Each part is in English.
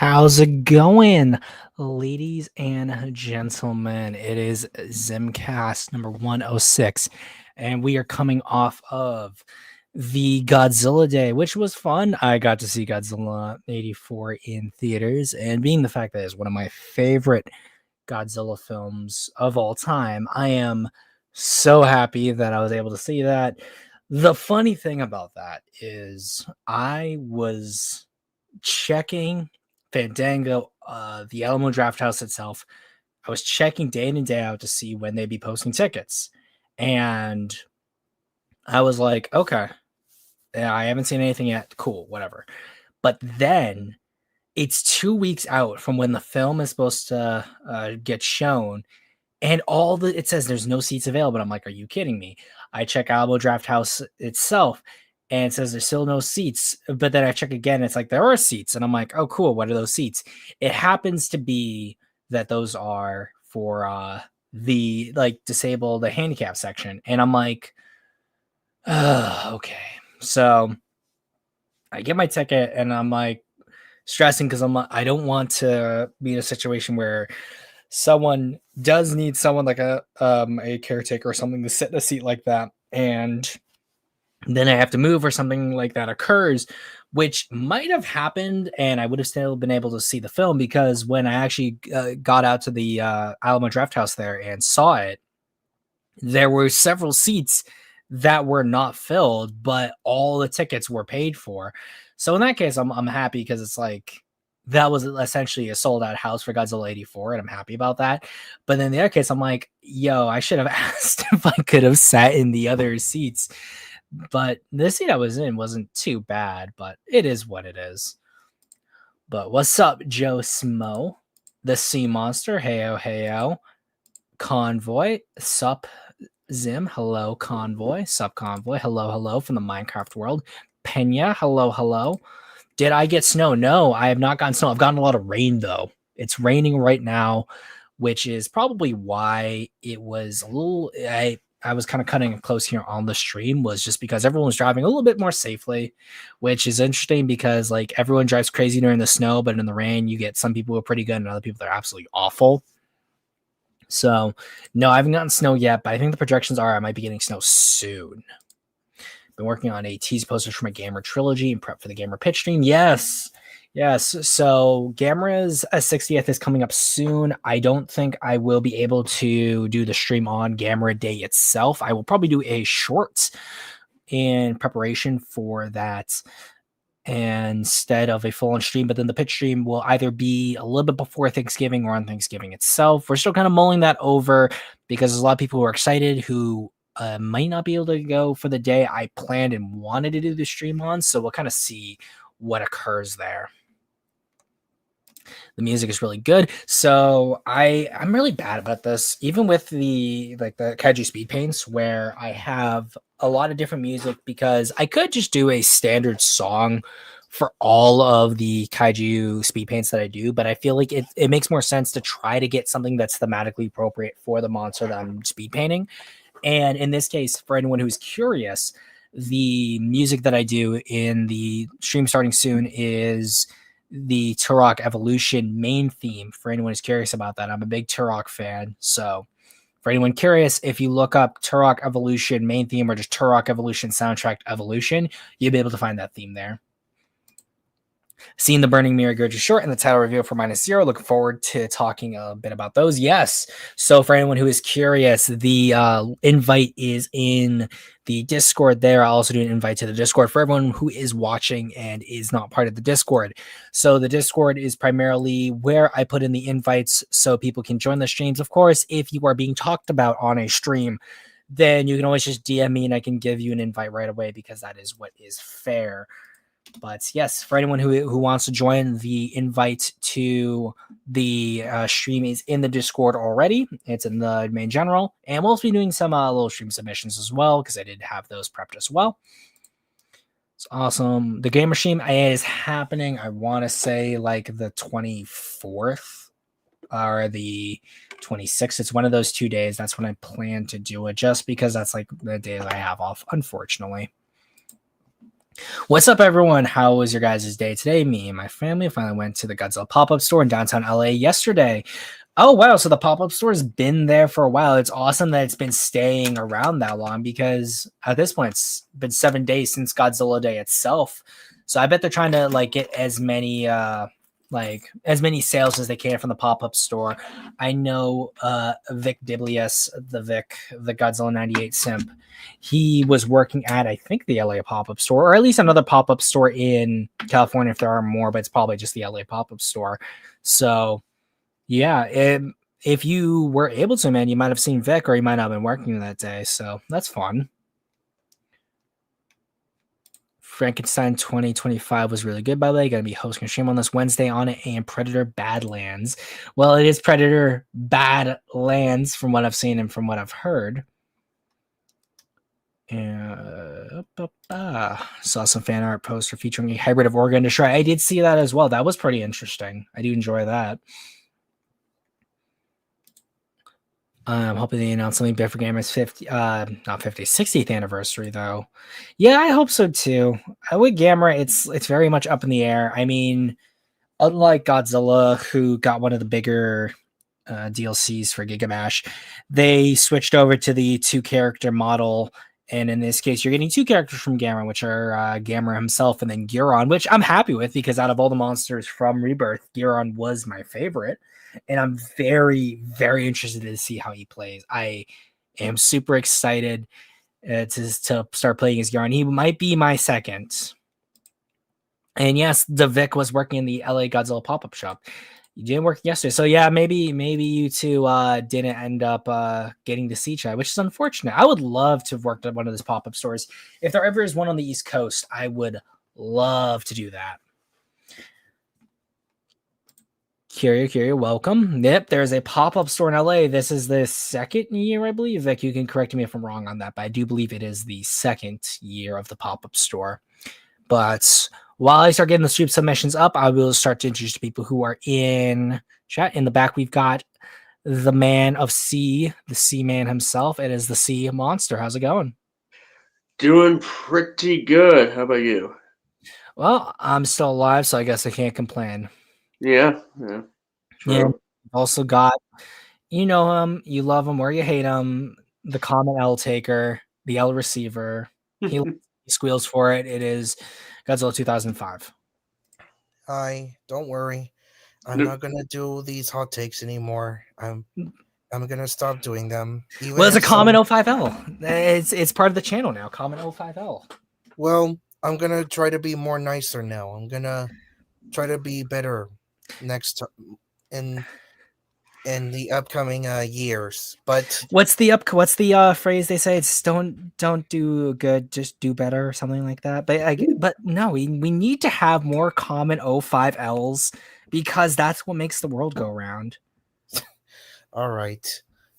How's it going, ladies and gentlemen? It is Zimcast number 106, and we are coming off of the Godzilla Day, which was fun. I got to see Godzilla 84 in theaters, and being the fact that it's one of my favorite Godzilla films of all time, I am so happy that I was able to see that. The funny thing about that is I was checking Fandango, the Alamo Draft House itself. I was checking day in and day out to see when they'd be posting tickets. And I was like, okay, yeah, I haven't seen anything yet. Cool, whatever. But then it's 2 weeks out from when the film is supposed to get shown. And it says there's no seats available. I'm like, are you kidding me? I check Alamo Draft House itself and it says there's still no seats. But then I check again, it's like there are seats. And I'm like, oh, cool. What are those seats? It happens to be that those are for the disabled, the handicap section. And I'm like, okay. So I get my ticket and I'm like stressing because I don't want to be in a situation where someone does need someone like a caretaker or something to sit in a seat like that, and then I have to move or something like that occurs, which might have happened, and I would have still been able to see the film because when I actually got out to the Alamo Draft House there and saw it, there were several seats that were not filled, but all the tickets were paid for. So in that case, I'm happy because it's like that was essentially a sold out house for Godzilla 84, and I'm happy about that. But in the other case, I'm like, yo, I should have asked if I could have sat in the other seats. But the seat I was in wasn't too bad, but it is what it is. But what's up, Joe Smo? The Sea Monster, heyo, heyo. Convoy, sup, Zim, hello, Convoy, sup, Convoy, hello, hello from the Minecraft world. Pena, hello, hello. Did I get snow? No, I have not gotten snow. I've gotten a lot of rain, though. It's raining right now, which is probably why it was a little. I was kind of cutting it close here on the stream, was just because everyone was driving a little bit more safely, which is interesting because like everyone drives crazy during the snow, but in the rain, you get some people who are pretty good and other people that are absolutely awful. So, no, I haven't gotten snow yet, but I think the projections are I might be getting snow soon. Been working on a tease posters for my Gamer trilogy and prep for the Gamer pitch stream. Yes. So Gamera's 60th is coming up soon. I don't think I will be able to do the stream on Gamera Day itself. I will probably do a short in preparation for that instead of a full-on stream, but then the pitch stream will either be a little bit before Thanksgiving or on Thanksgiving itself. We're still kind of mulling that over because there's a lot of people who are excited who might not be able to go for the day I planned and wanted to do the stream on, so we'll kind of see what occurs there. The music is really good. So I'm really bad about this, even with the kaiju speed paints, where I have a lot of different music because I could just do a standard song for all of the kaiju speed paints that I do, but I feel like it makes more sense to try to get something that's thematically appropriate for the monster that I'm speed painting. And in this case, for anyone who's curious, the music that I do in the stream starting soon is the Turok Evolution main theme. For anyone who's curious about that, I'm a big Turok fan. So for anyone curious, if you look up Turok Evolution main theme or just Turok Evolution soundtrack Evolution, you'll be able to find that theme there. Seen the Burning Mirror Gurge short and the title review for -0. Looking forward to talking a bit about those. Yes. So for anyone who is curious, the invite is in the Discord there. I'll also do an invite to the Discord for everyone who is watching and is not part of the Discord. So the Discord is primarily where I put in the invites so people can join the streams. Of course, if you are being talked about on a stream, then you can always just DM me and I can give you an invite right away because that is what is fair. But yes, for anyone who wants to join, the invite to the stream is in the Discord already. It's in the main general, and we'll also be doing some little stream submissions as well because I did have those prepped as well. It's awesome. The gamer stream is happening. I want to say like the 24th or the 26th. It's one of those 2 days. That's when I plan to do it, just because that's like the day that I have off, unfortunately. What's up, everyone? How was your guys' day today? Me and my family finally went to the Godzilla pop-up store in downtown LA yesterday. Oh, wow. So the pop-up store's been there for a while. It's awesome that it's been staying around that long because at this point, it's been 7 days since Godzilla Day itself. So I bet they're trying to like get as many sales as they can from the pop-up store. I know Vic Diblius, the Godzilla 98 simp, he was working at, I think, the LA pop-up store, or at least another pop-up store in California if there are more, but it's probably just the LA pop-up store. So yeah, if you were able to, man, you might have seen Vic, or you might not have been working that day. So that's fun. Frankenstein 2025 was really good, by the way. Going to be hosting a stream on this Wednesday on it, and Predator Badlands. Well, it is Predator Badlands from what I've seen and from what I've heard. Saw some fan art poster featuring a hybrid of Organ Destroy. I did see that as well. That was pretty interesting. I do enjoy that. I'm hoping they announce something big for Gamer's 60th anniversary, though. Yeah, I hope so too. With Gamera, it's very much up in the air. I mean, unlike Godzilla, who got one of the bigger DLCs for Gigamash, they switched over to the 2-character model. And in this case, you're getting 2 characters from Gamera, which are Gamera himself and then Giron, which I'm happy with because out of all the monsters from Rebirth, Giron was my favorite. And I'm very, very interested to see how he plays. I am super excited to start playing as Giron. He might be my second. And yes, the Vic was working in the LA Godzilla pop-up shop. You didn't work yesterday, so yeah, maybe you two didn't end up getting to see each other, which is unfortunate. I would love to have worked at one of those pop-up stores. If there ever is one on the East Coast, I would love to do that. Curio, welcome. Yep, there's a pop-up store in LA. This is the second year, I believe. Vic, you can correct me if I'm wrong on that, but I do believe it is the second year of the pop-up store. But while I start getting the stream submissions up, I will start to introduce people who are in chat. In the back, we've got the man of sea, the sea man himself. It is the sea monster. How's it going? Doing pretty good. How about you? Well, I'm still alive, so I guess I can't complain. Yeah, true. Yeah, also got, you know him, you love him or you hate him, the common L taker, the L receiver. He squeals for it. It is Godzilla 2005. Hi, don't worry. I'm not gonna do these hot takes anymore. I'm gonna stop doing them. Well, it's a common 05L. It's part of the channel now. Common 05L. Well, I'm gonna try to be more nicer now. I'm gonna try to be better next time in the upcoming years. But what's the phrase they say? It's don't do good, just do better, or something like that. But no, we need to have more common 05Ls because that's what makes the world go round. All right.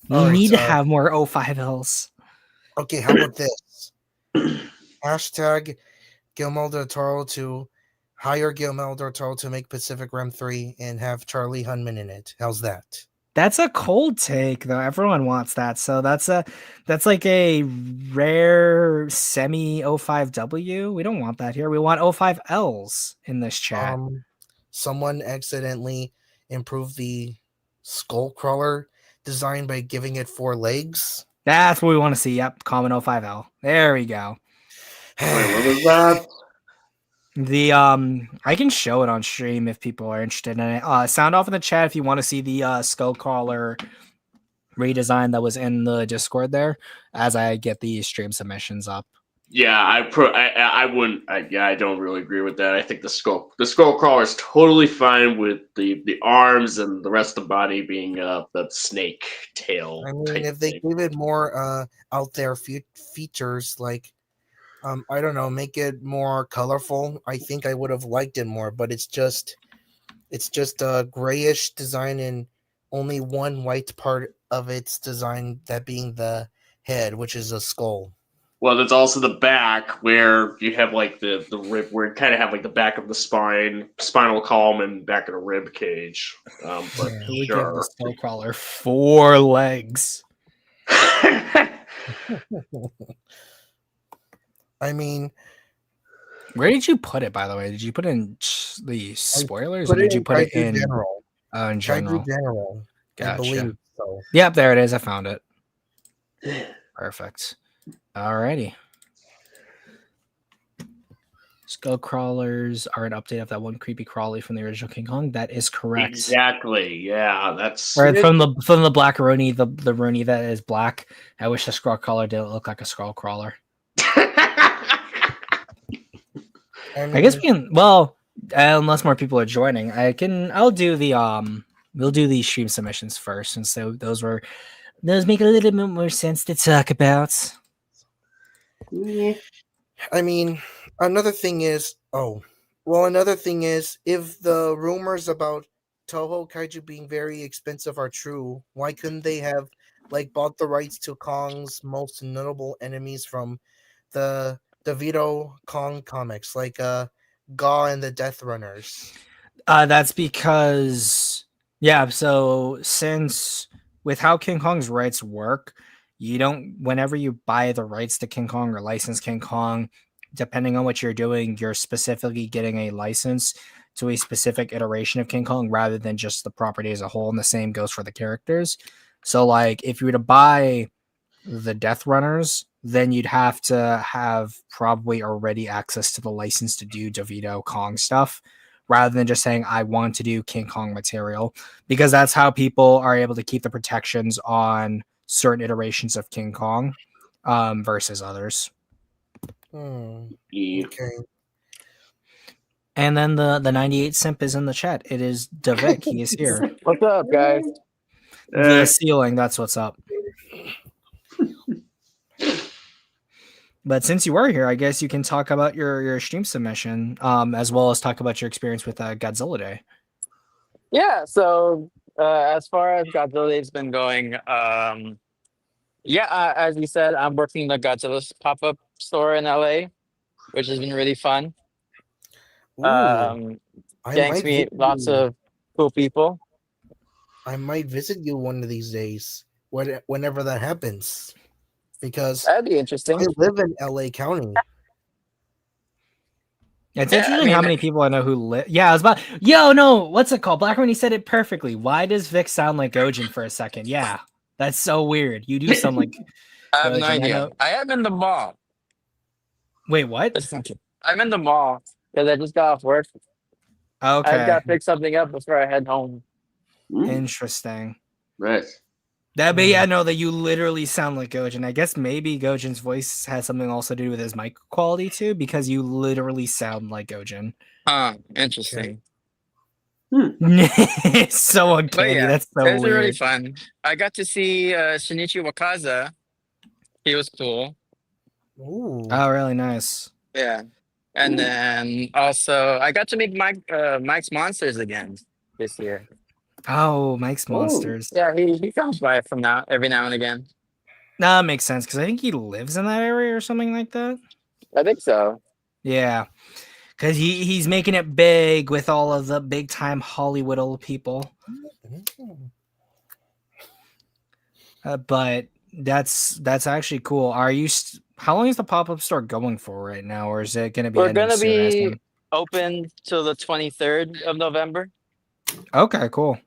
We need to have more 05Ls. Okay, how about this? Hashtag Guillermo del Toro to hire Guillermo del Toro to make Pacific Rim 3 and have Charlie Hunman in it. How's that? That's a cold take, though. Everyone wants that. So that's like a rare semi 05W. We don't want that here. We want 05Ls in this chat. Someone accidentally improved the skull crawler design by giving it 4 legs. That's what we want to see. Yep, common 05L. There we go. Wait, what was that? I can show it on stream if people are interested in it. Sound off in the chat if you want to see the skull crawler redesign that was in the Discord there, as I get the stream submissions up. Yeah, I wouldn't. I don't really agree with that. I think the skull crawler is totally fine with the arms and the rest of the body being that snake tail. I mean, if they gave it more out there features like, I don't know, make it more colorful, I think I would have liked it more. But it's just a grayish design and only one white part of its design, that being the head, which is a skull. Well, there's also the back where you have like the rib, where you kind of have like the back of the spinal column and back of the rib cage. But we give the skull crawler 4 legs. I mean, Where did you put it, by the way? Did you put it in the spoilers, or Put it did you in put it Kaiju in General. in general? Kaiju General, I Gotcha. believe so. Yep, there it is. I found it. Perfect. Alrighty. Skull crawlers are an update of that one creepy crawly from the original King Kong. That is correct. Exactly. Yeah, that's Or from the black Rooney, the Rooney that is black. I wish the skull crawler didn't look like a skull crawler. I guess we can. Well, unless more people are joining, I'll do the We'll do the stream submissions first, since those make a little bit more sense to talk about. Yeah. I mean, another thing is, if the rumors about Toho Kaiju being very expensive are true, why couldn't they have bought the rights to Kong's most notable enemies from the DeVito Kong comics, like Gaw and the Death Runners? That's because so since with how King Kong's rights work, you don't whenever you buy the rights to King Kong or license King Kong, depending on what you're doing, you're specifically getting a license to a specific iteration of King Kong rather than just the property as a whole, and the same goes for the characters. So like if you were to buy the Death Runners, then you'd have to have probably already access to the license to do DeVito Kong stuff rather than just saying, I want to do King Kong material, because that's how people are able to keep the protections on certain iterations of King Kong versus others. Yeah. Okay. And then the 98 simp is in the chat. It is Davik. He is here. What's up, guys? The ceiling, that's what's up. But since you are here, I guess you can talk about your stream submission, as well as talk about your experience with Godzilla Day. Yeah, so as far as Godzilla Day's been going, as you said, I'm working the Godzilla pop-up store in LA, which has been really fun. Ooh, I Getting might to meet visit lots you. of cool people. I might visit you one of these days, whenever that happens, because That'd be interesting. I live in LA County. It's Yeah, interesting how many people I know who live. Yeah, I was about. What's it called? Black Rooney said it perfectly. Why does Vic sound like Gojin for a second? Yeah, that's so weird. You do sound like. I have no Gojin. idea. I am in the mall. Wait, what? I'm in the mall because I just got off work. Okay. I've got to pick something up before I head home. Interesting. Nice. That you literally sound like Gojin. I guess maybe Gojin's voice has something also to do with his mic quality too, because you literally sound like Gojin. Interesting. It's so uncanny. Yeah, that's so it was weird. really fun. I got to see Shinichi Wakaza. He was cool. Ooh. Oh, really nice. Yeah. And then also I got to meet Mike's Monsters again this year. Oh, Mike's Monsters. Yeah, he comes by every now and again. Nah, that makes sense because I think he lives in that area or something like that. I think so. Yeah, because he's making it big with all of the big time Hollywood old people. But that's actually cool. Are you? How long is the pop up store going for right now, or is it going to be? We're going to be open till the 23rd of November. Okay, cool.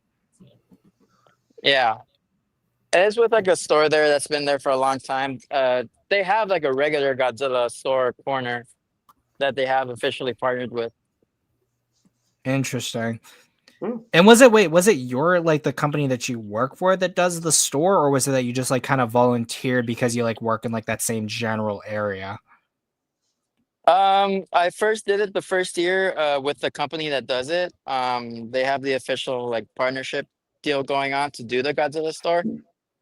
Yeah. And it's with like a store there that's been there for a long time. They have like a regular Godzilla store corner that they have officially partnered with. Interesting. And was it your the company that you work for that does the store, or was it that you just kind of volunteered because you work in that same general area? I first did it the first year with the company that does it. They have the official partnership deal going on to do the Godzilla store.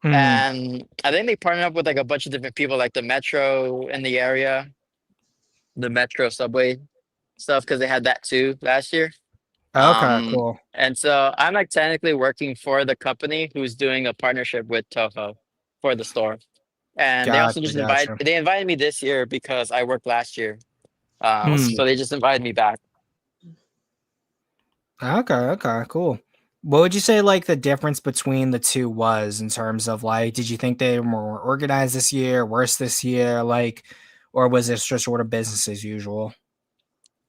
And I think they partnered up with a bunch of different people, like the Metro in the area, the Metro subway stuff, because they had that too last year. Okay, cool. And so I'm technically working for the company who's doing a partnership with Toho for the store. And they also just invited me this year because I worked last year. So they just invited me back. Okay, cool. What would you say the difference between the two was in terms of did you think they were more organized this year, worse this year, or was this just sort of business as usual?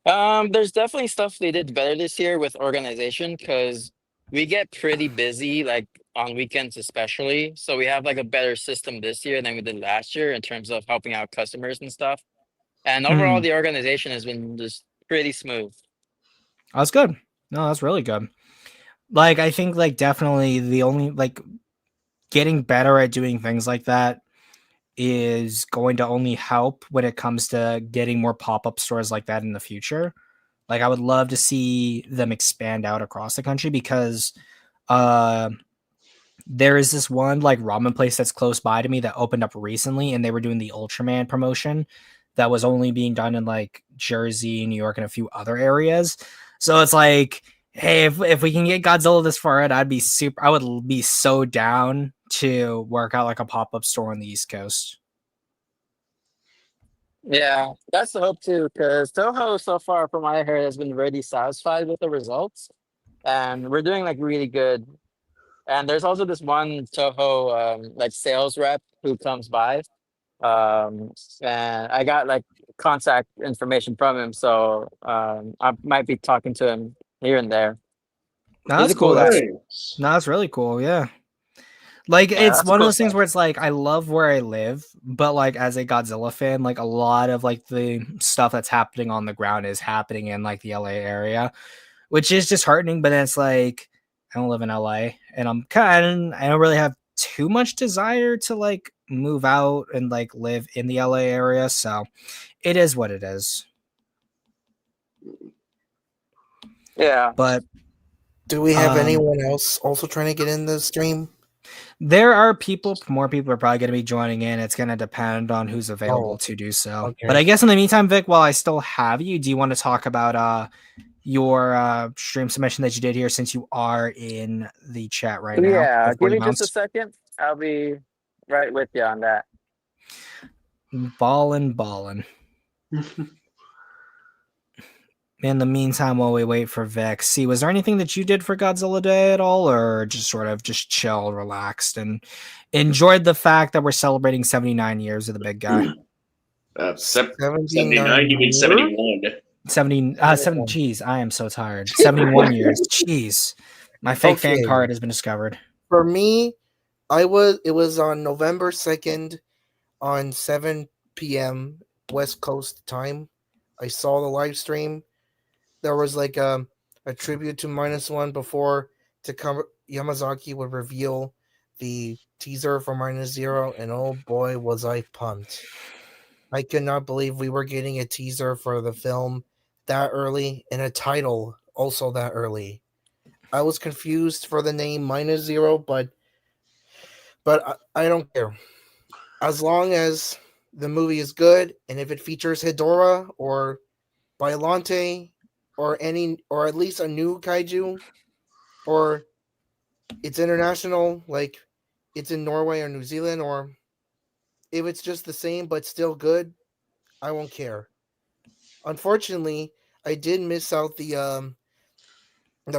There's definitely stuff they did better this year with organization because we get pretty busy, like on weekends especially. So we have like a better system this year than we did last year in terms of helping out customers and stuff. And overall, Hmm. the organization has been just pretty smooth. That's good. No, that's really good. Like, I think, like, definitely the only, like, getting better at doing things like that is going to only help when it comes to getting more pop-up stores like that in the future. Like, I would love to see them expand out across the country because uh there is this one like ramen place that's close by to me that opened up recently, and they were doing the Ultraman promotion that was only being done in like Jersey, New York, and a few other areas. So it's like, hey, if we can get Godzilla this far in, I would be so down to work out like a pop-up store on the East Coast. Yeah, that's the hope too, because Toho so far, from what I heard, has been really satisfied with the results, and we're doing like really good. And there's also this one Toho like sales rep who comes by, um, and I got like contact information from him, so I might be talking to him here and there. No, He's that's a cool cool. guy. Nice. That's really cool. Yeah. Like, Yeah, it's that's a one of cool those things stuff. where it's like I love where I live, but like as a Godzilla fan, like a lot of like the stuff that's happening on the ground is happening in like the LA area, which is disheartening. But then it's like I don't live in LA, and I don't really have too much desire to like move out and like live in the LA area. So it is what it is. Yeah. But Do we have um anyone else also trying to get in the stream? there are more people are probably going to be joining in. It's going to depend on who's Oh, available to do so. But okay. I guess in the meantime, Vic, while I still have you, do you want to talk about your stream submission that you did here since you are in the chat right now Yeah, before give you me just a bounce? second. I'll be right with you on that. Ballin'. In the meantime, while we wait for Vic, see, was there anything that you did for Godzilla Day at all, or just sort of just chill, relaxed, and enjoyed the fact that we're celebrating 79 years of the big guy? 79, 79 you mean years? 71. 7 Oh, geez, I am so tired. 71 years. Jeez. My fake fan okay. card has been discovered. For me, it was on November 2nd on 7 p.m. West Coast time. I saw the live stream. There was like a tribute to minus one before Yamazaki would reveal the teaser for minus zero, and oh boy, was I pumped. I could not believe we were getting a teaser for the film that early and a title also that early. I was confused for the name minus zero, but I don't care. As long as the movie is good and if it features Hedora or Biollante or at least a new kaiju or it's international, like it's in Norway or New Zealand, or if it's just the same but still good, I won't care. Unfortunately, I did miss out the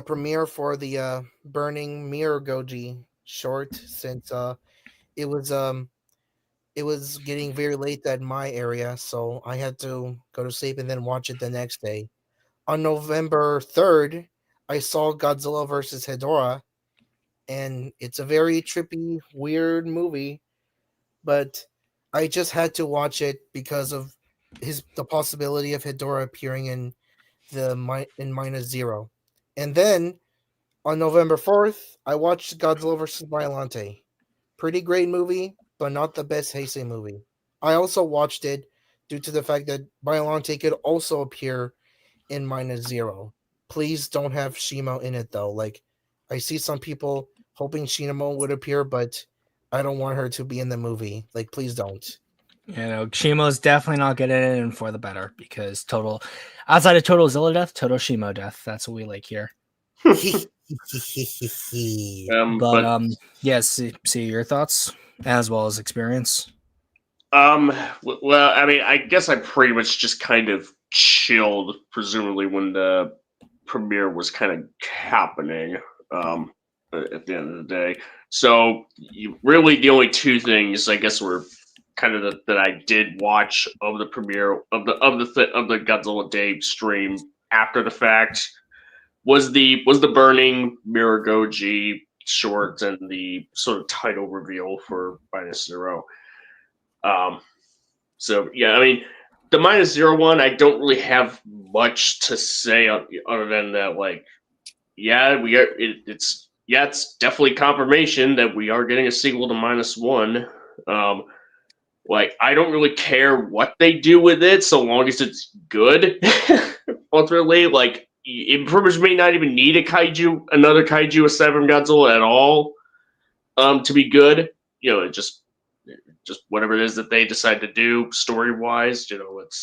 premiere for the Burning Mirror Goji short since it was um it was getting very late at my area, so I had to go to sleep and then watch it the next day. On November 3rd, I saw Godzilla versus Hedorah, and it's a very trippy, weird movie, but I just had to watch it because of the possibility of Hedorah appearing in minus zero. And then on November 4th, I watched Godzilla vs. Biollante. Pretty great movie, but not the best Heisei movie. I also watched it due to the fact that Biollante could also appear in minus zero. Please don't have Shimo in it though. Like I see some people hoping Shimo would appear, but I don't want her to be in the movie. Like please don't. Shimo's definitely not getting it in for the better because outside of total Zilla death, total Shimo death. That's what we like here. But But yes, see your thoughts as well as experience. well, I mean, I guess I pretty much just kind of chilled, presumably when the premiere was kind of happening. At the end of the day, so really the only two things I guess were kind of that I did watch of the premiere of the Godzilla Day stream after the fact was the burning Miragoji short and the sort of title reveal for -0. So yeah, I mean, the -0 one, I don't really have much to say other than that. Like, yeah, we are. It's definitely confirmation that we are getting a sequel to -1. Like, I don't really care what they do with it, so long as it's good. Ultimately, like, it pretty much may not even need another kaiju aside from Godzilla at all, to be good. You know, just whatever it is that they decide to do story wise. You know, it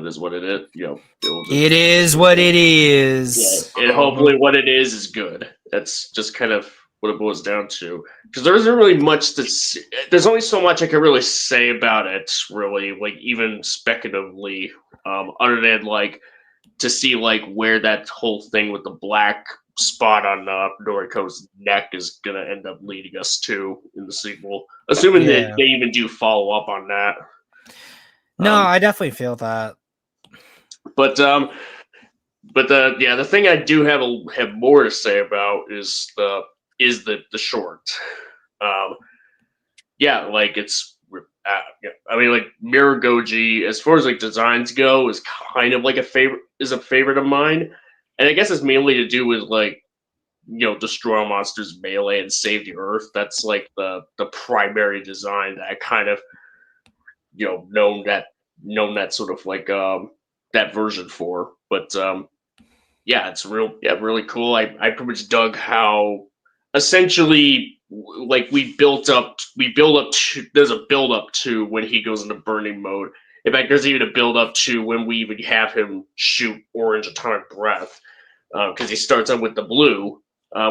is what it is. It is what it Yeah, is. and hopefully what it is good. That's just kind of what it boils down to. Because there isn't really much there's only so much I can really say about it, really, like, even speculatively, other than, like, to see, like, where that whole thing with the black spot on Noriko's neck is going to end up leading us to in the sequel. Assuming that they even do follow up on that. No, I definitely feel that. But the thing I do have more to say about is the short. Like, it's I mean, like, Miragoji, as far as, like, designs go, is kind of like a favorite of mine, and I guess it's mainly to do with, like, destroy monsters melee and save the earth. That's, like, the primary design that I kind of known that sort of, like, that version for. But it's really cool. I pretty much dug how essentially, like, we build up to, there's a build up to when he goes into burning mode. In fact, there's even a build up to when we even have him shoot orange atomic breath, because he starts out with the blue,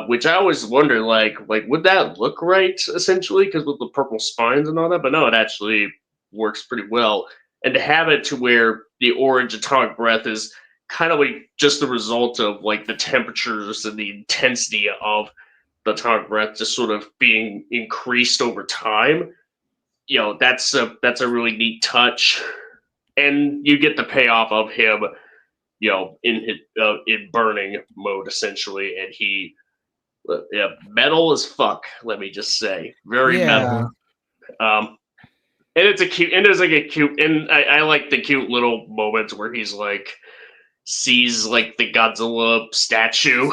which I always wonder, like would that look right essentially, because with the purple spines and all that? But no, it actually works pretty well. And to have it to where the orange atomic breath is kind of like just the result of, like, the temperatures and the intensity of the atomic breath just sort of being increased over time. That's a really neat touch, and you get the payoff of him, in burning mode essentially, and he, metal as fuck. Let me just say, very metal. And it's a cute, and there's, like, a cute, and I like the cute little moments where he's, like, sees, like, the Godzilla statue,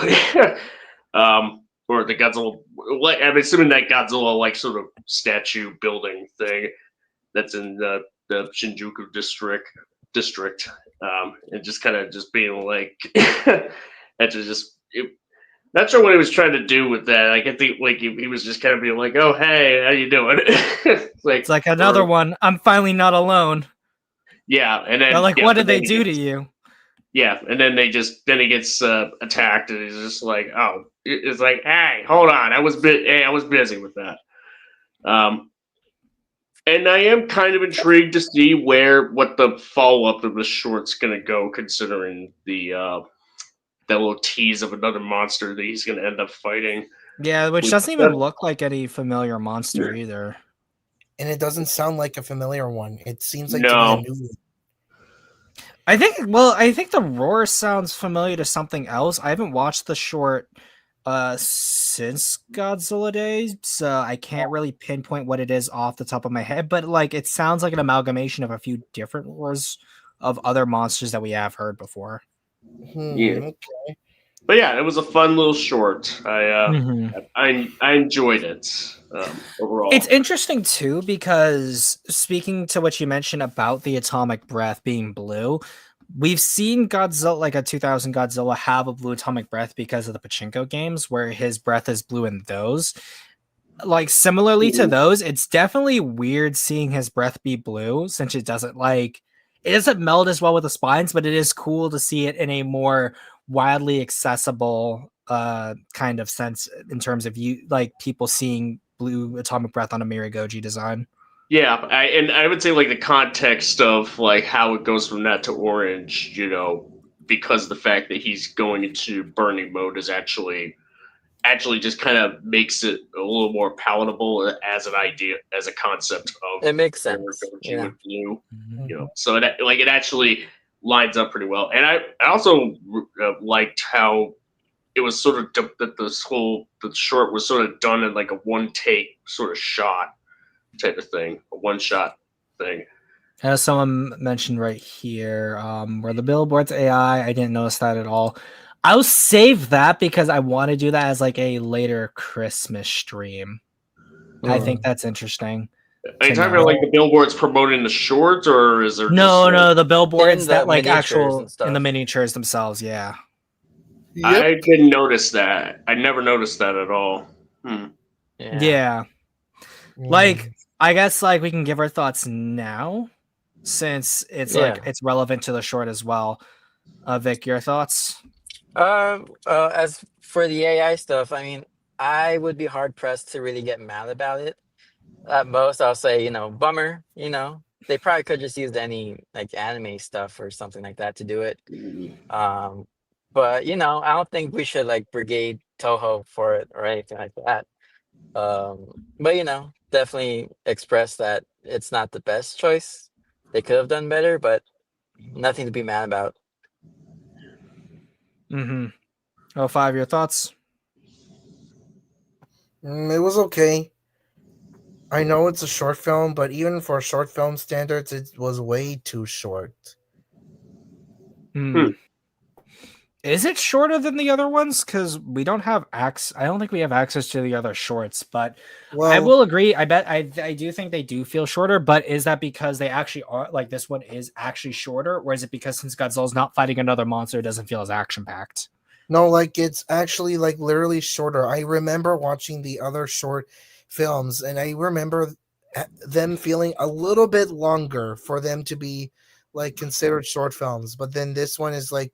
or the Godzilla, like, I'm assuming that Godzilla, like, sort of statue building thing that's in the Shinjuku district, and just kind of just being like, not sure what he was trying to do with that. Like, I think, like, he was just kind of being like, "Oh, hey, how you doing?" It's like another one. I'm finally not alone. Yeah, and then they're like, what did they do to you? Yeah, and then he gets attacked, and he's just like, "Oh," it's like, "Hey, hold on, I was busy with that." And I am kind of intrigued to see what the follow up of the short's gonna go, considering that little tease of another monster that he's gonna end up fighting. Yeah, which doesn't even look like any familiar monster either. And it doesn't sound like a familiar one. It seems like no. to be a new one. I think the roar sounds familiar to something else. I haven't watched the short since Godzilla Days, so I can't really pinpoint what it is off the top of my head, but, like, it sounds like an amalgamation of a few different roars of other monsters that we have heard before. Yeah. Okay. But yeah, it was a fun little short. I enjoyed it overall. It's interesting too, because speaking to what you mentioned about the atomic breath being blue, we've seen Godzilla, like a 2000 Godzilla, have a blue atomic breath because of the Pachinko games, where his breath is blue in those. Like, similarly to those, it's definitely weird seeing his breath be blue, since it doesn't meld as well with the spines, but it is cool to see it in a more widely accessible kind of sense, in terms of people seeing blue atomic breath on a Miragoji design. Yeah, I would say, like, the context of, like, how it goes from that to orange, because the fact that he's going into burning mode is actually actually just kind of makes it a little more palatable as an idea, as a concept of It makes where sense. Goji Yeah. would do. Mhm. So it actually lines up pretty well. And I also liked how it was sort of that the short was sort of done in like a one take sort of shot type of thing, a one shot thing. As someone mentioned right here, where the billboards AI, I didn't notice that at all. I'll save that because I want to do that as like a later Christmas stream. I think that's interesting. Are you to talking know. about like the billboards promoting the shorts, or is there No, just no, the billboards In that the like miniatures and actual in stuff. the miniatures themselves. Yeah. Yep. I didn't notice that. I never noticed that at all. Yeah. Like, I guess like we can give our thoughts now, since it's like Yeah. it's relevant to the short as well. Vic, your thoughts? As for the AI stuff, I mean, I would be hard pressed to really get mad about it. At most, I'll say, bummer. They probably could just use any like anime stuff or something like that to do it. Um, but I don't think we should like brigade Toho for it or anything like that. But definitely express that it's not the best choice. They could have done better, but nothing to be mad about. Mm-hmm. 05, your thoughts? It was okay. I know it's a short film, but even for short film standards, it was way too short. Is it shorter than the other ones? Because we don't have access. I don't think we have access to the other shorts, but I Well, will agree. I bet I do think they do feel shorter, but is that because they actually are like this one is actually shorter, or is it because since Godzilla's not fighting another monster, it doesn't feel as action packed? no, like it's actually like literally shorter. I remember watching the other short films, and I remember them feeling a little bit longer for them to be like considered short films. But then this one is like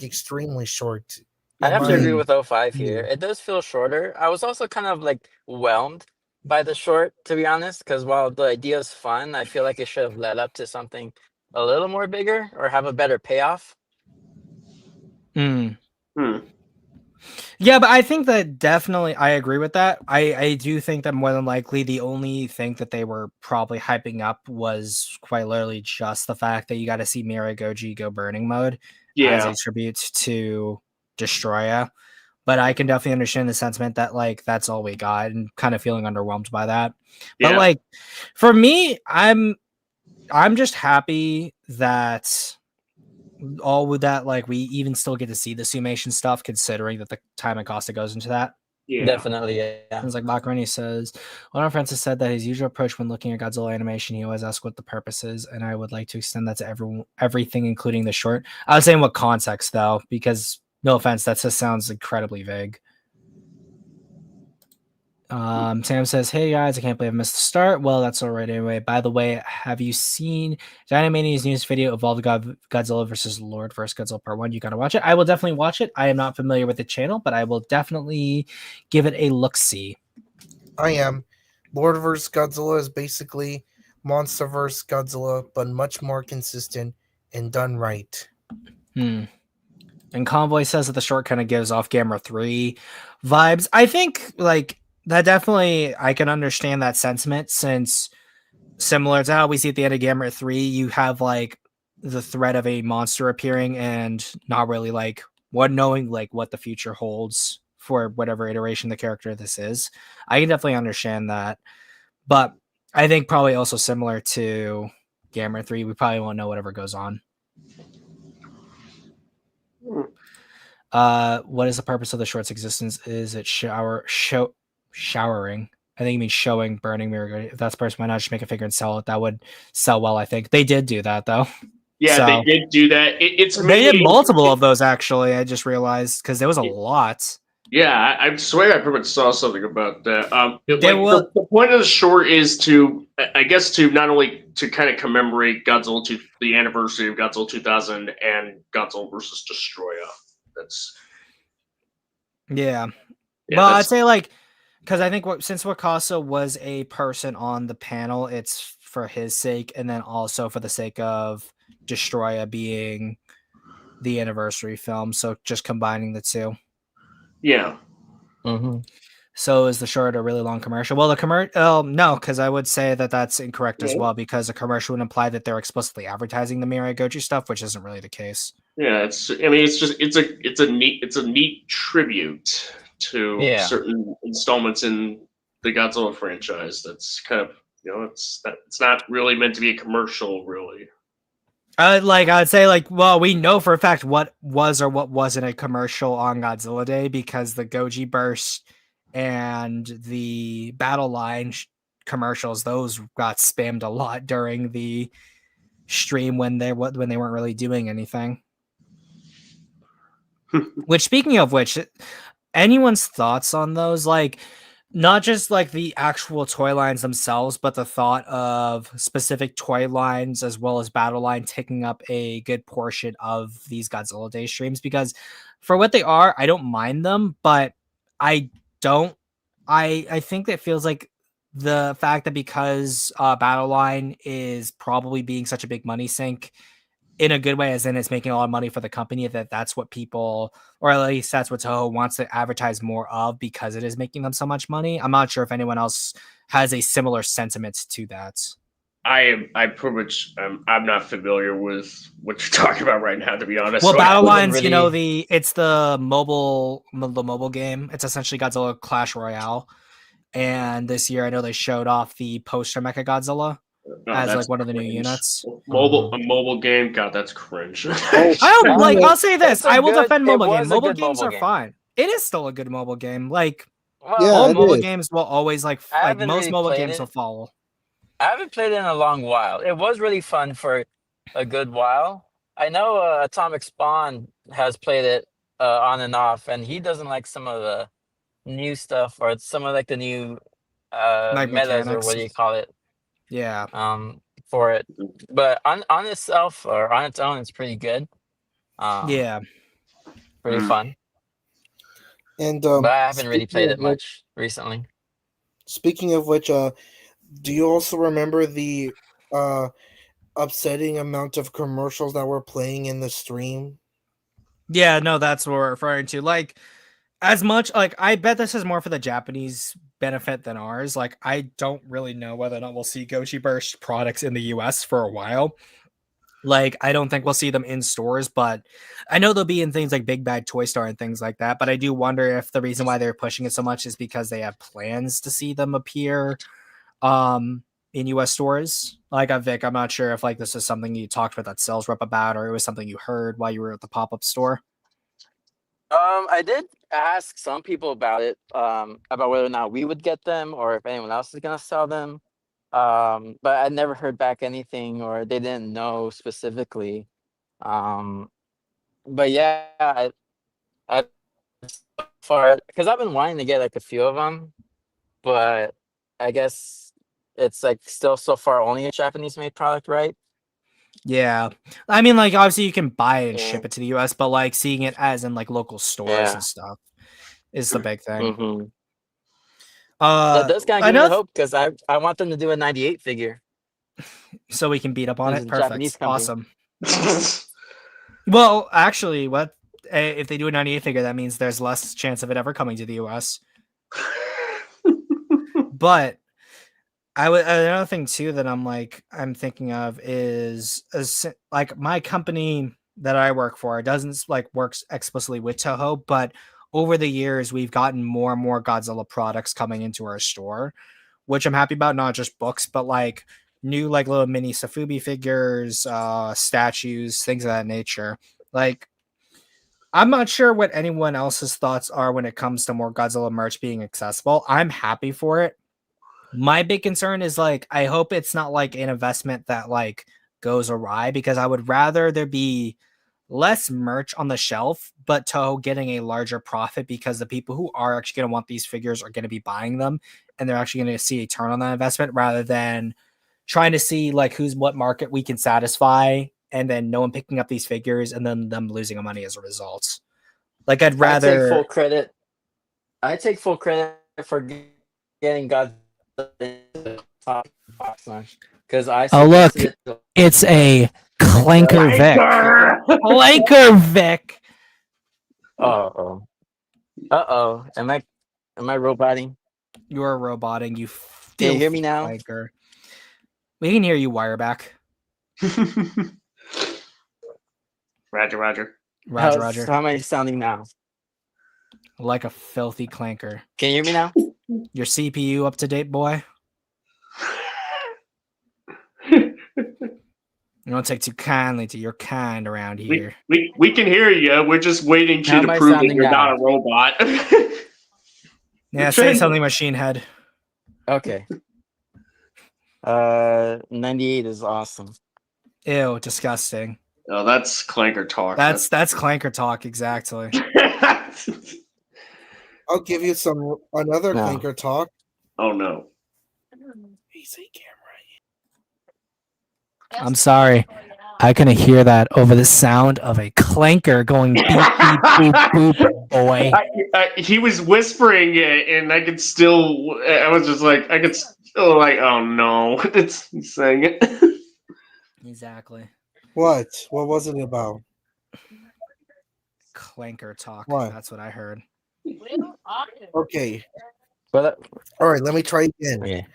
extremely short. I In have to my agree with '05 here. view. It does feel shorter. I was also kind of like whelmed by the short, to be honest, because while the idea is fun, I feel like it should have led up to something a little more bigger or have a better payoff. Yeah, but I think that definitely I agree with that. I do think that more than likely the only thing that they were probably hyping up was quite literally just the fact that you got to see Mira Goji go burning mode as a tribute to Destroya. But I can definitely understand the sentiment that like that's all we got and kind of feeling underwhelmed by that. But like for me, I'm just happy that all with that, like we even still get to see the summation stuff, considering that the time and cost that goes into that. Definitely, yeah. It's like Macaroni says, one of our friends has said that his usual approach when looking at Godzilla animation, he always asks what the purpose is, and I would like to extend that to everything, including the short. I was saying what context though, because no offense, that just sounds incredibly vague. Sam says, "Hey guys, I can't believe I missed the start." Well, that's all right anyway. By the way, have you seen Dynamania's news video Evolved Godzilla versus Lord vs. Godzilla Part 1? You gotta watch it. I will definitely watch it. I am not familiar with the channel, but I will definitely give it a look-see. I am. Lord vs. Godzilla is basically Monster vs. Godzilla, but much more consistent and done right. And Convoy says that the short kind of gives off Gamera 3 vibes. I think like that definitely I can understand that sentiment, since similar to how we see at the end of Gamera 3, you have like the threat of a monster appearing and not really like knowing like what the future holds for whatever iteration the character this is. I can definitely understand that. But I think probably also similar to Gamera 3, we probably won't know whatever goes on. What is the purpose of the short's existence? Is it showering? I think you mean showing burning mirror. If that's the person, why not just make a figure and sell it? That would sell well. I think they did do that though. Yeah, they did do that. It's they did multiple of those actually. I just realized because there was a lot. Yeah, I swear I pretty much saw something about that. The point of the short is to, I guess, to not only to kind of commemorate the anniversary of Godzilla 2000 and Godzilla versus Destroya. That's well, I'd say like because I think since Wakasa was a person on the panel, it's for his sake, and then also for the sake of Destroya being the anniversary film. So just combining the two. Yeah. Mm-hmm. So is the short a really long commercial? Well, the commercial, no, because I would say that that's incorrect as Yeah. well, because a commercial would imply that they're explicitly advertising the Mirai Goji stuff, which isn't really the case. Yeah, it's. I mean, it's a neat tribute to Yeah. certain installments in the Godzilla franchise. That's kind of it's not really meant to be a commercial, really. I'd say well, we know for a fact what was or what wasn't a commercial on Godzilla Day because the Goji Burst and the Battle Line commercials, those got spammed a lot during the stream when they weren't really doing anything. Which, speaking of which, anyone's thoughts on those? Like, not just like the actual toy lines themselves, but the thought of specific toy lines as well as Battle Line taking up a good portion of these Godzilla Day streams. Because for what they are, I don't mind them, but I don't. I think that feels like the fact that because Battle Line is probably being such a big money sink in a good way, as in it's making a lot of money for the company, that's what people, or at least that's what Toho wants to advertise more of because it is making them so much money. I'm not sure if anyone else has a similar sentiment to that. I pretty much I'm not familiar with what you're talking about right now, to be honest. Well, So Battle haven't Lines, really- it's the mobile game. It's essentially Godzilla Clash Royale. And this year, I know they showed off the poster Mecha Godzilla as that's like one of the new cringe. units. A mobile game, God, that's cringe. I'll say this: It's a I will good- defend it mobile game. was a Mobile good games mobile are game. fine. It is still a good mobile game. Like Well, all it mobile is. games will always I like haven't most really mobile played games it. will follow. I haven't played it in a long while. It was really fun for a good while. I know Atomic Spawn has played it on and off, and he doesn't like some of the new stuff or some of like the new Like metas or what mechanics. do you call it Yeah. for it. But on itself or on its own, it's pretty good. Yeah. Pretty Mm. fun. And But I haven't really played it much recently. speaking of which, do you also remember the uh upsetting amount of commercials that were playing in the stream? Yeah, no, that's what we're referring to. Like, as much like I bet this is more for the Japanese benefit than ours. Like, I don't really know whether or not we'll see Goji Burst products in the US for a while. Like, I don't think we'll see them in stores, but I know they'll be in things like Big Bad Toy Store and things like that. But I do wonder if the reason why they're pushing it so much is because they have plans to see them appear in US stores. Like, Vic, I'm not sure if like this is something you talked with that sales rep about, or it was something you heard while you were at the pop-up store. I did ask some people about it, about whether or not we would get them or if anyone else is gonna sell them. But I never heard back anything, or they didn't know specifically. Um, but yeah, I far because I've been wanting to get like a few of them, but I guess it's like still so far only a Japanese made product, right? Yeah. I mean, like, obviously you can buy it and Yeah. ship it to the US, but like seeing it as in like local stores Yeah. and stuff is the big thing. Mm-hmm. That does kind of I give me know hope because I want them to do a 98 figure. so we can beat up on It's it. a Japanese Perfect. company. Awesome. Well, actually, what if they do a 98 figure, that means there's less chance of it ever coming to the US. But another thing too that I'm thinking of is like my company that I work for doesn't like works explicitly with Toho, but over the years we've gotten more and more Godzilla products coming into our store, which I'm happy about. Not just books, but like new like little mini Safubi figures, statues, things of that nature. Like, I'm not sure what anyone else's thoughts are when it comes to more Godzilla merch being accessible. I'm happy for it. My big concern is like I hope it's not like an investment that like goes awry, because I would rather there be less merch on the shelf but Toho getting a larger profit, because the people who are actually going to want these figures are going to be buying them and they're actually going to see a turn on that investment, rather than trying to see like what market we can satisfy and then no one picking up these figures and then them losing money as a result. Like, I'd I take rather full credit. I take full credit for getting Godzilla into the top box lunch because I Oh, look, suggested it. it's a Clanker Vic. Clanker Vic. Uh oh. Am I Am I roboting? You're roboting. You Can you hear filthy me now? flanker. We can hear you, Wireback. Roger. Roger. How am I sounding now? Like a filthy clanker. Can you hear me now? Your CPU up to date, boy? You don't take too kindly to your kind around here. We can hear you. We're just waiting How to am I prove that sounding you're now? not a robot. Yeah, say something, Machine Head. Okay. 98 is awesome. Ew, disgusting. Oh, that's clanker talk. That's clanker talk, exactly. I'll give you another No. clinker talk. Oh no. PC camera. I'm sorry. I can hear that over the sound of a clanker going beep, beep, boop, boop, boy. He was whispering it, and I could still. I was just like, I could still like, oh no, it's he's saying it. Exactly. What? What was it about? Clanker talk. What? That's what I heard. Okay. But All right, let me try again. okay.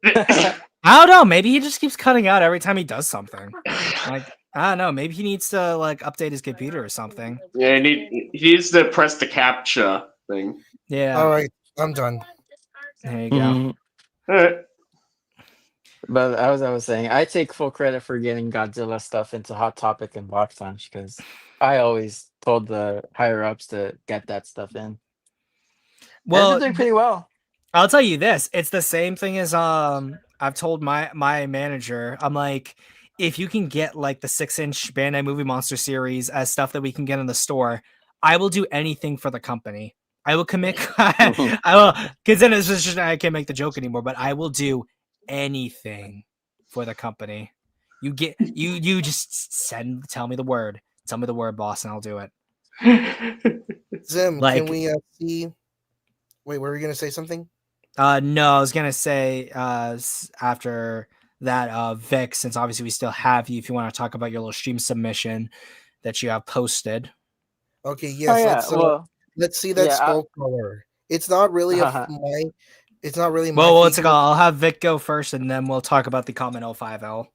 I don't know. Maybe he just keeps cutting out every time he does something. Like, I don't know. Maybe he needs to like update his computer or something. Yeah, he needs to press the captcha thing. Yeah. All right, I'm done. There you go. Mhm. All right. But as I was saying, I take full credit for getting Godzilla stuff into Hot Topic and Box Lunch because I always told the higher ups to get that stuff in. Well, they're doing pretty well. I'll tell you this. It's the same thing as I've told my manager. I'm like, if you can get like the 6-inch Bandai Movie Monster series as stuff that we can get in the store, I will do anything for the company. I will commit. I will, because then it's just I can't make the joke anymore. But I will do anything for the company. You get you just tell me the word. Tell me the word, boss, and I'll do it. Zim, Like- can we see? Wait, were you gonna say something? No, I was gonna say after that, Vic, since obviously we still have you, if you want to talk about your little stream submission that you have posted. Okay, yes. Oh yeah, Let's see that yeah, skull color. It's not really my. It's not really my. Well, what's it feature. called? I'll have Vic go first, and then we'll talk about the Comment 05L.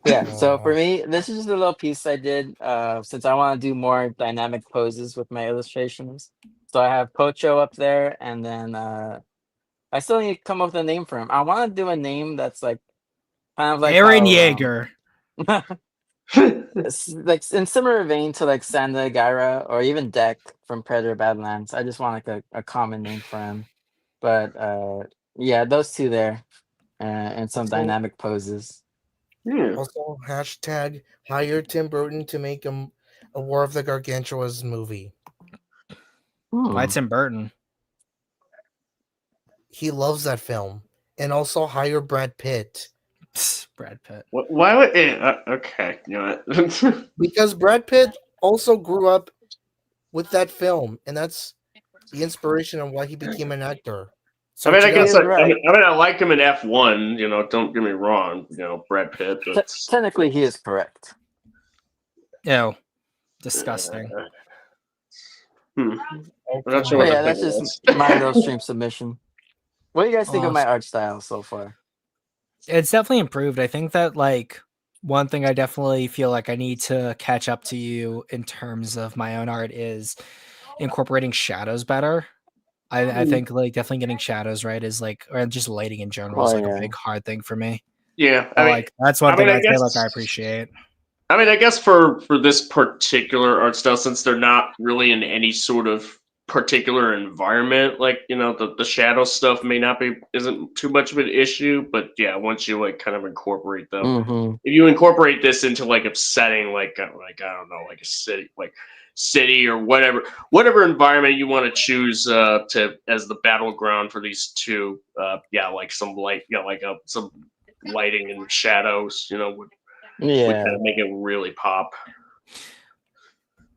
yeah. So for me, this is just a little piece I did since I want to do more dynamic poses with my illustrations. So I have Pocho up there, and then I still need to come up with a name for him. I want to do a name that's like kind of like Aaron how, Yeager. it's like in similar vein to like Sanda Gyra or even Deck from Predator Badlands. I just want like a common name for him. But yeah, those two there and some Also- dynamic poses. Yeah. Also, hashtag hire Tim Burton to make a War of the Gargantuas movie. Why Tim Burton? He loves that film, and also hire Brad Pitt Psst, Brad Pitt. Why would? Okay, you know what? because Brad Pitt also grew up with that film, and that's the inspiration of why he became an actor. So I mean, I together- guess He is right. I like him in F1. You know, don't get me wrong. You know, Brad Pitt. But Technically, he is correct. Ew. Disgusting. I'm Okay. not sure But what yeah, to that's think of just this. my little stream submission. What do you guys think of my Awesome. art style so far? It's definitely improved. I think that like one thing I definitely feel like I need to catch up to you in terms of my own art is incorporating shadows better. I think like definitely getting shadows right is like, or just lighting in general is Oh, like yeah. a big hard thing for me. Yeah, But, I mean, like that's one I thing mean, I I'd say guess- like I appreciate. I mean, I guess for this particular art style, since they're not really in any sort of particular environment, like you know, the shadow stuff may not be isn't too much of an issue. But yeah, once you like kind of incorporate them, Mm-hmm. if you incorporate this into like a setting, like I don't know, like a city or whatever environment you want to choose to as the battleground for these two, yeah, like some light, yeah, like some lighting and shadows, you know, would Yeah. kind of make it really pop.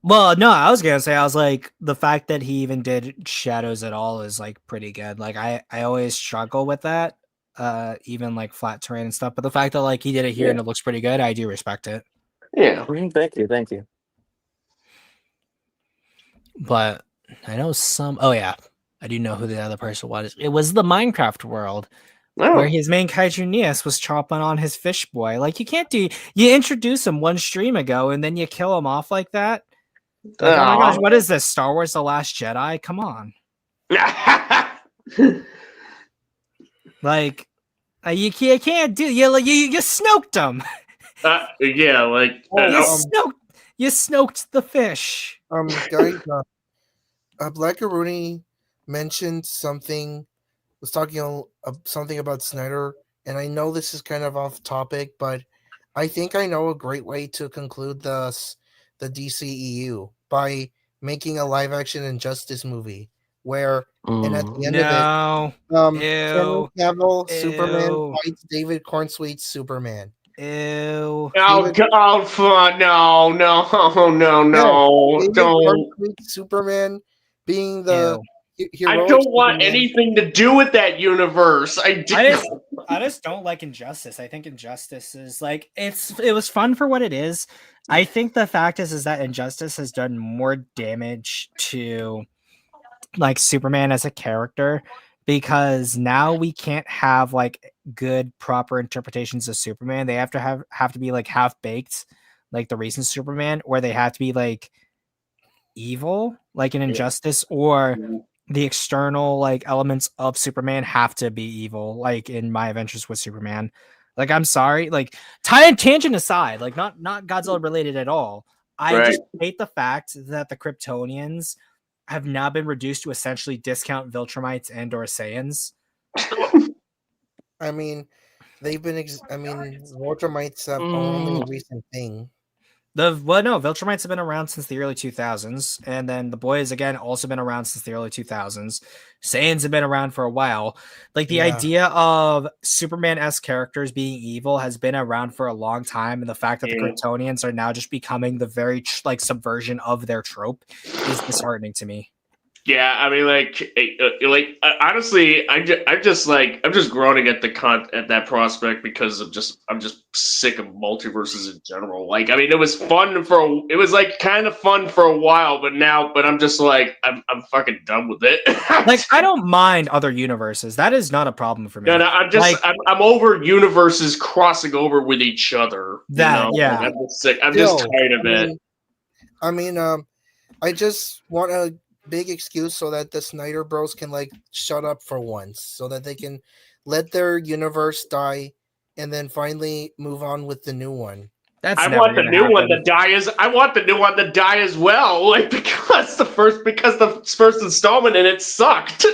Well, no, I was gonna say I was like the fact that he even did shadows at all is like pretty good. Like I always struggle with that, even like flat terrain and stuff. But the fact that like he did it here Yeah. and it looks pretty good, I do respect it. Yeah. Thank you. But I know some. Oh yeah, I do know who the other person was. It was the Minecraft world where Oh, his main kaiju Neas was chopping on his fish boy. Like you can't do. You introduce him one stream ago and then you kill him off like that. Like oh my gosh, aw. what is this? Star Wars: The Last Jedi? Come on, like you can't do. You snoked him. Yeah, like Oh, You snoked the fish. guys, Blackaroonie mentioned something. Was talking something about Snyder, and I know this is kind of off topic, but I think I know a great way to conclude the DCEU by making a live action Injustice movie where, and at the end of it, No. Henry Ew. Cavill Superman Ew. fights David Cornsweet's Superman. Ew. oh god, fun. No, Yes, no, David don't. Cornsweet's Superman being the Ew. I heroic don't want Superman. anything to do with that universe. I just don't like Injustice. I think Injustice is like it was fun for what it is. I think the fact is that Injustice has done more damage to like Superman as a character because now we can't have like good proper interpretations of Superman. They have to be like half baked, like the recent Superman, or they have to be like evil, like an Injustice, or the external like elements of Superman have to be evil, like in My Adventures with Superman. Like I'm sorry, like tangent aside, like not Godzilla related at all. I Right. just hate the fact that the Kryptonians have now been reduced to essentially discount Viltrumites and or Saiyans. I mean, they've been. Watermites have only a recent thing. Viltrumites have been around since the early 2000s, and then the boys again also been around since the early 2000s. Saiyans have been around for a while. Like the idea of Superman-esque characters being evil has been around for a long time, and the fact that the Kryptonians are now just becoming the very like subversion of their trope is disheartening to me. Yeah, I mean, honestly, I'm just groaning at at that prospect because I'm just sick of multiverses in general. Like, I mean, it was like kind of fun for a while, but I'm just like, I'm fucking done with it. Like, I don't mind other universes. That is not a problem for me. No, I'm over universes crossing over with each other. Yeah. Like, I'm just sick. I'm just tired of it. I just want a big excuse so that the Snyder Bros can like shut up for once, so that they can let their universe die and then finally move on with the new one. That's I want the new one to die as well. Like because the first installment in it sucked.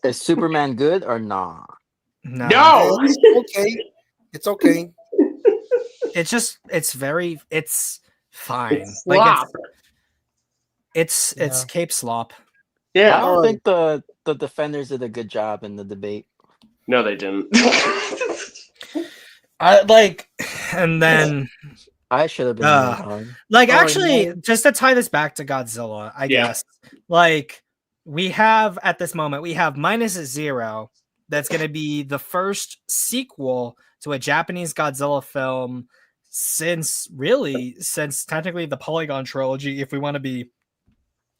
Is Superman good or not? No. It's okay. It's fine. It's slop. It's Cape Slop. Yeah. I don't think the defenders did a good job in the debate. No, they didn't. And then I should have been actually, just to tie this back to Godzilla, I guess. Like we have at this moment, we have -0. That's going to be the first sequel to a Japanese Godzilla film since technically the Polygon trilogy, if we want to be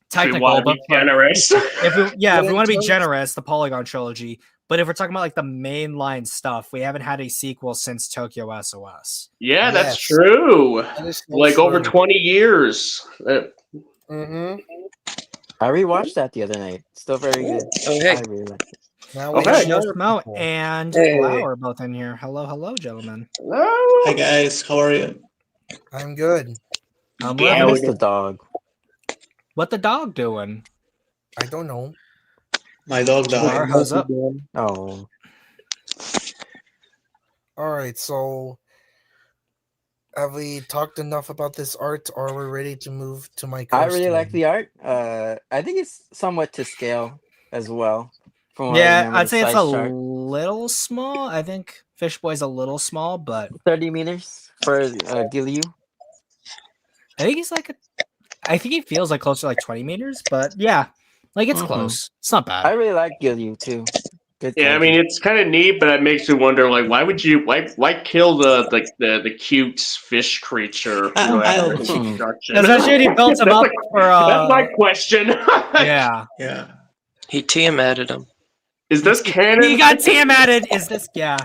technical, but generous. If we want to be generous, the Polygon trilogy. But if we're talking about like the mainline stuff, we haven't had a sequel since Tokyo SOS. Yeah, that's true. Like over 20 years. Mm-hmm. I rewatched that the other night. Still very good. Oh, hey. I really like it. Now Smo and Lau are both in here. Hello, gentlemen. Hi guys, how are you? I'm good. I miss the dog. What the dog doing? I don't know. My dog died. Up. Oh. All right, so have we talked enough about this art, or are we ready to move to my I really like the art. I think it's somewhat to scale as well. I'd say it's a little small. I think Fish Boy's a little small, but 30 meters for Gilyu. I think he feels like closer to like 20 meters, but yeah, like it's close. It's not bad. I really like Gilyu too. Good Yeah, I mean it's kind of neat, but it makes you wonder, like, why kill the cute fish creature? You know, I after don't know. construction. Especially he built him up for That's my question. yeah. Yeah. He Tiamatted him. Is this canon? He got Tam added. Is this yeah?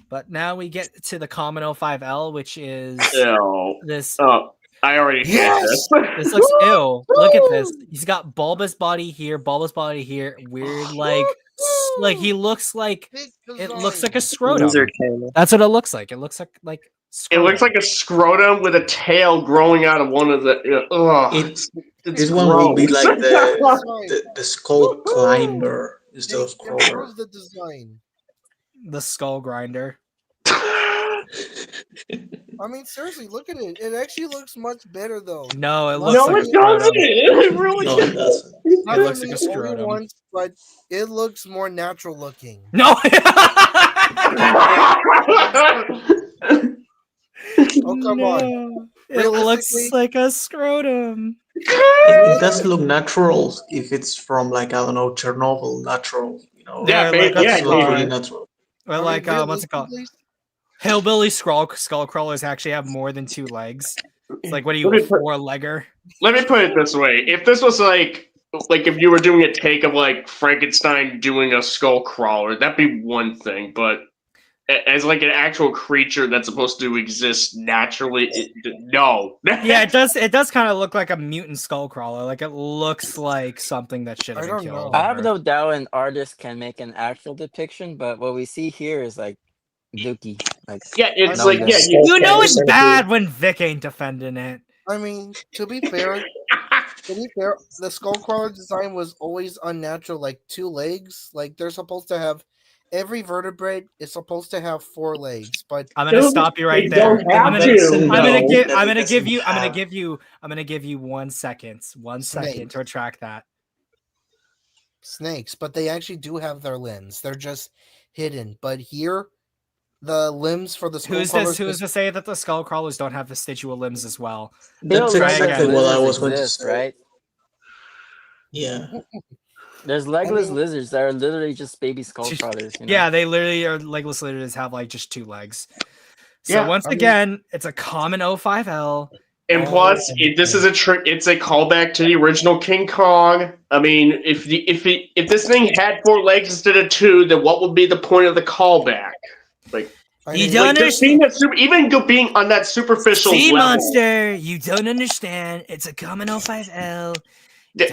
But now we get to the common 05L, which is Ew. this. Oh, I already hate this. This looks ew. Look at this. He's got bulbous body here, bulbous body here. Weird, like he looks like it looks like a scrotum. Lizard cannon. That's what it looks like. It looks like It scrotum. looks like a scrotum with a tail growing out of one of the. It's This one will be gross. like the skull climber instead of crawler. Where's the design? the skull grinder. I mean, seriously, look at it. It actually looks much better, though. No, it Not looks No, like only- a it doesn't. scrotum. It really No, it doesn't. not It looks only like a only scrotum. once, but it looks more natural looking. No. Oh, come on. It looks Realistically- like a scrotum. It does look natural if it's from like, I don't know, Chernobyl natural, you know. Yeah, like yeah, That's not really yeah. natural. Or I mean, like what's it called? realistically, Hillbilly skull crawlers actually have more than 2 legs. It's like, what are you, Let me a put- 4-legger? Let me put it this way: if this was like if you were doing a take of like Frankenstein doing a skull crawler, that'd be one thing. But as like an actual creature that's supposed to exist naturally, no. Yeah, it does. It does kind of look like a mutant skull crawler. Like it looks like something that should have I been don't killed. know. I have no doubt an artist can make an actual depiction, but what we see here is like dookie. Like Yeah, it's No, like yeah. yeah. You know it's bad when Vic ain't defending it. I mean, to be fair, the skullcrawler design was always unnatural. Like 2 legs, like they're supposed to have. Every vertebrate is supposed to have 4 legs, but I'm gonna Dude, stop you right they there. don't have I'm gonna, to. I'm gonna No, give. that I'm gonna doesn't give you. I'm gonna have- give you. I'm gonna give you 1 second. 1 second Snake. to retract that. snakes. But they actually do have their limbs. They're just hidden. But here, the limbs for the Who's skullcrawlers. this? Who's to say that the skull crawlers don't have vestigial limbs as well? That's Try exactly again. what I lizards was going to exist, say. right? Yeah. There's legless mean- lizards that are literally just baby skull crawlers. You know? Yeah, they literally are legless lizards have like just 2 legs. So Yeah, once I mean- again, it's a common 05L. And plus, this is a trick. It's a callback to the original King Kong. I mean, if this thing had 4 legs instead of 2, then what would be the point of the callback? Like, I You mean, don't just being that even being on that superficial Sea level. monster, you don't understand. It's a common 05L.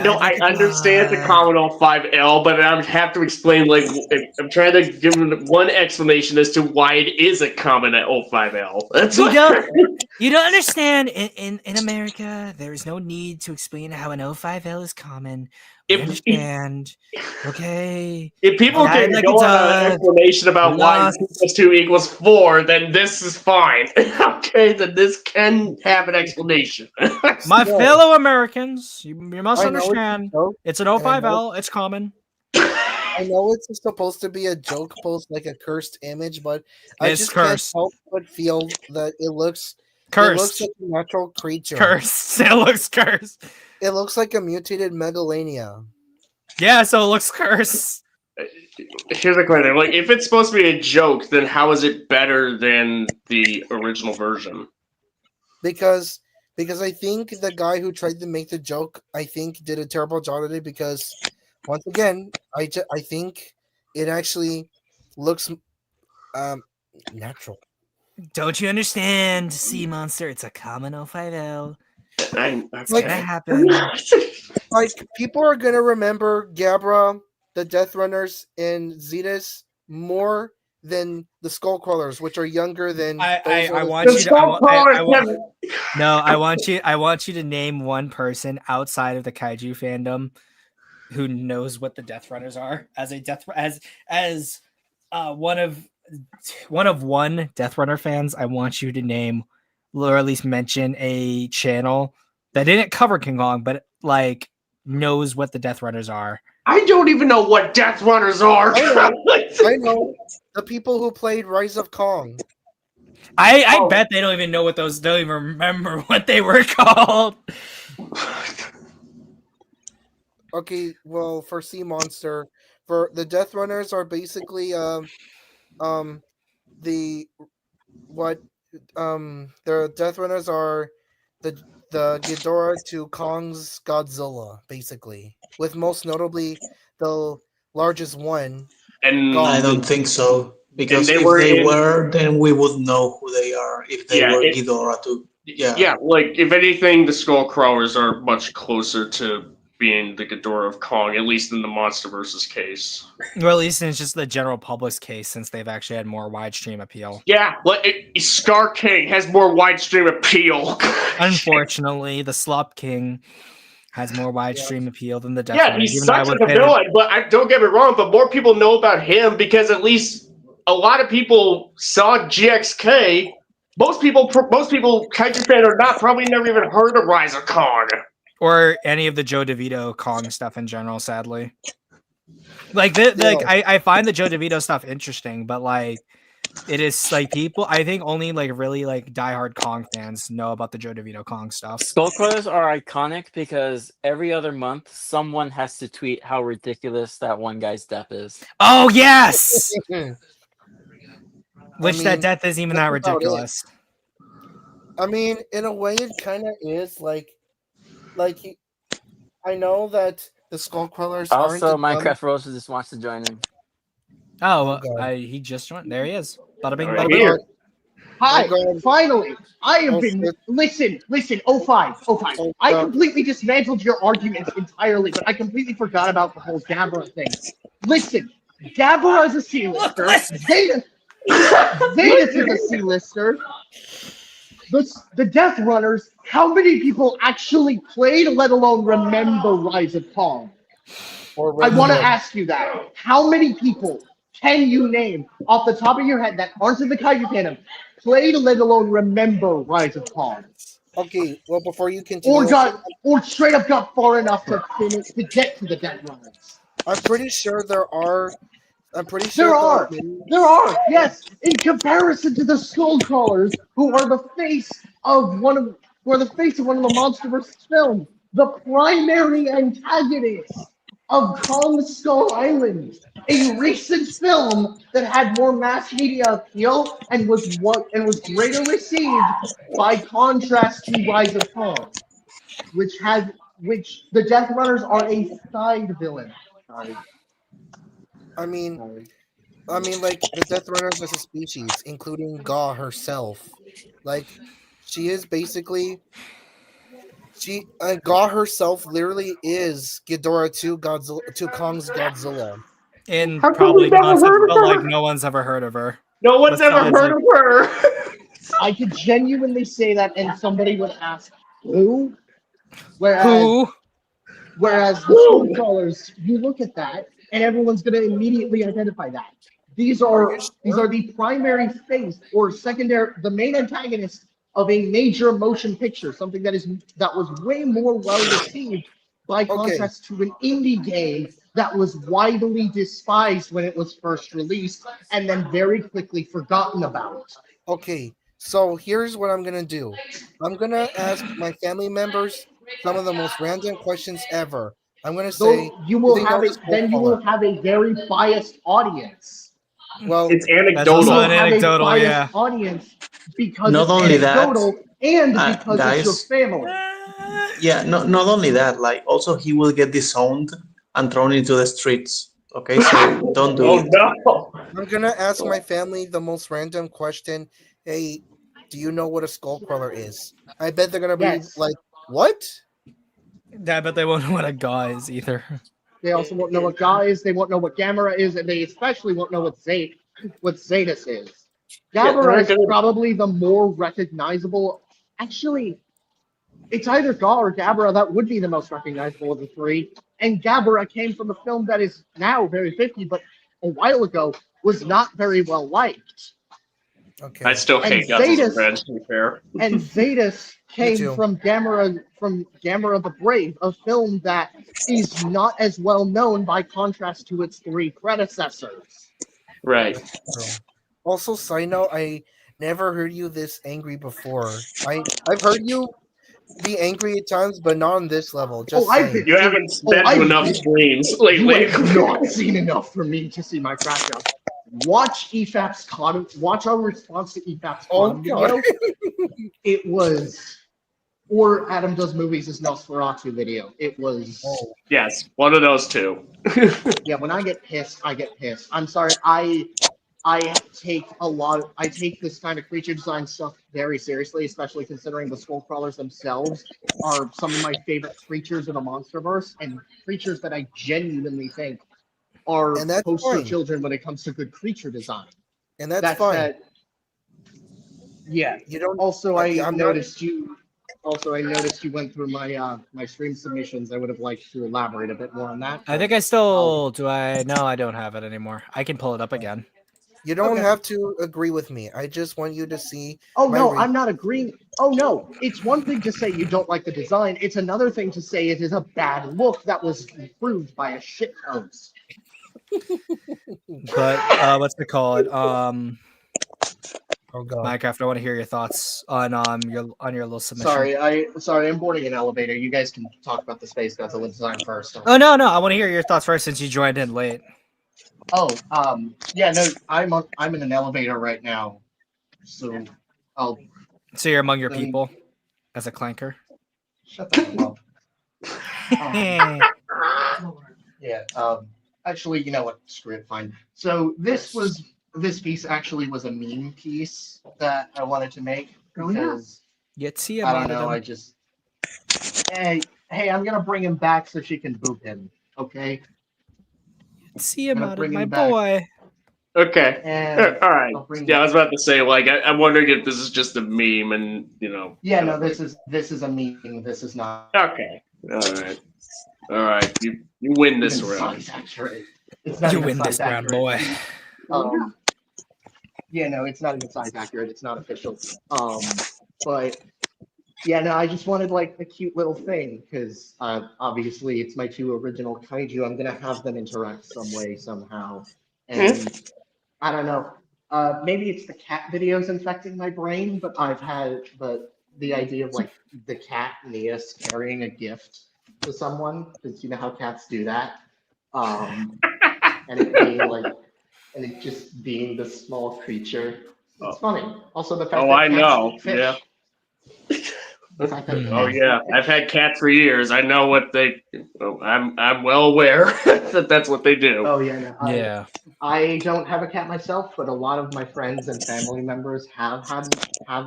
No, I understand the common 5L, but I would have to explain. Like, I'm trying to give them one explanation as to why it is a common 05L. That's You what- don't, you don't understand. In America, there is no need to explain how an 05L is common. We If- understand. Okay. If people Yeah, can like go it's on an explanation about why lost. 2 plus 2 equals 4, then this is fine. Okay, then this can have an explanation. My Yeah. fellow Americans, you must I know it's a understand. joke. It's an I know- 05L. It's common. I know it's supposed to be a joke post, like a cursed image, but I It's just cursed. can't help but feel that it looks Cursed. like a natural creature. Cursed. It looks cursed. It looks like a mutated megalania. Yeah, so it looks cursed. Here's the question: like, if it's supposed to be a joke, then how is it better than the original version? Because I think the guy who tried to make the joke, I think, did a terrible job at it. Because once again, I think it actually looks natural. Don't you understand, sea monster? It's a common 05L. That's Like- Gonna happen. Like people are gonna remember Gabra, the Death Runners, and Zetus more than the Skullcrawlers, which are younger than. I those other- want The you to. I want, I Skullcrawlers want, have- no, I want you to name one person outside of the kaiju fandom who knows what the Death Runners are as a one of one Death Runner fans. I want you to name, or at least mention, a channel that didn't cover King Kong, but like knows what the Death Runners are. I don't even know what Death Runners are. I know the people who played Rise of Kong. I Oh. bet they don't even know what those. Don't even remember what they were called. Okay, well, for Sea Monster, for the Death Runners are basically the what the Death Runners are the Ghidorah to Kong's Godzilla, basically, with most notably the largest one, And I God. don't think so. and Because they if were they in were, then we would know who they are. If they yeah were it, Ghidorah too. Yeah. yeah, like if anything, the Skullcrawlers are much closer to being the Ghidorah of Kong, at least in the Monster versus case. Or at least it's just the general public's case, since they've actually had more wide stream appeal. Yeah, Scar King has more widestream appeal. Unfortunately, the Slop King has more wide stream appeal than the Death Yeah, he Runners. Even though I sucks as would a say that, villain, but don't get me wrong, but more people know about him because at least a lot of people saw GXK. Most people, Kaiju fan or not, probably never even heard of Rise of Kong. or any of the Joe DeVito Kong stuff in general, sadly. Like Yeah. I find the Joe DeVito stuff interesting, but like it is like people, I think only like really like diehard Kong fans know about the Joe DeVito Kong stuff. Skullcrawlers are iconic because every other month someone has to tweet how ridiculous that one guy's death is. Oh yes, which that mean, death is even that's that about it. ridiculous. I mean, in a way, it kind of is like I know that the Skullcrawlers aren't Also, the Minecraft Roaster just wants to join in. Oh, God. he just joined. There he is. Bada bing, All bada right, bing. here. Hi, God. finally. I have Oh, been. shit. Listen, 05. Oh, I God. completely dismantled your arguments entirely, but I completely forgot about the whole Gabra thing. Listen, Gabra is a C-lister. Zeta is a C-lister. The Death Runners, how many people actually played, let alone remember Rise of Kong? Or I want to Red ask you that. How many people can you name off the top of your head that aren't in the Kaiju fandom played, let alone remember Rise of Kong? Okay, well, before you Or continue, or straight up got far enough to finish to get to the Death Runners? I'm pretty sure there are. I'm pretty There sure are. There are, yes. In comparison to the Skullcrawlers, who are the face of one of the MonsterVerse films, the primary antagonist of Kong Skull Island, a recent film that had more mass media appeal and was greater received by contrast to Rise of Kong, which the Death Runners are a side villain. Sorry. I mean, like the Death Runners as a species, including Ga herself, like she is basically Ga herself literally is Ghidorah to Kong's Godzilla. In How come probably we've never concept, heard of but like her? no one's ever heard of her. No one's ever Besides, heard like, of her. I could genuinely say that, and somebody would ask, who? Whereas who? the Skullcrawlers, you look at that, and everyone's going to immediately identify that. These are the primary face or secondary, the main antagonist of a major motion picture, something that was way more well received by contrast to an indie game that was widely despised when it was first released and then very quickly forgotten about. Okay, so here's what I'm gonna do. I'm gonna ask my family members some of the most random questions ever. I'm gonna say, So you will have a very biased audience. Well, It's You anecdotal. will have a Anecdotal, biased yeah. audience because Not it's only that, anecdotal and because it's your guys, family. yeah, not only that, like also he will get disowned and thrown into the streets. Okay, so don't do Oh it. no! I'm gonna ask my family the most random question. Hey, do you know what a skullcrawler is? I bet they're gonna be Yes. like, what? Yeah, but they won't know what a Ga is either. They also won't know what Ga is, they won't know what Gamera is, and they especially won't know what Zetas is. Gamera is probably the more recognizable. Actually, it's either Ga or Gabara that would be the most recognizable of the three. And Gabara came from a film that is now very 50, but a while ago was not very well liked. Okay. I still hate Godzilla Red, to be fair. And Zetas came too. from Gamera the Brave, a film that is not as well known by contrast to its three predecessors. Right. Also, side note, I never heard you this angry before. I've heard you be angry at times, but not on this level. Just I've saying. been- You haven't been to enough streams You lately. have not seen enough for me to see my crackdown. Watch Watch our response to EFAP's Oh, Cotton God. video. It was, or Adam Does Movies' Nosferatu video. It was. Oh. Yes, one of those two. Yeah, when I get pissed, I get pissed. I'm sorry. I take this kind of creature design stuff very seriously, especially considering the skull crawlers themselves are some of my favorite creatures in the Monsterverse, and creatures that I genuinely think are And that's poster fine. children when it comes to good creature design. And that's That fine. said, yeah. You don't. Also, I I'm noticed you went through my my stream submissions. I would have liked to elaborate a bit more on that. I think I still do. No, I don't have it anymore. I can pull it up again. You don't Okay. have to agree with me. I just want you to see. Oh my no, re- I'm not agreeing. Oh no, it's one thing to say you don't like the design. It's another thing to say it is a bad look that was improved by a shit host. But what's it called? Oh God. Minecraft. I want to hear your thoughts on your little submission. Sorry, I'm boarding an elevator. You guys can talk about the Space Godzilla design first. Oh no, I want to hear your thoughts first since you joined in late. Oh, yeah, no, I'm in an elevator right now, so I'll So you're among your Let me- people as a clanker. shut the hell up. Yeah. Actually, you know what? Screw it. Fine. So this piece actually was a meme piece that I wanted to make because Yet see I don't know. I just hey, I'm gonna bring him back so she can boop him. Okay. See him gonna out bring my him back. boy. Okay. And All right. I'll bring Yeah, I was about to say, like, I'm wondering if this is just a meme, and you know. yeah, no, this is a meme. This is not. Okay. All right. You win this even round. size accurate. It's not You even win this size round, accurate. boy. Yeah, no, it's not even size accurate. It's not official. But yeah, no, I just wanted like a cute little thing because obviously it's my two original kaiju. I'm gonna have them interact some way somehow, and I don't know. Maybe it's the cat videos infecting my brain, but the idea of like the cat Neas carrying a gift to someone because you know how cats do that, and it being like. And it just being this small creature. It's funny. Also, the fact Oh, that I cats know. eat fish. Yeah. The fact that Oh cats yeah, eat fish. I've had cats for years. I know what they. I'm well aware that that's what they do. Oh yeah, no, Yeah. I don't have a cat myself, but a lot of my friends and family members have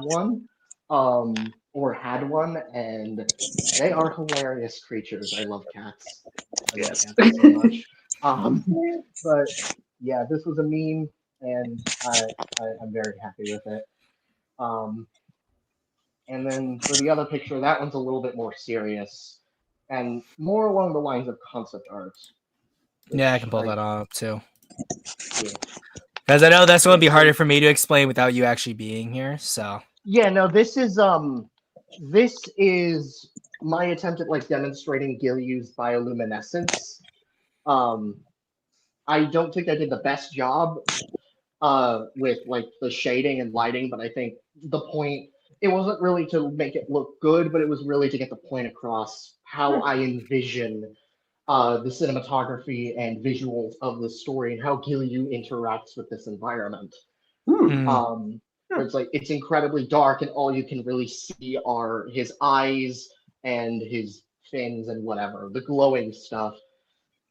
one, or had one, and they are hilarious creatures. I love cats. I love Yes. cats so much. But yeah, this was a meme, and I'm very happy with it. And then for the other picture, that one's a little bit more serious and more along the lines of concept art. Yeah, I can pull that up too. Yeah. Because I know that's going to be harder for me to explain without you actually being here. So Yeah, no, this is my attempt at like demonstrating Gilyu's bioluminescence. I don't think I did the best job with like the shading and lighting, but I think the point it wasn't really to make it look good, but it was really to get the point across how I envision the cinematography and visuals of the story and how Gilyu interacts with this environment. It's like it's incredibly dark, and all you can really see are his eyes and his fins and whatever, the glowing stuff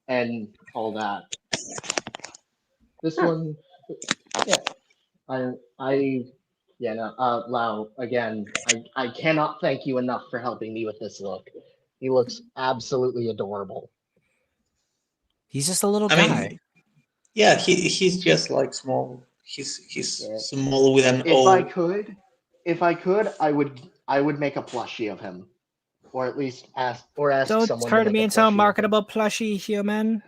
and all that. This one, yeah, yeah, no, Lau, again, I cannot thank you enough for helping me with this look. He looks absolutely adorable. he's just a little I guy. mean, yeah, he's just like small. He's Yeah. small with an If O. I could, I would make a plushie of him, or at least ask Don't someone. turn to me make into plushie a of him. marketable plushie, human.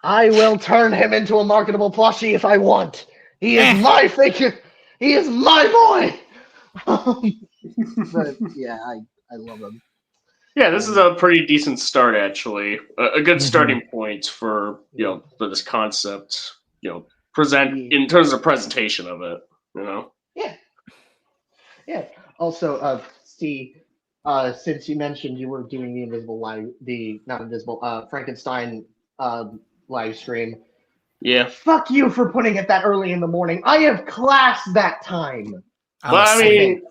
I will turn him into a marketable plushie if I want. He is my figure. He is my boy. But yeah, I love him. Yeah, this is a pretty decent start, actually. A good Mhm. starting point for for this concept. Present in terms of presentation of it. Yeah. Also, Steve, since you mentioned you were doing the Frankenstein live stream. Yeah. Fuck you for putting it that early in the morning. I have class that time. Well, I mean,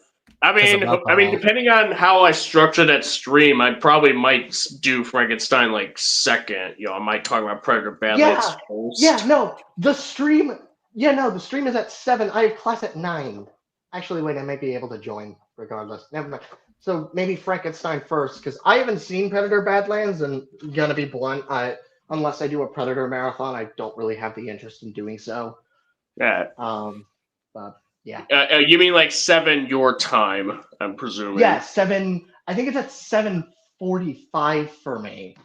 Because of alcohol. depending on how I structure that stream, I probably might do Frankenstein like second. I might talk about Predator Badlands first. Yeah, no, the stream. Yeah, no, the stream is at 7. I have class at 9. Actually, wait, I might be able to join regardless. Never mind. So maybe Frankenstein first, because I haven't seen Predator Badlands, and gonna be blunt, unless I do a Predator marathon, I don't really have the interest in doing so. Yeah. But yeah. You mean like 7 your time? I'm presuming. Yeah, 7. I think it's at 7:45 for me.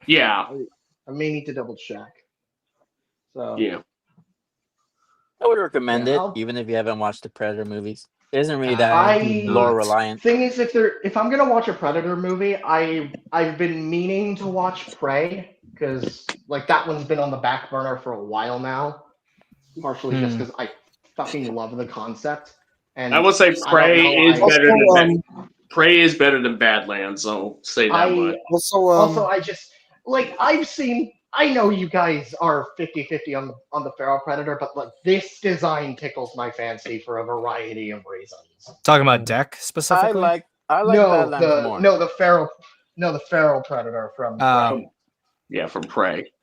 Yeah. I may need to double check. So Yeah. I would recommend Yeah, it, I'll- even if you haven't watched the Predator movies. It isn't really that lore reliant. Thing is, if I'm gonna watch a Predator movie, I've been meaning to watch Prey, because like that one's been on the back burner for a while now. Partially just because I fucking love the concept. And I will say Prey is better than Badlands. I'll say that much. Also, I know you guys are 50-50 on the feral predator, but like this design tickles my fancy for a variety of reasons. Talking about deck specifically. I like Badlands more. the feral predator from from Prey.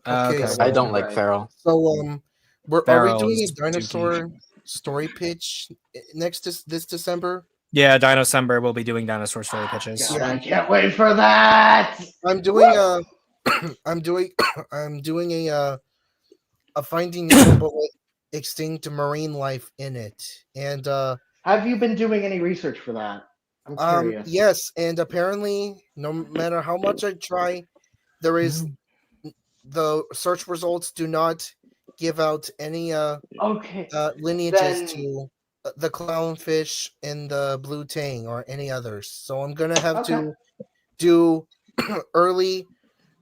Okay, Okay. I don't like feral. so are we Feral doing is a dinosaur story pitch this December? Yeah, Dinocember will be doing dinosaur story pitches. God, I can't wait for that. I'm doing a Finding Nemo but with extinct marine life in it. And have you been doing any research for that? I'm curious. Yes, and apparently no matter how much I try, there is the search results do not give out any lineages to the clownfish and the blue tang or any others. So I'm gonna have to do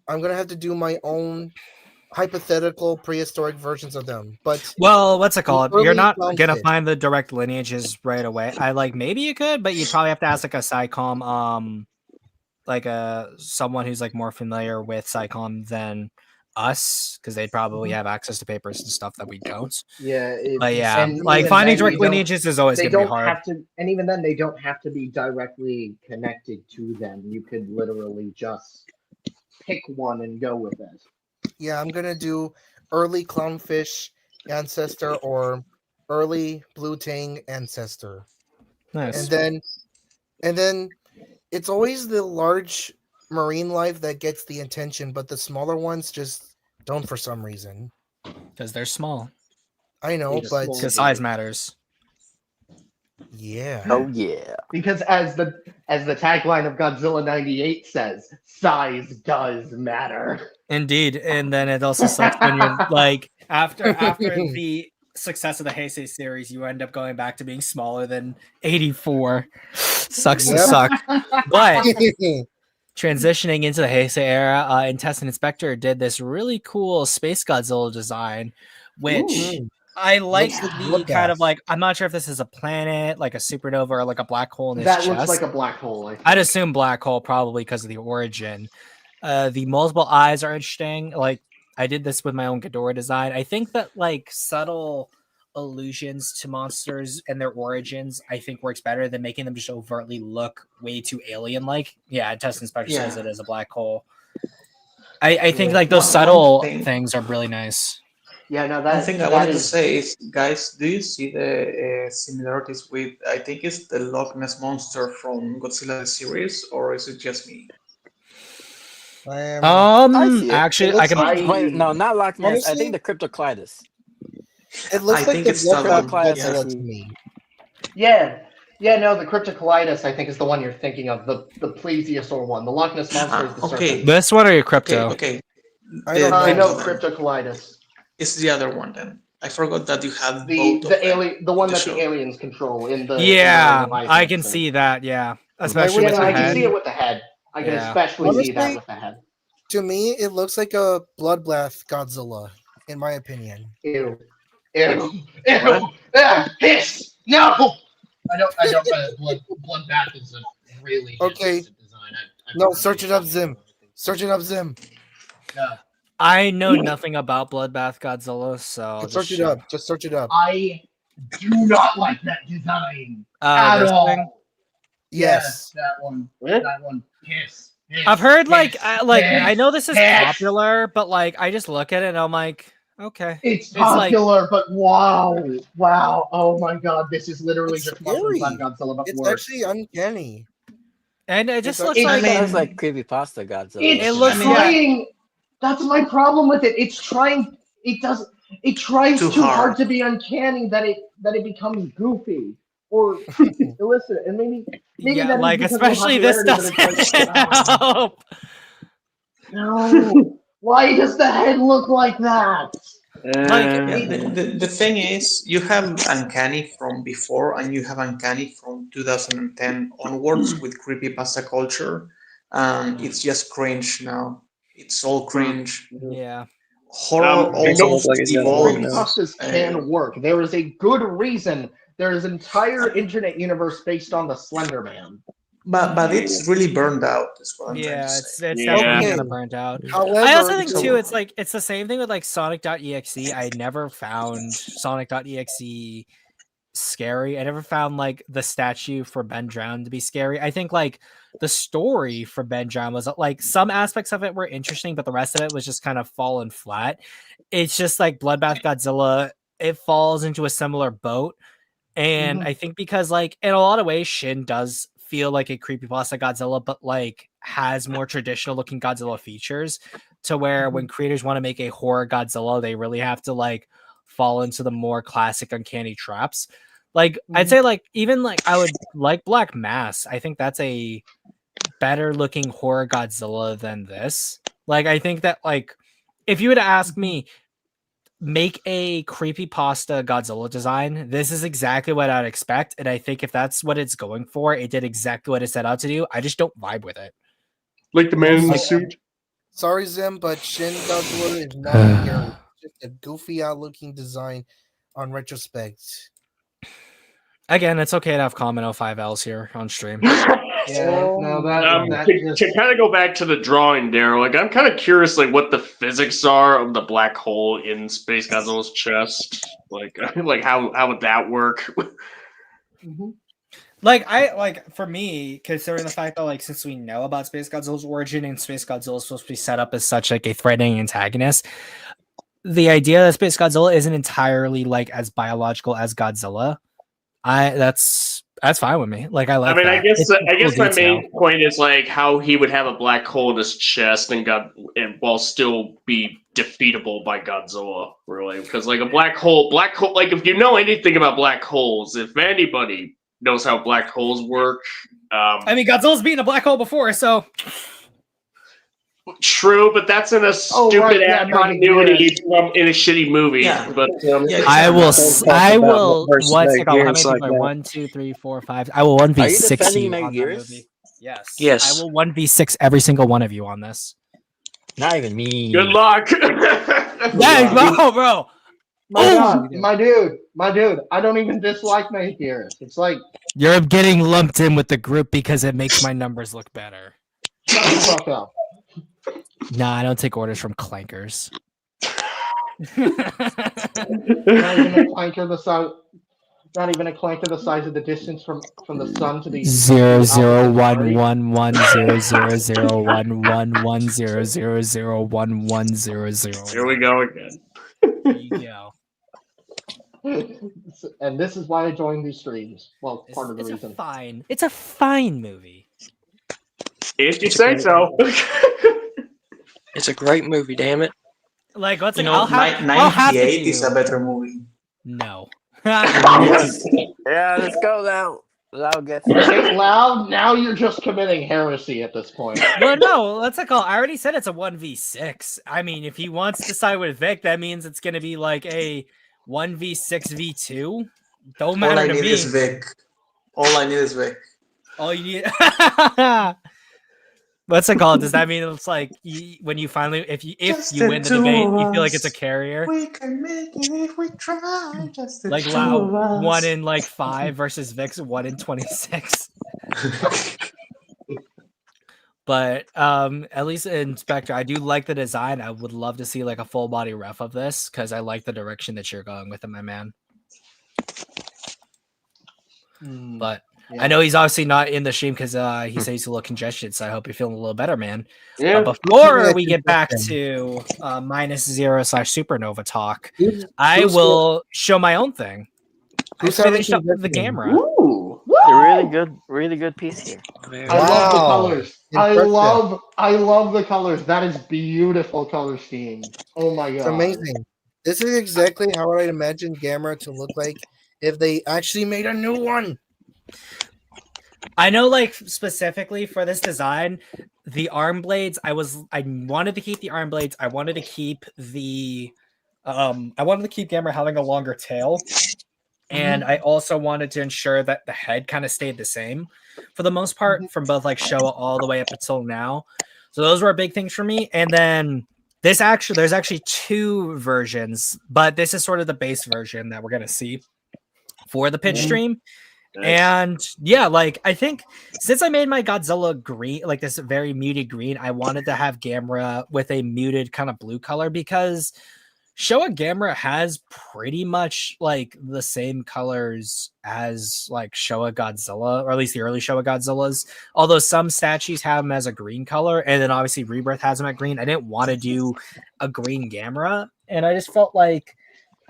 I'm gonna have to do my own hypothetical prehistoric versions of them. But what's it called? You're not gonna clownfish. find the direct lineages right away. Maybe you could, but you'd probably have to ask like a SciComm, someone who's like more familiar with SciComm than us, because they'd probably have access to papers and stuff that we don't. Yeah, but yeah, like finding direct lineages is always gonna be hard. And even then, they don't have to be directly connected to them. You could literally just pick one and go with it. Yeah, I'm gonna do early clownfish ancestor or early blue tang ancestor. Nice. And then it's always the large marine life that gets the attention, but the smaller ones just don't for some reason. Because they're small. I know, but because size matters. Yeah. Oh yeah. Because as the tagline of Godzilla '98 says, size does matter. Indeed, and then it also sucks when you're like after the success of the Heisei series, you end up going back to being smaller than 84. Sucks to suck. But transitioning into the Heisei era, Intestine Inspector did this really cool Space Godzilla design, which I like the kind of like, I'm not sure if this is a planet, like a supernova, or like a black hole in his chest. That looks like a black hole. I'd assume black hole probably because of the origin. The multiple eyes are interesting. Like, I did this with my own Ghidorah design. I think that like subtle allusions to monsters and their origins, I think works better than making them just overtly look way too alien-like. Yeah, Test Inspector says it as a black hole. I think like those subtle things are really nice. Yeah, no, that thing I wanted to say is, guys, do you see the similarities with? I think it's the Loch Ness monster from Godzilla the series, or is it just me? Actually, I can. Wait, no, not Loch Ness. Honestly, I think the Cryptocleidos. It looks like it's Cryptocleidos to me. Yeah, no, the Cryptocleidos I think is the one you're thinking of, the plesiosaur one. The Loch Ness monster is the serpent. This one or your crypto? Okay. I know Cryptocleidos. It's the other one then. I forgot that you had the one that the aliens control in the. Yeah, I can see that. Yeah, especially with the head. I can see it with the head. I can especially see that with the head. To me, it looks like a bloodbath Godzilla, in my opinion. Ew. Hiss! No! I don't. Bloodbath is a really Okay. decent design. No, search it up, Zim. Search it up, Zim. No, I know nothing about Bloodbath Godzilla, so Just search it up. Just search it up. I do not like that design Oh, at this all. thing? Yes. that one. Eh? That one. Piss. I've heard I piss, know this is piss. popular, but like I just look at it and I'm like, okay. It's like- popular, but wow, oh my god, this is literally It's just Muscle scary. Godzilla, but It's worse. actually uncanny. And it just It's looks like- like It looks like creepypasta Godzilla. It's It looks trying. That's my problem with it. It's trying. It does. It tries Too too hard hard. to be uncanny that it becomes goofy or illicit, and maybe yeah, that is like because of especially this popularity, but it's doesn't like, help. no. Why does the head look like that? Yeah, the thing is, you have Uncanny from before, and you have Uncanny from 2010 onwards with creepypasta culture, and it's just cringe now. It's all cringe. Yeah. Horror Makes it look almost like it's got evolved. long Creepypastas can work. There is a good reason. There is an entire internet universe based on the Slender Man. But it's really burned out, is what I'm trying Yeah, to it's say. definitely Okay. kind of burnt out. However, I also think so- too, it's like it's the same thing with like Sonic.exe. I never found Sonic.exe scary. I never found like the statue for Ben Drown to be scary. I think like the story for Ben Drown was like some aspects of it were interesting, but the rest of it was just kind of fallen flat. It's just like Bloodbath Godzilla, it falls into a similar boat. And I think because like in a lot of ways, Shin does feel like a creepypasta Godzilla, but like has more traditional looking Godzilla features to where when creators want to make a horror Godzilla, they really have to like fall into the more classic uncanny traps. Like I'd say like even like I would like Black Mass. I think that's a better looking horror Godzilla than this. Like I think that like if you were to ask me make a creepypasta Godzilla design, this is exactly what I'd expect. And I think if that's what it's going for, it did exactly what it set out to do. I just don't vibe with it. Like the man in the Okay. suit. Sorry, Zim, but Shin Godzilla is not here. It's just a goofy out looking design on retrospect. Again, it's okay to have common 05Ls here on stream. Yeah, no, that to just kind of go back to the drawing there, like I'm kind of curious, like what the physics are of the black hole in Space Godzilla's chest. Like, like how would that work? Like for me, considering the fact that like since we know about Space Godzilla's origin and Space Godzilla is supposed to be set up as such like a threatening antagonist, the idea that Space Godzilla isn't entirely like as biological as Godzilla, that's fine with me. Like I like. I mean, that. I guess It's a I guess cool my detail. main point is like how he would have a black hole in his chest and while still be defeatable by Godzilla, really, because like a black hole, like if you know anything about black holes, if anybody knows how black holes work, I mean, Godzilla's beaten a black hole before, so true, but that's in a stupid right, yeah, ass maybe, continuity in a shitty movie. Yeah. But Yeah, I will. Talk I about will. versus One Meg second. How many Gears people like are that. 1, 2, 3, 4, 5? I will 1v6 Are you defending you Meg on that Gears? movie. Yes. Yes. I will 1v6 every single one of you on this. Not even me. good luck. Yeah, bro. my Oh, god, my dude. I don't even dislike Meg Gears. It's like You're getting lumped in with the group because it makes my numbers look better. shut the fuck up. Nah, I don't take orders from clankers. Not even a clanker the size. Not even a clanker the size of the distance from the sun to the 0011100011100011000. Here we go again. There you go. And this is why I joined these streams. Well, part of the It's a reason. fine. It's a fine movie. If you say so. It's a great movie, damn it. Like, what's You it? know, I'll have to 98 is do- a better movie. No. Yeah, let's go now. I'll get Okay, Loud, now you're just committing heresy at this point. Well, no, what's it called? I already said it's a 1v6. I mean, if he wants to side with Vic, that means it's going to be like a 1v6v2. Don't All matter I to need me. is Vic. All I need is Vic. All you need. What's it called? Does that mean it's like when you finally, if you Just win the the two debate, of you feel like it's a us. carrier? We can make it if we try. Just the Like two Loud of us. 1 in like 5 versus Vic's 1 in 26. But at least in Spectre, I do like the design. I would love to see like a full body ref of this because I like the direction that you're going with it, my man. But I know he's obviously not in the stream because he said he's a little congested. So I hope you're feeling a little better, man. Yeah. But before we get back to -0/Supernova talk, I will show my own thing. Who's I having finished up the congestion? camera. Ooh. A really good piece here. I love the Wow. colors. Impressive. I love the colors. That is beautiful color scheme. Oh my god. It's amazing. This is exactly how I'd imagine Gamera to look like if they actually made a new one. I know, like specifically for this design, the arm blades. I wanted to keep the arm blades. I wanted to keep the, I wanted to keep Gamera having a longer tail, and I also wanted to ensure that the head kind of stayed the same for the most part from both like Showa all the way up until now. So those were big things for me. And then there's actually two versions, but this is sort of the base version that we're gonna see for the pitch stream. Nice. And yeah, like I think since I made my Godzilla green, like this very muted green, I wanted to have Gamera with a muted kind of blue color because Showa Gamera has pretty much like the same colors as like Showa Godzilla, or at least the early Showa Godzillas. Although some statues have them as a green color, and then obviously Rebirth has them at green. I didn't want to do a green Gamera, and I just felt like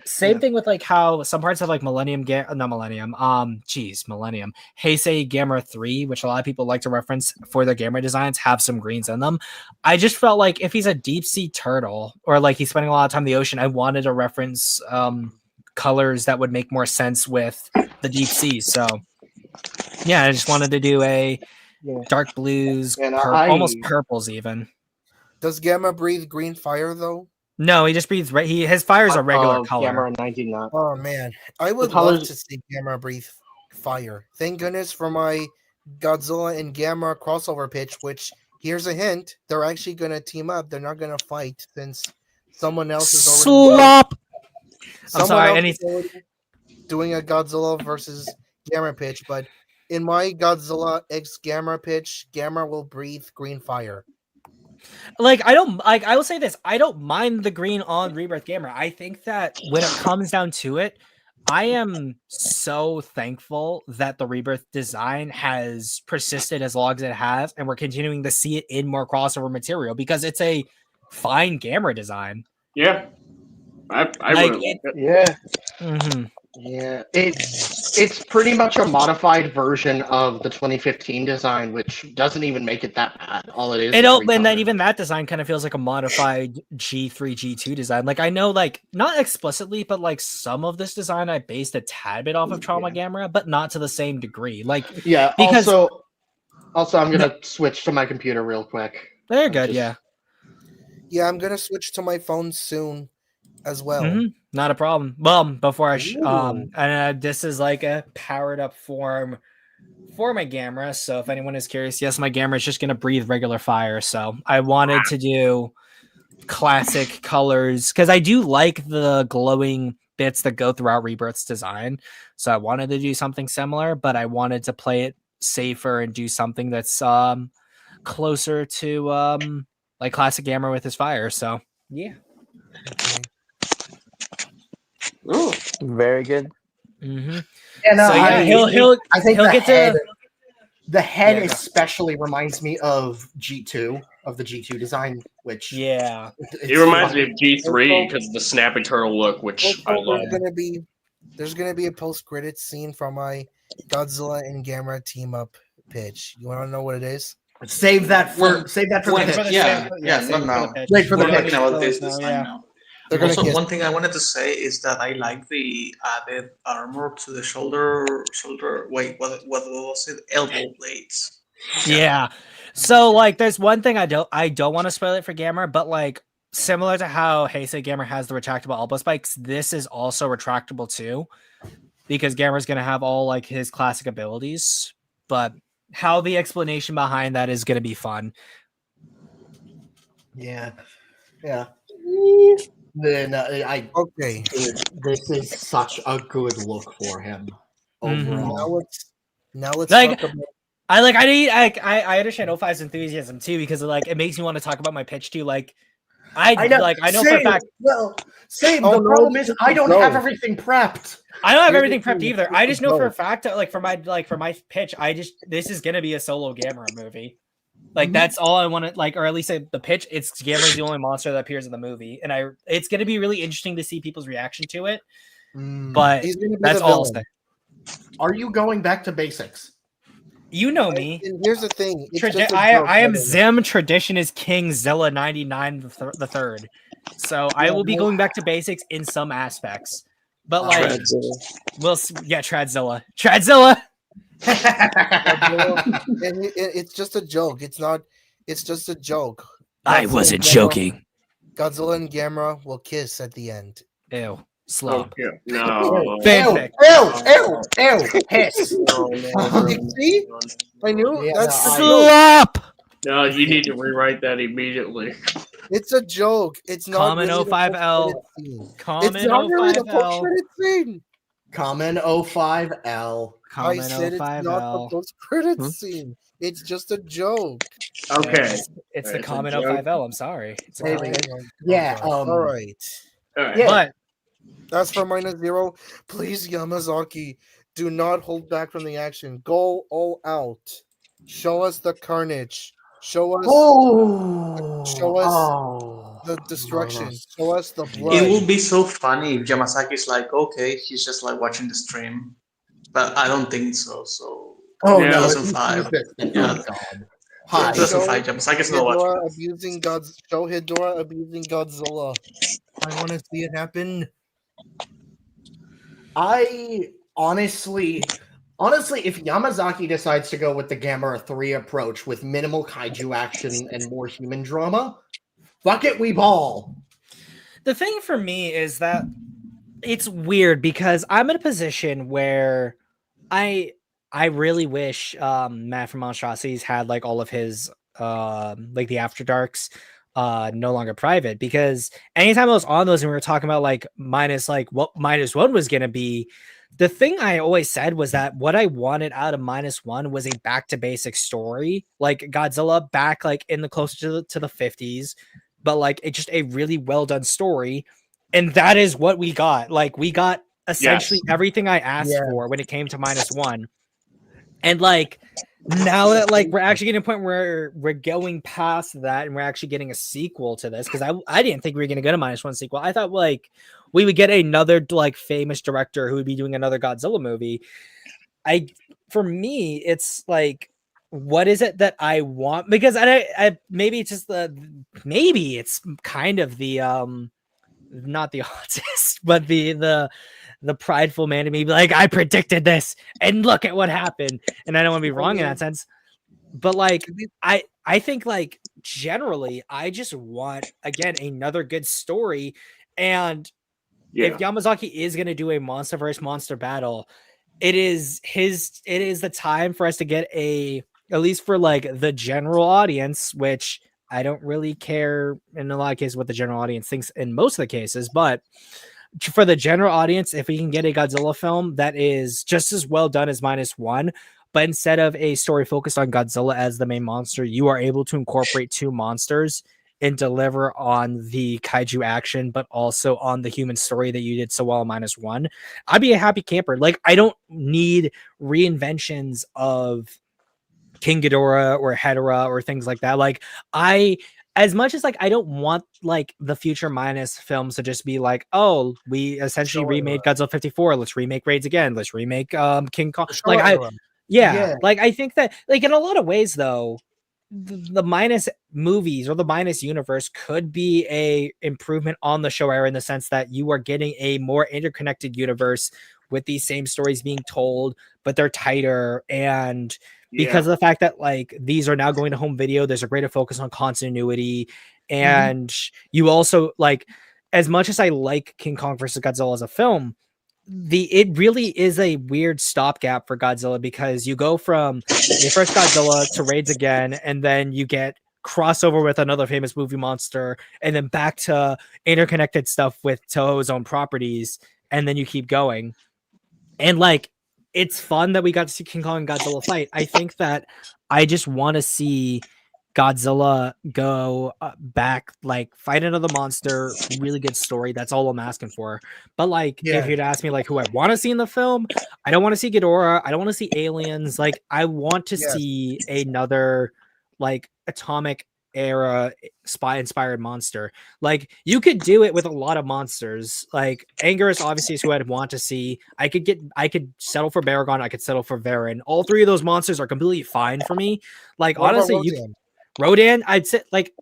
same thing with like how some parts of like Millennium, Millennium, Heisei Gamera 3, which a lot of people like to reference for their Gamera designs, have some greens in them. I just felt like if he's a deep sea turtle or like he's spending a lot of time in the ocean, I wanted to reference colors that would make more sense with the deep sea. So yeah, I just wanted to do a dark blues, And almost purples even. Does Gamera breathe green fire though? No, he just breathes. His fire is a regular color. Gamera 99. Oh man, I would love to see Gamera breathe fire. Thank goodness for my Godzilla and Gamera crossover pitch. Which here's a hint: they're actually gonna team up. They're not gonna fight since someone else is already Slop. I'm sorry. Doing a Godzilla versus Gamera pitch, but in my Godzilla X Gamera pitch, Gamera will breathe green fire. Like I will say this, I don't mind the green on Rebirth Gamera. I think that when it comes down to it, I am so thankful that the Rebirth design has persisted as long as it has, and we're continuing to see it in more crossover material because it's a fine Gamera design. Yeah, I like really like it. Yeah. Mm-hmm. Yeah, it's pretty much a modified version of the 2015 design, which doesn't even make it that bad. All it is, and then even that design kind of feels like a modified G3, G2 design. Like I know, like not explicitly, but like some of this design I based a tad bit off of Trauma Gamera, but not to the same degree. Like because also I'm gonna switch to my computer real quick. They're good, yeah. Yeah, I'm gonna switch to my phone soon as well. Mm-hmm. Not a problem. Well, before I this is like a powered up form for my Gamera. So if anyone is curious, yes, my Gamera is just gonna breathe regular fire. So I wanted to do classic colors because I do like the glowing bits that go throughout Rebirth's design. So I wanted to do something similar, but I wanted to play it safer and do something that's closer to like classic Gamera with his fire. So yeah. Okay. Ooh, very good. Mm-hmm. And so yeah, I think he'll get to the head especially reminds me of G2 of the G2 design, which it reminds me of G3 because of the snapping turtle look, which I love. There's gonna be a post-credit scene from my Godzilla and Gamera team up pitch. You want to know what it is? Save that for the pitch. Not now. Wait for the We're pitch. talking about this design now. Also, one thing I wanted to say is that I like the added armor to the shoulder. Wait, what was it? Elbow blades. Yeah. So like, there's one thing I don't want to spoil it for Gamera, but like similar to how Heisei Gamera has the retractable elbow spikes, this is also retractable too, because Gamera's gonna have all like his classic abilities, but how the explanation behind that is gonna be fun. Yeah. Then okay. This is such a good look for him overall. Now let's talk about I understand O5's enthusiasm too, because like it makes me want to talk about my pitch too. Like I know for a fact. Well, same. Oh, The no, problem is I don't no. have everything prepped. I don't have Here's everything the thing, prepped either. it's I just just a know for a joke. fact that for my pitch, this is gonna be a solo Gamera movie. Like that's all I want to like, or at least the pitch. It's Gamera's the only monster that appears in the movie, and it's gonna be really interesting to see people's reaction to it. But He's gonna be that's the all I'll villain. say. Are you going back to basics? You know me. And here's the thing. It's just a I joke, am by the way. Zim. Tradition is King. Zilla 99 the third. So I will be going back to basics in some aspects. But like, Tradzilla. Tradzilla. And it's just a joke. It's not. It's just a joke. I wasn't joking. Godzilla and Gamera will kiss at the end. Ew. Slob. Yeah. No. Fanfic. Ew. Hiss. See? I knew. Yeah, That's the joke. Slop. No, you need to rewrite that immediately. It's a joke. It's not Common really the 05L. post-credit scene. Common It's not really the 05L. post-credit scene. Common 05L. I Common said it's not the 05L. post-credit scene. It's just a joke. Okay. It's the It's a common joke. 05L. I'm sorry. It's a Oh common. my Yeah, God. All right. All right. Yeah. But As for -0, please, Yamazaki, do not hold back from the action. Go all out. Show us the carnage. Show us the destruction. Show us the blood. It will be so funny if Yamasaki's like, okay, he's just like watching the stream, but I don't think so. So Oh Yeah, no, 2005. yeah. Yeah. Oh god. Hi. 2005, Yamasaki's not watching. Hidora abusing Show Hidora abusing Godzilla. I want to see it happen. I honestly, if Yamazaki decides to go with the Gamera 3 approach with minimal kaiju action and more human drama, fuck it, we ball. the thing for me is that it's weird because I'm in a position where I really wish Matt from Monstrosities had like all of his like the After Darks no longer private, because anytime I was on those and we were talking about like what -1 was gonna be, the thing I always said was that what I wanted out of -1 was a back to basic story, like Godzilla back like in the closer to the 50s, but like it's just a really well done story. And that is what we got. Like we got essentially everything I asked for when it came to -1. And like now that like we're actually getting to a point where we're going past that and we're actually getting a sequel to this, because I didn't think we were gonna get a -1 sequel. I thought like we would get another like famous director who would be doing another Godzilla movie. For me, it's like, what is it that I want? Because I maybe it's just maybe it's kind of the not the autist, but the prideful man to me, like, I predicted this and look at what happened. And I don't want to be wrong in that sense. But like I think like generally I just want again another good story. And if Yamazaki is gonna do a monster versus monster battle, it is the time for us to get at least for like the general audience, which I don't really care in a lot of cases what the general audience thinks in most of the cases, but for the general audience, if we can get a Godzilla film that is just as well done as -1, but instead of a story focused on Godzilla as the main monster, you are able to incorporate two monsters and deliver on the kaiju action, but also on the human story that you did so well in -1, I'd be a happy camper. Like, I don't need reinventions of King Ghidorah or Hedorah or things like that. Like, as much as like I don't want like the future minus films to just be like, oh, we essentially remade Godzilla 54, let's remake Raids again, let's remake King Kong. Like like I think that like in a lot of ways though, the minus movies or the minus universe could be a improvement on the show era in the sense that you are getting a more interconnected universe with these same stories being told, but they're tighter. And because of the fact that like these are now going to home video, there's a greater focus on continuity. And you also like, as much as I like King Kong versus Godzilla as a film, it really is a weird stopgap for Godzilla, because you go from your first Godzilla to Raids again, and then you get crossover with another famous movie monster, and then back to interconnected stuff with Toho's own properties, and then you keep going. And like it's fun that we got to see King Kong and Godzilla fight. I think that I just want to see Godzilla go back, like fight another monster. Really good story. That's all I'm asking for. But like, if Yeah. you'd ask me like who I want to see in the film, I don't want to see Ghidorah. I don't want to see aliens. Like, I want to Yes. see another like atomic era spy inspired monster. Like, you could do it with a lot of monsters. Like, Anguirus obviously is who I'd want to see. I could settle for Baragon. I could settle for Varan. All three of those monsters are completely fine for me. Like, What about honestly, Rodan? Rodan, I'd say, like,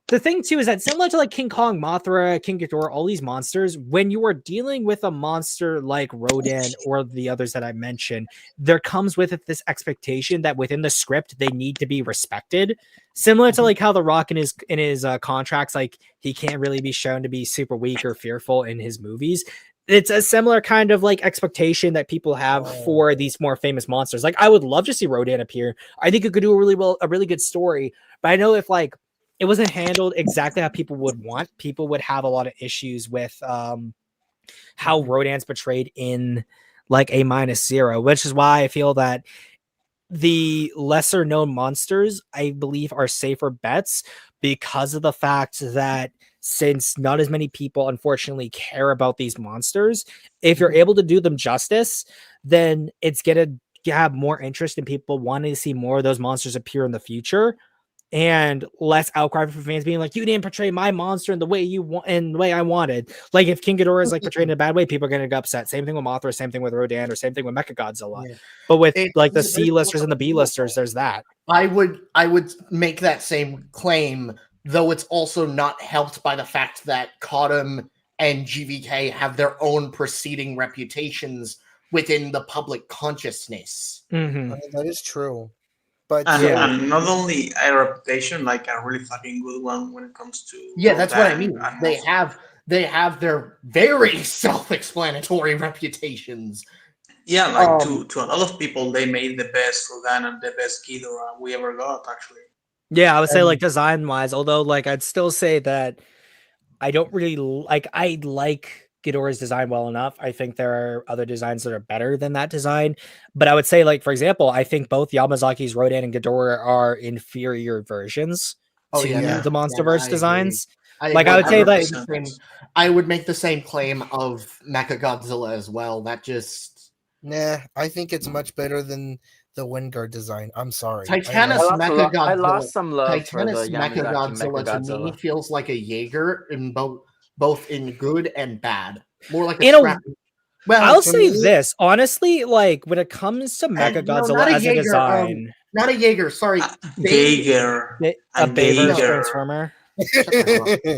the thing too is that similar to like King Kong, Mothra, King Ghidorah, all these monsters, when you are dealing with a monster like Rodan or the others that I mentioned, there comes with it this expectation that within the script they need to be respected. Similar to like how The Rock in his contracts, like he can't really be shown to be super weak or fearful in his movies. It's a similar kind of like expectation that people have for these more famous monsters. Like, I would love to see Rodan appear. I think it could do a really good story. But I know if like it wasn't handled exactly how people would want, people would have a lot of issues with how Rodan's portrayed in like A-0, which is why I feel that the lesser known monsters, I believe, are safer bets because of the fact that since not as many people unfortunately care about these monsters, if you're able to do them justice, then it's gonna have more interest in people wanting to see more of those monsters appear in the future, and less outcry from fans being like, you didn't portray my monster in the way you want and the way I wanted. Like, if King Ghidorah is like portrayed in a bad way, people are gonna get upset. Same thing with Mothra, same thing with Rodan, or same thing with Mechagodzilla. Yeah. But with It- like the it's- C-listers and the B-listers, there's that. I would make that same claim, though it's also not helped by the fact that Cottam and GVK have their own preceding reputations within the public consciousness. Mhm. That is true. But And, Yeah. and not only a reputation, like a really fucking good one when it comes to Yeah, that's what I Rodan mean. and They have their very self-explanatory reputations. yeah, like Um, to a lot of people, they made the best Rodan and the best Ghidorah we ever got, actually. Yeah, I would say And- like design wise, although like I'd still say that I don't really like Ghidorah's design well enough. I think there are other designs that are better than that design. But I would say, like, for example, I think both Yamazaki's Rodan and Ghidorah are inferior versions Oh, to yeah. the Yeah, MonsterVerse I agree. designs. I Like, I would say that 100%. I would make the same claim of Mechagodzilla as well. That just nah, I think it's much better than the Wingard design. I'm sorry. Titanus I I Mechagodzilla. lost some love for the Titanus Yamazaki Mechagodzilla to me Mechagodzilla. feels like a Jaeger in both in good and bad. More like a In a- scrap. Well, I'll for say me- this honestly, like when it comes to Mechagodzilla not a as a Jaeger, design, not a Jaeger. Sorry, Jaeger a and Bayverse Jaeger. transformer.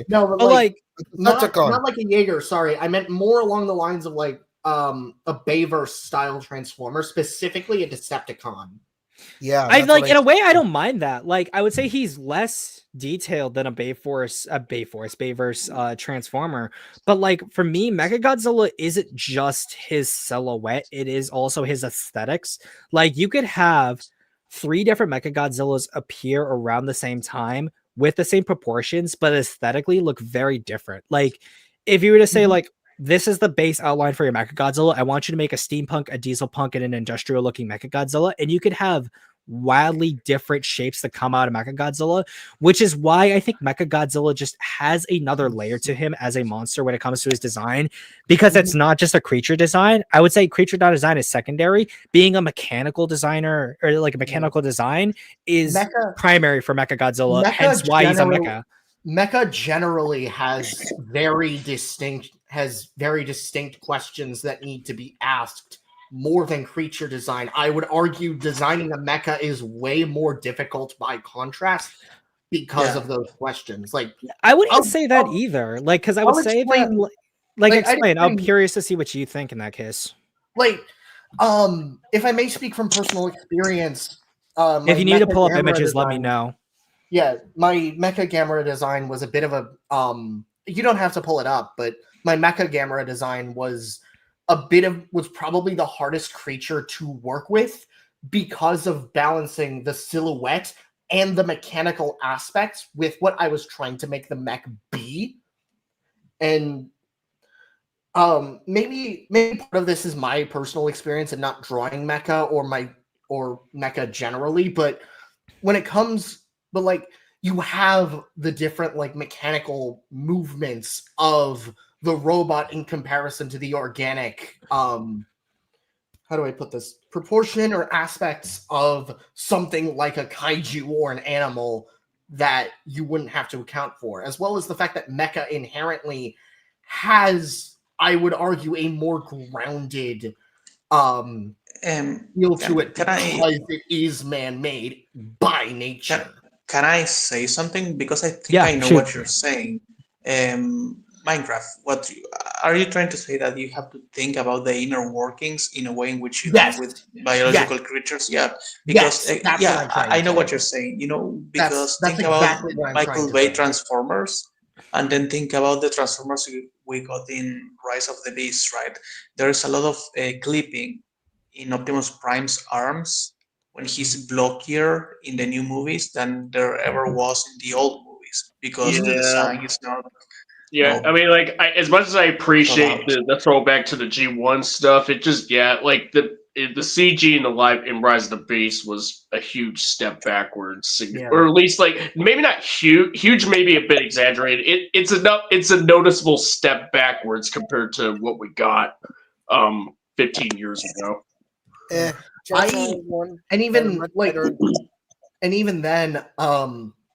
no, but But like, not Decepticon. like a Jaeger. Sorry, I meant more along the lines of like a Bayverse style transformer, specifically a Decepticon. Yeah, I that's like what in a way I don't mind that. Like, I would say he's less detailed than a Bayverse transformer. But like for me, Mechagodzilla isn't just his silhouette, it is also his aesthetics. Like, you could have 3 different Mechagodzillas appear around the same time with the same proportions, but aesthetically look very different. Like, if you were to say like, this is the base outline for your Mechagodzilla, I want you to make a steampunk, a diesel punk, and an industrial looking Mechagodzilla, and you could have wildly different shapes that come out of Mechagodzilla, which is why I think Mechagodzilla just has another layer to him as a monster when it comes to his design, because it's not just a creature design. I would say creature design is secondary. Being a mechanical designer or like a mechanical design is primary for Mechagodzilla, hence why he's a mecha. Mecha generally has very distinct questions that need to be asked more than creature design. I would argue designing a mecha is way more difficult by contrast because of those questions. Like, I wouldn't say that either. Like, because I would say that explain. I'm curious to see what you think in that case. Like, if I may speak from personal experience, if you need to pull up images, let me know. Yeah, my Mecha Gamera design was a bit of a you don't have to pull it up, but my Mecha Gamera design was probably the hardest creature to work with because of balancing the silhouette and the mechanical aspects with what I was trying to make the mech be. And maybe part of this is my personal experience and not drawing mecha or mecha generally, but when it comes, but like you have the different like mechanical movements of the robot in comparison to the organic how do I put this, proportion or aspects of something like a kaiju or an animal that you wouldn't have to account for, as well as the fact that mecha inherently has, I would argue, a more grounded feel to it because it is man-made by nature. Can I say something? Because I think Yeah, I know shoot. what you're saying. Minecraft, are you trying to say that you have to think about the inner workings in a way in which you Yes. do with biological creatures? Yeah, because Yes, that's what I'm trying I to know say. what you're saying. You know, because That's think about exactly what I'm trying Michael to Bay say. Transformers, and then think about the Transformers we got in Rise of the Beast. Right, there is a lot of clipping in Optimus Prime's arms when he's blockier in the new movies than there ever was in the old movies because the design is not. Yeah, No, I mean, like, as much as I appreciate out. the throwback to the G1 stuff, it just, like, the CG in the live in Rise of the Beast was a huge step backwards, or at least, like, maybe not huge. Huge, maybe a bit exaggerated. It's a noticeable step backwards compared to what we got 15 years ago. And even like, and even then,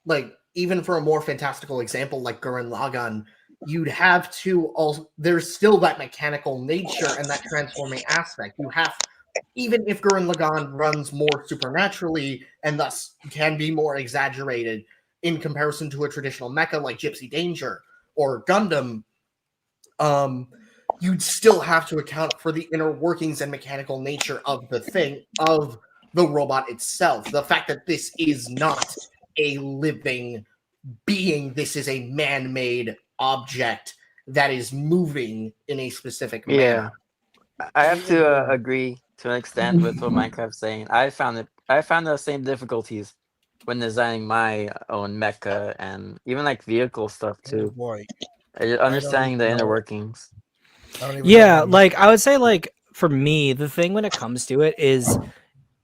like even for a more fantastical example like Gurren Lagann, you'd have to also, there's still that mechanical nature and that transforming aspect. You have, even if Gurren Lagann runs more supernaturally and thus can be more exaggerated in comparison to a traditional mecha like Gypsy Danger or Gundam, you'd still have to account for the inner workings and mechanical nature of the thing, of the robot itself. The fact that this is not a living being, this is a man-made object that is moving in a specific manner. I have to agree to an extent with what Minecraft's saying. I found the same difficulties when designing my own mecha and even like vehicle stuff too. Understanding the inner workings. Yeah, like I would say, like for me, the thing when it comes to it is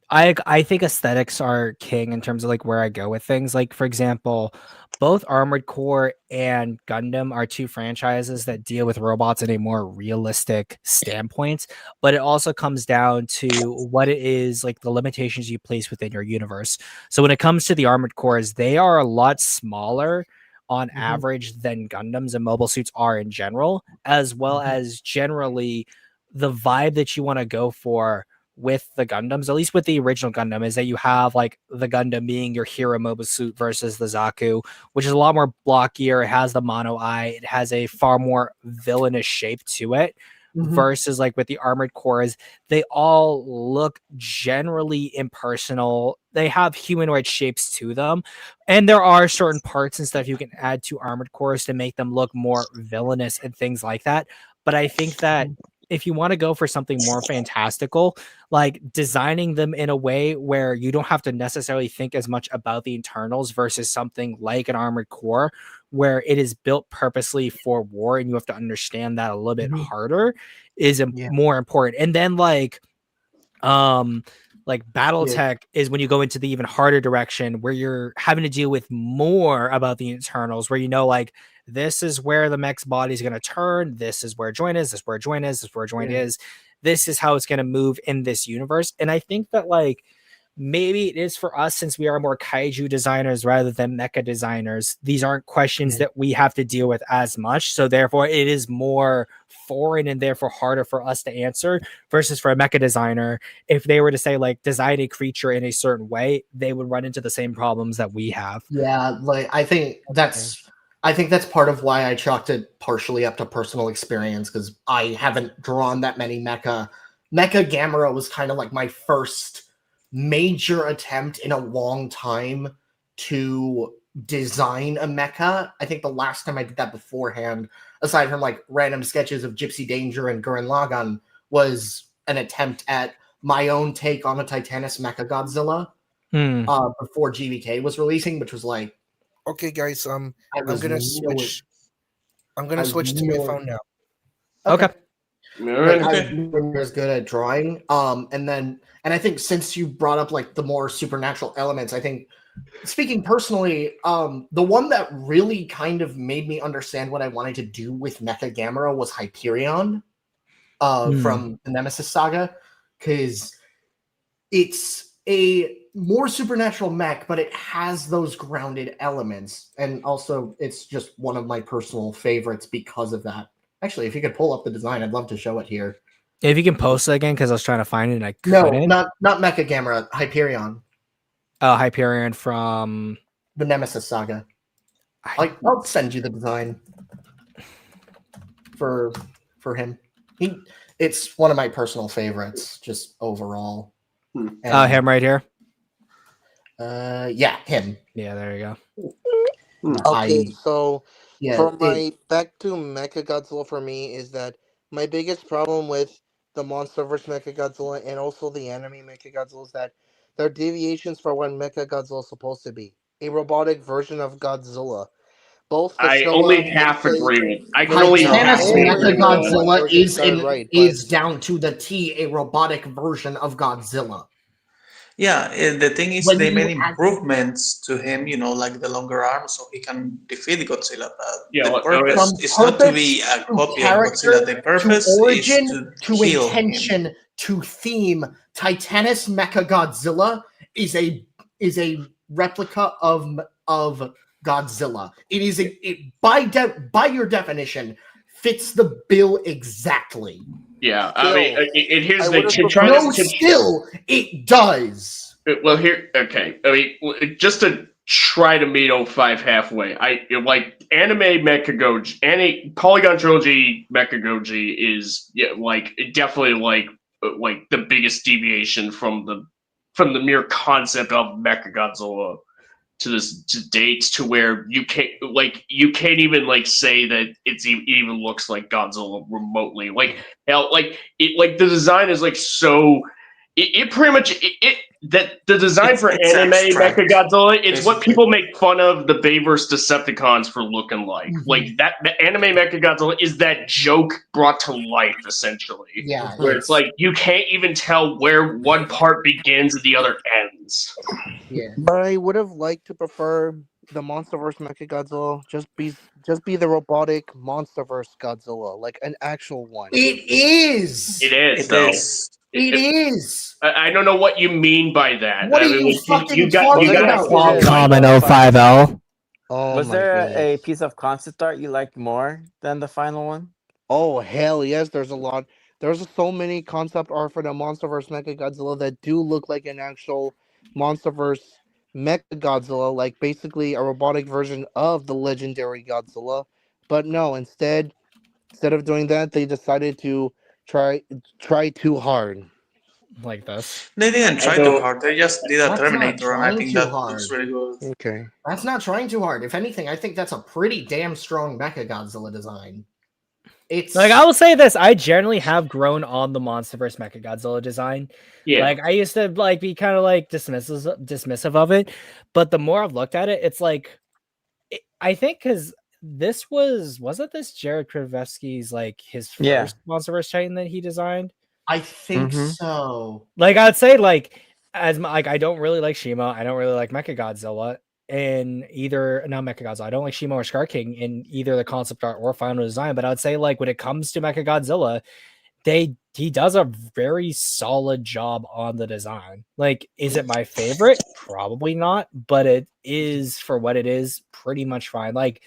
I think aesthetics are king in terms of like where I go with things. Like for example, both Armored Core and Gundam are two franchises that deal with robots in a more realistic standpoint, but it also comes down to what it is, like the limitations you place within your universe. So when it comes to the Armored Cores, they are a lot smaller on average than Gundams and mobile suits are in general, as well as generally the vibe that you want to go for with the Gundams, at least with the original Gundam, is that you have like the Gundam being your hero mobile suit versus the Zaku, which is a lot more blockier. It has the mono eye. It has a far more villainous shape to it. Versus like with the Armored Cores, they all look generally impersonal. They have humanoid shapes to them, and there are certain parts and stuff you can add to Armored Cores to make them look more villainous and things like that. But I think that if you want to go for something more fantastical, like designing them in a way where you don't have to necessarily think as much about the internals versus something like an Armored Core where it is built purposely for war and you have to understand that a little bit harder is more important. And then like BattleTech is when you go into the even harder direction where you're having to deal with more about the internals, where you know like this is where the mech's body is going to turn, this is where joint is, this is where joint is, this is where joint is, this is how it's going to move in this universe. And I think that like maybe it is for us, since we are more kaiju designers rather than mecha designers, these aren't questions that we have to deal with as much, so therefore it is more foreign and therefore harder for us to answer. Versus for a mecha designer, if they were to say like design a creature in a certain way, they would run into the same problems that we have. Yeah, like I think that's part of why I chalked it partially up to personal experience, because I haven't drawn that many mecha. Mecha Gamera was kind of like my first major attempt in a long time to design a mecha. I think the last time I did that beforehand, aside from like random sketches of Gypsy Danger and Gurren Lagann, was an attempt at my own take on a Titanus Mecha Godzilla before GVK was releasing, which was like, okay, guys, I'm gonna switch to my phone now. Okay. All Like, right. Okay. I knew when you're as good at drawing. And I think since you brought up like the more supernatural elements, I think speaking personally, the one that really kind of made me understand what I wanted to do with Mecha Gamera was Hyperion, from the Nemesis saga, because it's a more supernatural mech, but it has those grounded elements, and also it's just one of my personal favorites because of that. Actually, if you could pull up the design, I'd love to show it here. If you can post it again, because I was trying to find it and I No, couldn't. not Mecha Gamera, Hyperion, Hyperion from the Nemesis saga. I'll send you the design for him. It's one of my personal favorites, just overall. And, him right here. yeah, him. Yeah, there you go. Okay, so Yeah, for my back to Mechagodzilla for me is that my biggest problem with the MonsterVerse Mechagodzilla and also the anime Mechagodzilla is that there are deviations for what Mechagodzilla is supposed to be. A robotic version of Godzilla. Both the I Showa only and half Heisei- agree. I can only Titanis half agree. agree. Mechagodzilla is Right, is but- down to the T a robotic version of Godzilla. Yeah, the thing is, When they you made add- improvements to him, like the longer arm, so he can defeat Godzilla. But Yeah, the well, purpose From is not to purpose be a to copy of character Godzilla. The purpose to origin is to to kill him. intention to theme, Titanus Mechagodzilla is a replica of Godzilla. It is by your definition fits the bill exactly. Yeah, I mean, here's I the would've to try No, to still it does. well here. Okay, I mean, just to try to meet 05 halfway. I like anime Mechagoji, Polygon Trilogy Mechagoji is definitely like the biggest deviation from the mere concept of Mechagodzilla to date, to where you can't even say that it even looks like Godzilla remotely. Like hell, the design is so it pretty much that the design for It's anime abstract, Mechagodzilla, it's what basically. people make fun of the Bayverse Decepticons for looking like. Like that, the anime Mechagodzilla is that joke brought to life, essentially. Yeah, Where it's like you can't even tell where one part begins and the other ends. yeah. But I would have liked to prefer the MonsterVerse Mechagodzilla just be the robotic MonsterVerse Godzilla, like an actual one. It is. It is, It though. is. It is. I don't know what you mean by that. What I are mean, you fucking got talking to about? qualify. Common 05L. Oh Was my there a goodness. piece of concept art you liked more than the final one? Oh hell yes, there's a lot. There's so many concept art for the MonsterVerse Mechagodzilla that do look like an actual MonsterVerse Mechagodzilla, like basically a robotic version of the legendary Godzilla. But no, instead of doing that, they decided to try too hard. Like this. They didn't try Although- too hard. They just did a That's not Terminator, and I trying think too that hard. looks really good. Okay. That's not trying too hard. If anything, I think that's a pretty damn strong Mechagodzilla design. It's Like, I will say this, I generally have grown on the MonsterVerse Mechagodzilla design. Yeah. Like, I used to be kind of dismissive of it, but the more I've looked at it, it's like I think because this wasn't this Jared Krivevsky's his first Yeah. MonsterVerse Titan that he designed? I think Mhm. so. Like, I'd say I don't really like Shima, I don't really like Mechagodzilla in either, not Mechagodzilla, I don't like Shima or Scar King in either the concept art or final design, but I would say when it comes to Mechagodzilla, he does a very solid job on the design. Like, is it my favorite? Probably not, but it is, for what it is, pretty much fine. Like,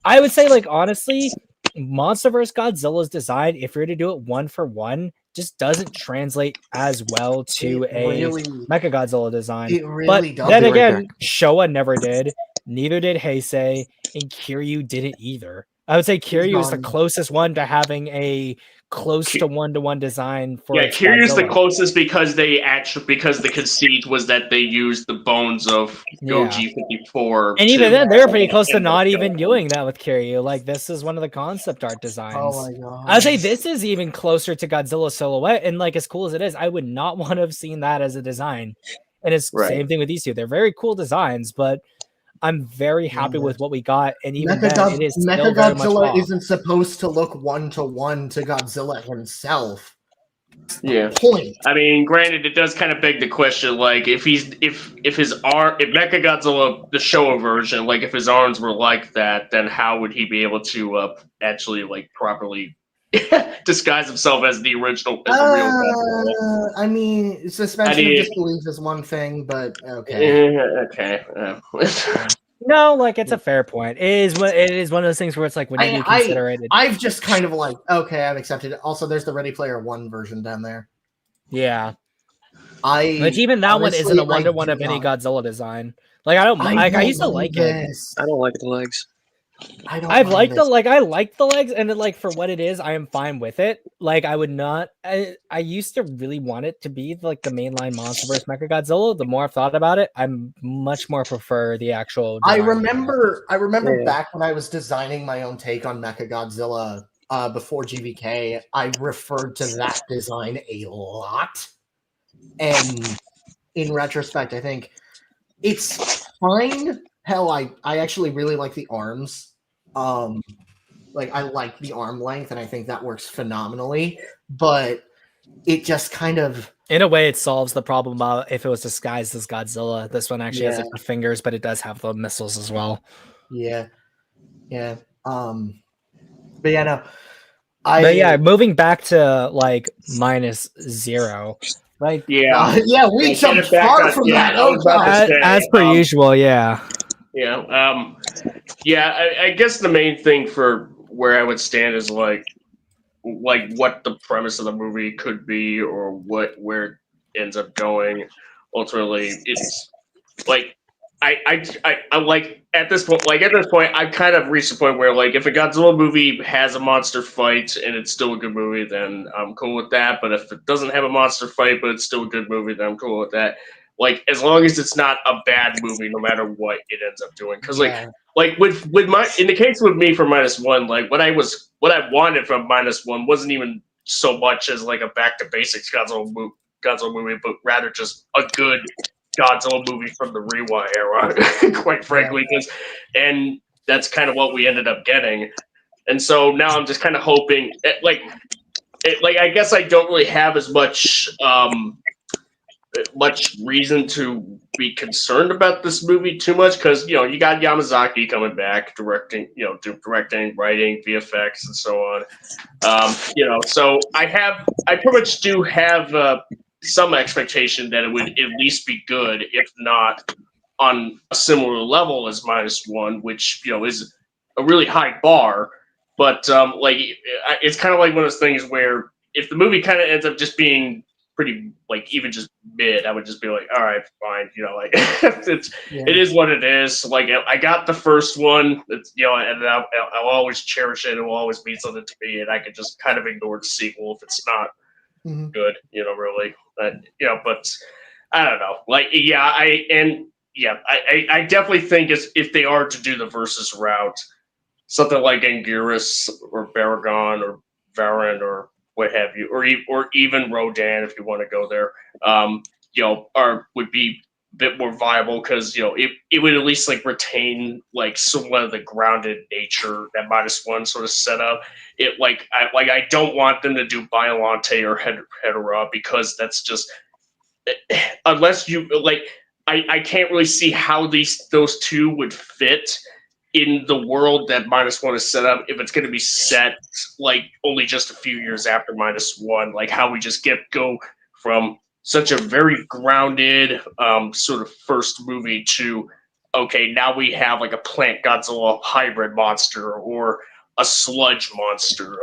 I would say, honestly, MonsterVerse Godzilla's design, if you're to do it one for one, just doesn't translate as well to It a really, Mechagodzilla design. it really does. Then be right again, Showa never did, neither did Heisei, and Kiryu didn't either. I would say Kiryu is the gone. closest one to having a close to one-to-one design for its Kiryu's the Godzilla. closest because the conceit was that they used the bones of Goji 54. And even then, they're pretty close to not even doing that with Kiryu. Like, this is one of the concept art designs. Oh my god. I would say this is even closer to Godzilla silhouette, and as cool as it is, I would not want to have seen that as a design. And it's the Right. same thing with these two. They're very cool designs, but I'm very happy with what we got, and even then, it is still very much Mechagodzilla off. isn't supposed to look 1-to-1 to Godzilla himself. That's the Yeah. point. I mean, granted, it does kind of beg the question, like, if Mechagodzilla, the Showa version, like, if his arms were like that, then how would he be able to actually, like, properly disguise himself as the real Godzilla? I mean, suspension of disbelief is one thing, but okay. Okay. No, like it's a fair point. It is one of those things where it's like whenever you consider it, I've just kind of like, okay, I've accepted it. Also, there's the Ready Player One version down there. Yeah. Which even that one isn't a Wonder One of any Godzilla design. Like I used to like it. I don't like the legs. I like the legs, and like for what it is, I am fine with it. Like I would not. I used to really want it to be like the mainline MonsterVerse Mechagodzilla. The more I've thought about it, I'm much more prefer the actual. I remember back when I was designing my own take on Mechagodzilla before GVK, I referred to that design a lot. And in retrospect, I think it's fine. Hell, I actually really like the arms. Like I like the arm length, and I think that works phenomenally. But it just kind of, in a way, it solves the problem about if it was disguised as Godzilla. This one actually has like the fingers, but it does have the missiles as well. Yeah. But yeah, no. Moving back to like -0. Like we jumped far from that. As per usual, yeah. I guess the main thing for where I would stand is like what the premise of the movie could be, or where it ends up going. Ultimately, it's like I like at this point. I've kind of reached the point where, like, if a Godzilla movie has a monster fight and it's still a good movie, then I'm cool with that. But if it doesn't have a monster fight but it's still a good movie, then I'm cool with that. Like, as long as it's not a bad movie, no matter what it ends up doing. Because like with my, in the case with me for -1, like what I wanted from -1 wasn't even so much as like a back to basics Godzilla movie, but rather just a good Godzilla movie from the Reiwa era, quite frankly, and that's kind of what we ended up getting. And so now I'm just kind of hoping, I guess I don't really have as much reason to be concerned about this movie too much, because you got Yamazaki coming back directing, writing, VFX, and so on. So I pretty much do have some expectation that it would at least be good, if not on a similar level as -1, which is a really high bar. But it's kind of like one of those things where if the movie kind of ends up just being pretty, like, even just mid, I would just be like, all right, fine, it is what it is. Like, I got the first one, it's, and I'll always cherish it. It will always mean something to me, and I could just kind of ignore the sequel if it's not good, really. But I don't know. Like, I definitely think if they are to do the versus route, something like Anguirus or Baragon or Varan or what have you, or even Rodan, if you want to go there, would be a bit more viable, because it would at least like retain like somewhat of the grounded nature that -1 sort of set up. I don't want them to do Biolante or Hedera, because that's just, unless you I can't really see how those two would fit in the world that -1 is set up, if it's going to be set like only just a few years after -1, like how we just go from such a very grounded sort of first movie to, okay, now we have like a plant Godzilla hybrid monster or a sludge monster,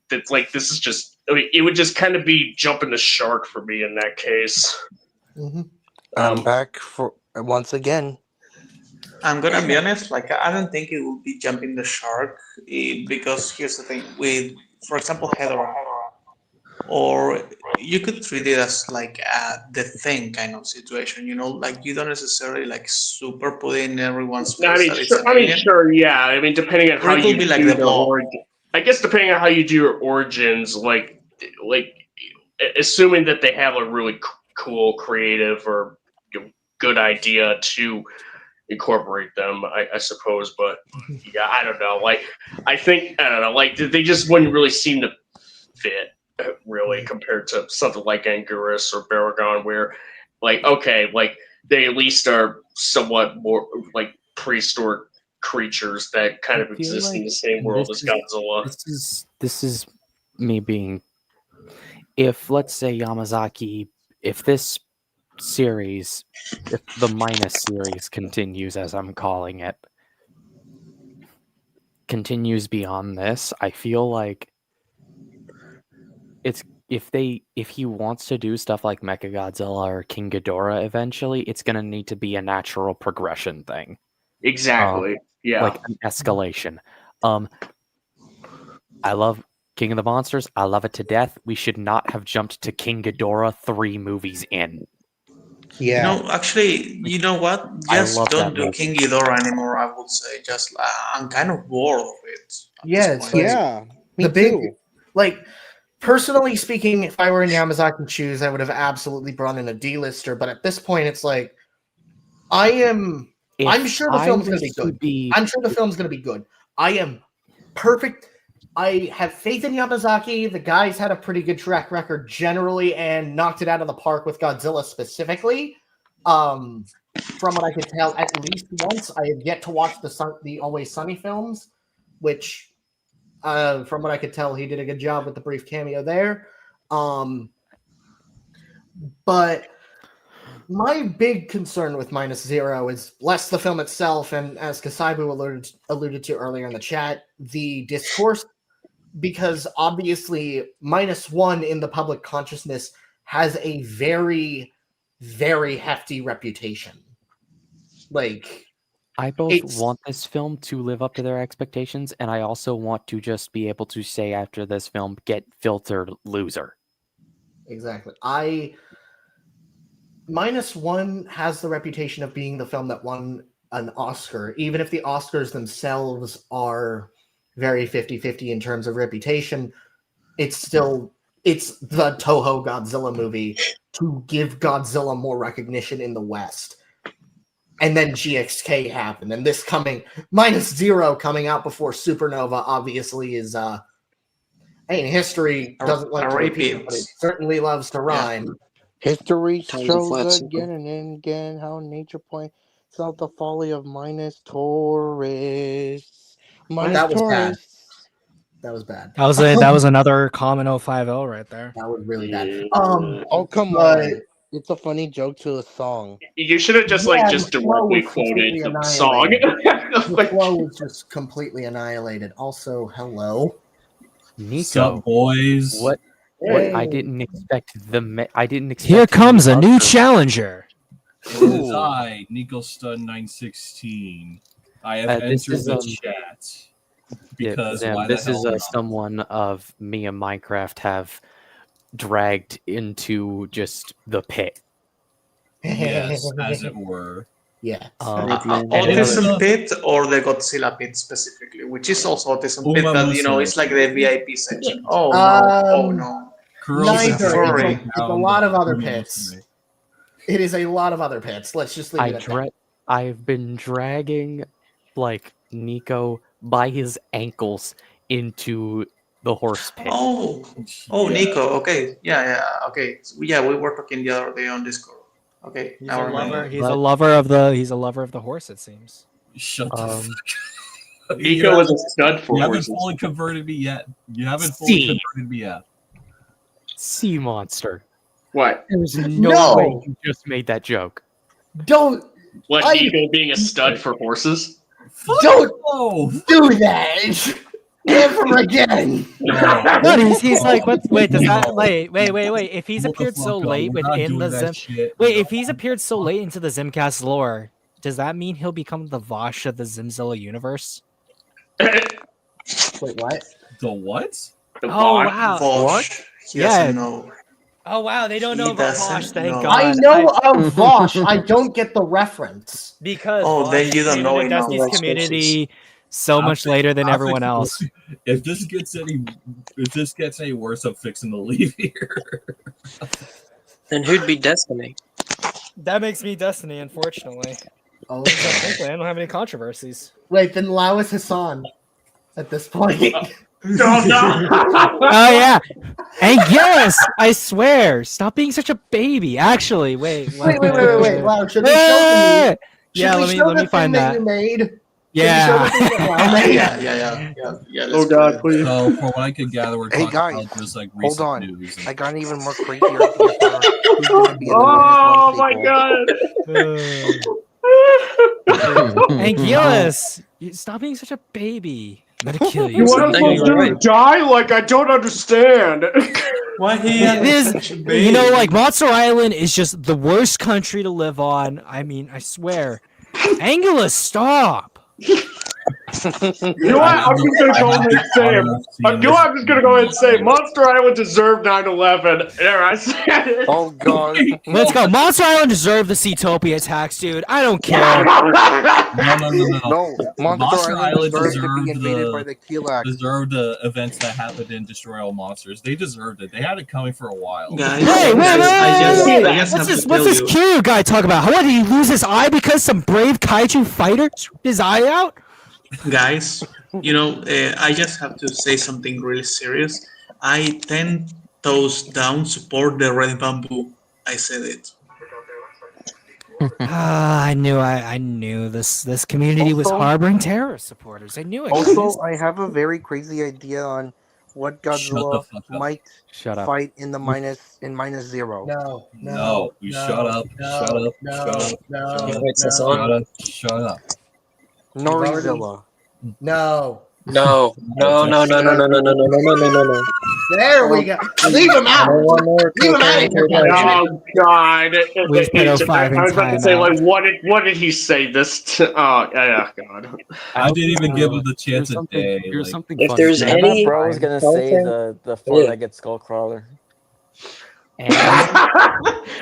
this is just, it would just kind of be jumping the shark for me in that case. I'm back for once again. I'm gonna be honest. Like, I don't think it will be jumping the shark, because here's the thing: with, for example, Hedorah, or you could treat it as like the Thing kind of situation. Like, you don't necessarily like super put in everyone's face. Sure, yeah. I mean, depending on how you be like the origin, I guess depending on how you do your origins, like assuming that they have a really cool, creative, or good idea to incorporate them, I suppose. But yeah, I don't know. Like, I don't know. Like, they just wouldn't really seem to fit really compared to something like Anguirus or Baragon, where like okay, like they at least are somewhat more like prehistoric creatures that kind of exist like in the same world as Godzilla. This is me being. If let's say Yamazaki, if this series, if the minus series continues as I'm calling it, continues beyond this, I feel like it's if he wants to do stuff like Mechagodzilla or King Ghidorah eventually, it's gonna need to be a natural progression thing. Exactly. Yeah. Like an escalation. I love King of the Monsters. I love it to death. We should not have jumped to King Ghidorah 3 movies in. Yeah. No, actually, you know what? I Just love don't that do movie. King Ghidorah anymore. I would say, just I'm kind of bored of it. at Yeah, this it's point. like- Me the big, too. like, personally speaking, if I were in Yamazaki's shoes, I would have absolutely brought in a D-lister. But at this point, it's like, I'm sure the film's going to be good. I'm sure the film's going to be good. I am perfect. I have faith in Yamazaki. The guy's had a pretty good track record generally and knocked it out of the park with Godzilla specifically. From what I could tell, at least once. I have yet to watch the Always Sunny films, which, from what I could tell, he did a good job with the brief cameo there. But my big concern with Minus Zero is less the film itself, and as Kasaibu alluded to earlier in the chat, the discourse, because obviously Minus One in the public consciousness has a very, very hefty reputation. Like, I both want this film to live up to their expectations, and I also want to just be able to say after this film, get filtered loser. Exactly. Minus One has the reputation of being the film that won an Oscar, even if the Oscars themselves are very 50-50 in terms of reputation. It's the Toho Godzilla movie to give Godzilla more recognition in the West. And then GXK happened, and this Minus Zero coming out before Supernova obviously is history doesn't like to repeat, but it certainly loves to rhyme. History shows again and again how nature points out the folly of Minus Taurus. That was bad. That was bad. That was another common 050 right there. That was really bad. Oh, come on. It's a funny joke to a song. You should have just directly quoted the song. The flow was just completely annihilated. Also, hello, Nico. Sup, boys? What? Hey. I didn't expect I didn't expect. Here comes a new challenger. It is I, Nico Stud 916. I have entered the chat because this is someone of me and Minecraft have dragged into just the pit. Yes, as it were. Yeah. Autism Pit or the Godzilla Pit specifically, which is also Autism Pit, but it's like the VIP section. Oh no. Neither. It's a lot of other pits. It is a lot of other pits. Let's just leave it at that. I've been dragging Nico by his ankles into the horse pit. Oh, Nico. Okay, okay. We were talking the other day on Discord. Okay, he's a lover of the horse. It seems. Shut the fuck up. Nico is a stud for You horses. haven't fully converted me yet. Converted me yet. Sea monster. What? There's no way you just made that joke. Don't. Nico being a stud for horses? Don't do that. Ever again. What he's like, what? Wait, does that wait? If he's appeared so late within the if he's appeared so late into the Zimcast lore, does that mean he'll become the Vosh of the Zimzilla universe? Wait, what? The what? Wow! What? Yeah. Oh wow, they don't know about Vosh. Thank God. I know of Vosh. I don't get the reference because then you don't know Dusty's community so much later than everyone else. If this gets any worse, I'm fixing to leave here. Then who'd be Destiny? That makes me Destiny, unfortunately. Oh, Frankly, I don't have any controversies. wait, then allow us Hassan at this point. No, no. Oh yeah, and yes, I swear, stop being such a baby. Actually, wait. Wait. Wow, should we show Hey! the Yeah, should we show let me the find thing that. you made? Yeah. Should we show the thing that Lau made? Yeah. Oh God, please. So, from what I could gather, we're Hey, talking guys, about just like hold recent on. news. I got an even more crazier idea for who's gonna be in the Oh Minus One my sequel. God. And Gillis, stop being such a baby. I'm gonna kill you. You want us Thank you, to right. die? Like I don't understand. Why he It is, such a baby? you know, like Monster Island is just the worst country to live on. I mean, I swear. Anguilla, stop. You know what? I'm just gonna go ahead and say it. You know what? I'm just gonna go ahead and say Monster Island deserved 9/11. There, I said it. Oh god. Let's go. Monster Island deserved the Seatopia attacks, dude. I don't care. No. No, Monster Island deserved to be deserved invaded by the Kilax. deserved the events that happened in Destroy All Monsters. They deserved it. They had it coming for a while. Guys, Wait. I just What's have this? to What's tell this you. Kiryu guy talk about? What did he lose his eye because some brave kaiju fighter screwed his eye out? Guys, I just have to say something really serious. I 10 toes down support the red bamboo. I said it. I knew this community was Also- harboring terrorist supporters. I knew it. Also, I have a very crazy idea on what Shut the Godzilla fuck up. might Shut up. fight in minus zero. No, you shut up. Shut up. Wait, Hassan? Shut up. Norizilla. No. No. There we go. Leave him out. Leave him out. Oh God! We just put 05 in I was about to say, timeout. like, what did he say this? Oh, yeah, God. I didn't even give him the chance Here's a day. Here's like- something If funny. there's I thought any bro was gonna say content- the four-legged skullcrawler. And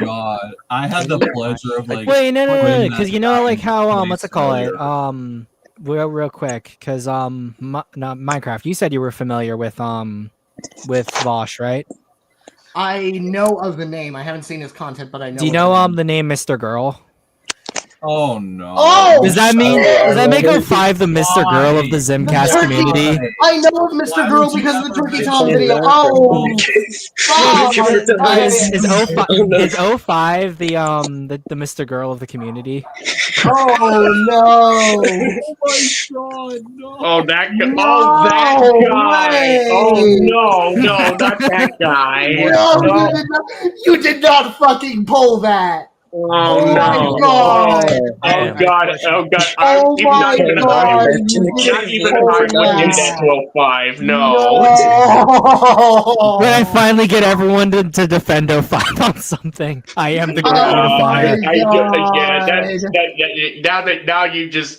God, I had the pleasure of like. Wait, no, putting because that you know, like back how in what's it place call it? earlier. Real quick, because Minecraft. You said you were familiar with Vosh, right? I know of the name. I haven't seen his content, but I know. Do you of know the name. the name Mr. Girl? Oh no. Oh! Does that make 05 the Mr. Girl of the Zimcast community? I know of Mr. Why Girl would you because of the ever Turkey make Tom it video. that Oh! Is 05 Oh, no. is 05 the Mr. Girl of the community? Oh no! Oh my God, no. Oh, that guy! No Oh, that guy! way. Oh no, not that guy! No, you did not fucking pull that. Oh Oh my no! God. Oh God! Oh God! Oh I'm my not even God! hiding. You Not didn't even pull hiding when you did that. that to 05. No. No. When I finally get everyone to defend 05 on something, I am the great unifier.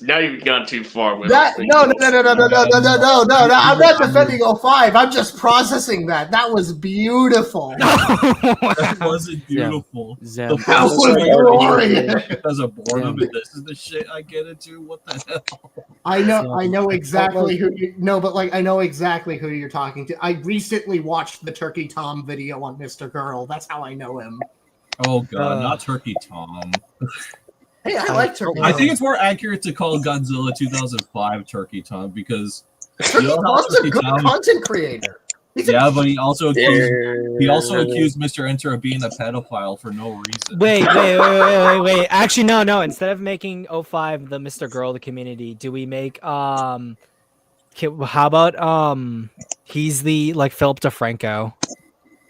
Now you've gone too far with That it. no, I'm not defending 05. I'm just processing that. That was beautiful. That wasn't beautiful. Zem. The That was glorious. because of boredom, and this is the shit I get into. What the hell? I know exactly who you but like I know exactly who you're talking to. I recently watched the Turkey Tom video on Mr. Girl. That's how I know him. Oh God, not Turkey Tom. Hey, I like Turkey I Tom. think it's more accurate to call Godzilla 2005 Turkey Tom because Turkey you know how Tom's a Turkey good Tom- content creator. yeah, but he also accused Mr. Enter of being a pedophile for no reason. Wait. Actually, no. Instead of making 05 the Mr. Girl of the community, do we make how about he's the like Philip DeFranco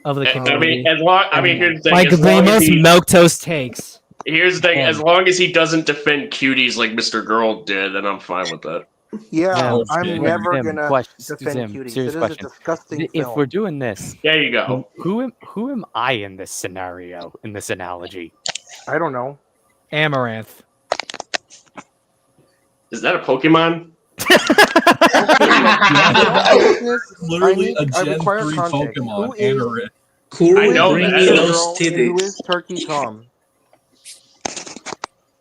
of the community? Here's the thing. Like as the long as most he- milquetoast takes. Here's the thing. As long as he doesn't defend cuties like Mr. Girl did, then I'm fine with that. Yeah, Yeah, I'm Zim, never Zim, gonna question- defend Zim, cuties. serious It is question. a disgusting If film. we're doing this, There you go. who am I in this scenario, in this analogy? I don't know. Amaranth. Is that a Pokemon? Literally a I Gen require 3 context. Pokemon, Who is- Amaranth. Who I know will bring that. me Mr. those Girl, and who titties? is Turkey Tom?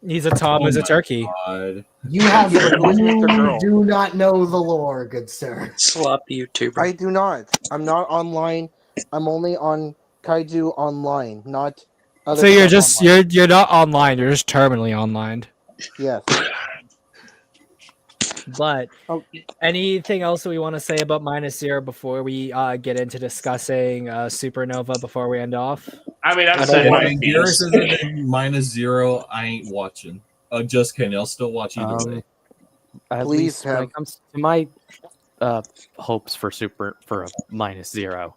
He's a Tom who's a turkey. God. You have Yeah, but who is Mr. Girl? do not know the lore, good sir. Sloppy YouTuber. I do not. I'm not online. I'm only on Kaiju Online, not. Other So you're stuff just online. you're not online. You're just terminally online. Yes. But Oh, anything else we want to say about -0 before we get into discussing Supernova before we end off? I mean, I've I said don't my want Anguirus piece. isn't in -0. I ain't watching. Just kidding. I'll still watch either way. At Please least when have- it comes to my hopes for a -0,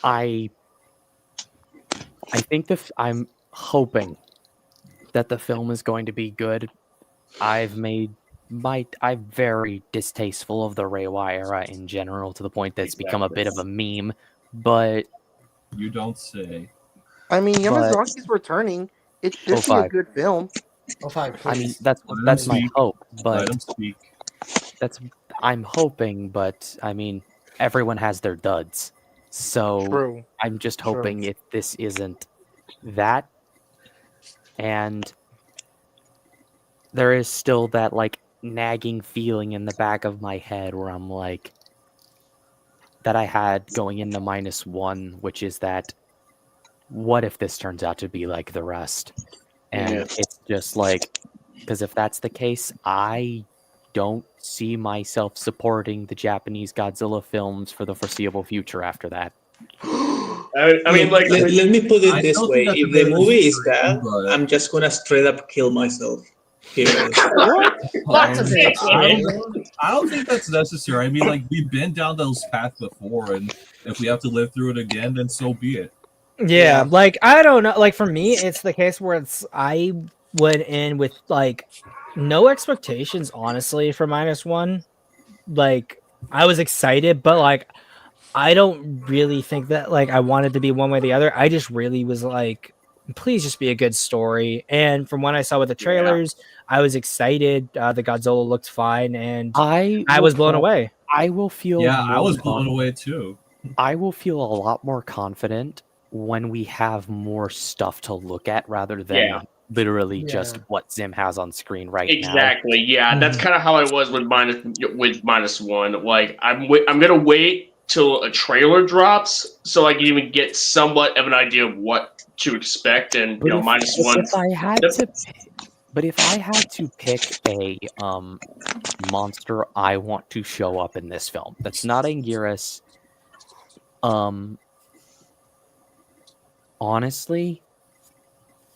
I think I'm hoping that the film is going to be good. I'm very distasteful of the Reiwa era in general to the point that it's become a bit of a meme. But You don't say. I mean, But- Yamazaki's returning. It should be a 05. good film. Oh, fine, I mean, please. that's Let him my speak. hope. Let But him speak. I'm hoping. But I mean, everyone has their duds. So True. I'm just True. hoping if this isn't that, and there is still that like nagging feeling in the back of my head where I'm like, that I had going into -1, which is that what if this turns out to be like the rest? And it's just like, because if that's the case, I don't see myself supporting the Japanese Godzilla films for the foreseeable future after that. I mean, like, let me put it I this don't way: think that's if a the bit of movie is extreme, bad, but- I'm just gonna straight up kill myself. Period. That's a bit extreme. I don't think that's necessary. I mean, like, we've been down those paths before, and if we have to live through it again, then so be it. Yeah, like I don't know. Like for me, it's the case where I went in with like no expectations, honestly, for -1. Like I was excited, but like I don't really think that like I wanted to be one way or the other. I just really was like, please just be a good story. And from what I saw with the trailers, I was excited. The Godzilla looked fine, and I was blown away. I will feel. Yeah, I more was blown away too. I will feel a lot more confident when we have more stuff to look at rather than literally just what Zim has on screen right now. Exactly. Yeah, that's kind of how I was with -1. Like, I'm gonna wait till a trailer drops so I can even get somewhat of an idea of what to expect. And But -1. If I had to pick a monster I want to show up in this film, that's not Anguirus. Honestly,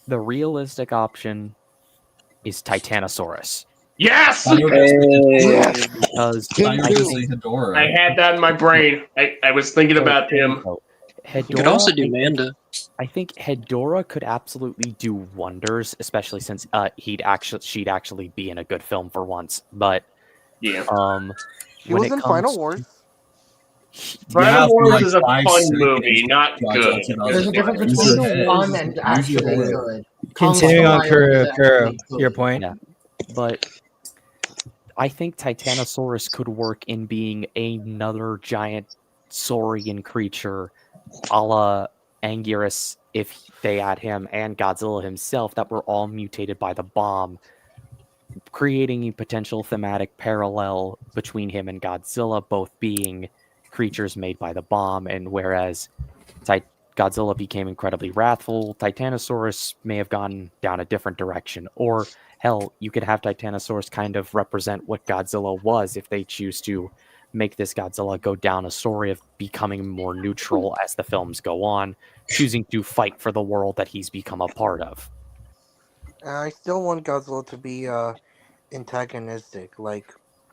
the realistic option is Titanosaurus. Yes! Because I had that in my brain. I was thinking about him. You could also do Manda. I think Hedorah could absolutely do wonders, especially since she'd actually be in a good film for once. But yeah, she was in Final Wars. Final Wars is a like fun 5 movie, not seconds. good. There's a difference between fun and actually good. Continuing on Kuro, your point. Yeah, but I think Titanosaurus could work in being another giant saurian creature, a la Anguirus, if they add him, and Godzilla himself, that were all mutated by the bomb, creating a potential thematic parallel between him and Godzilla, both being creatures made by the bomb, and whereas Godzilla became incredibly wrathful, Titanosaurus may have gone down a different direction. Or, hell, you could have Titanosaurus kind of represent what Godzilla was if they choose to make this Godzilla go down a story of becoming more neutral as the films go on, choosing to fight for the world that he's become a part of. I still want Godzilla to be antagonistic. Like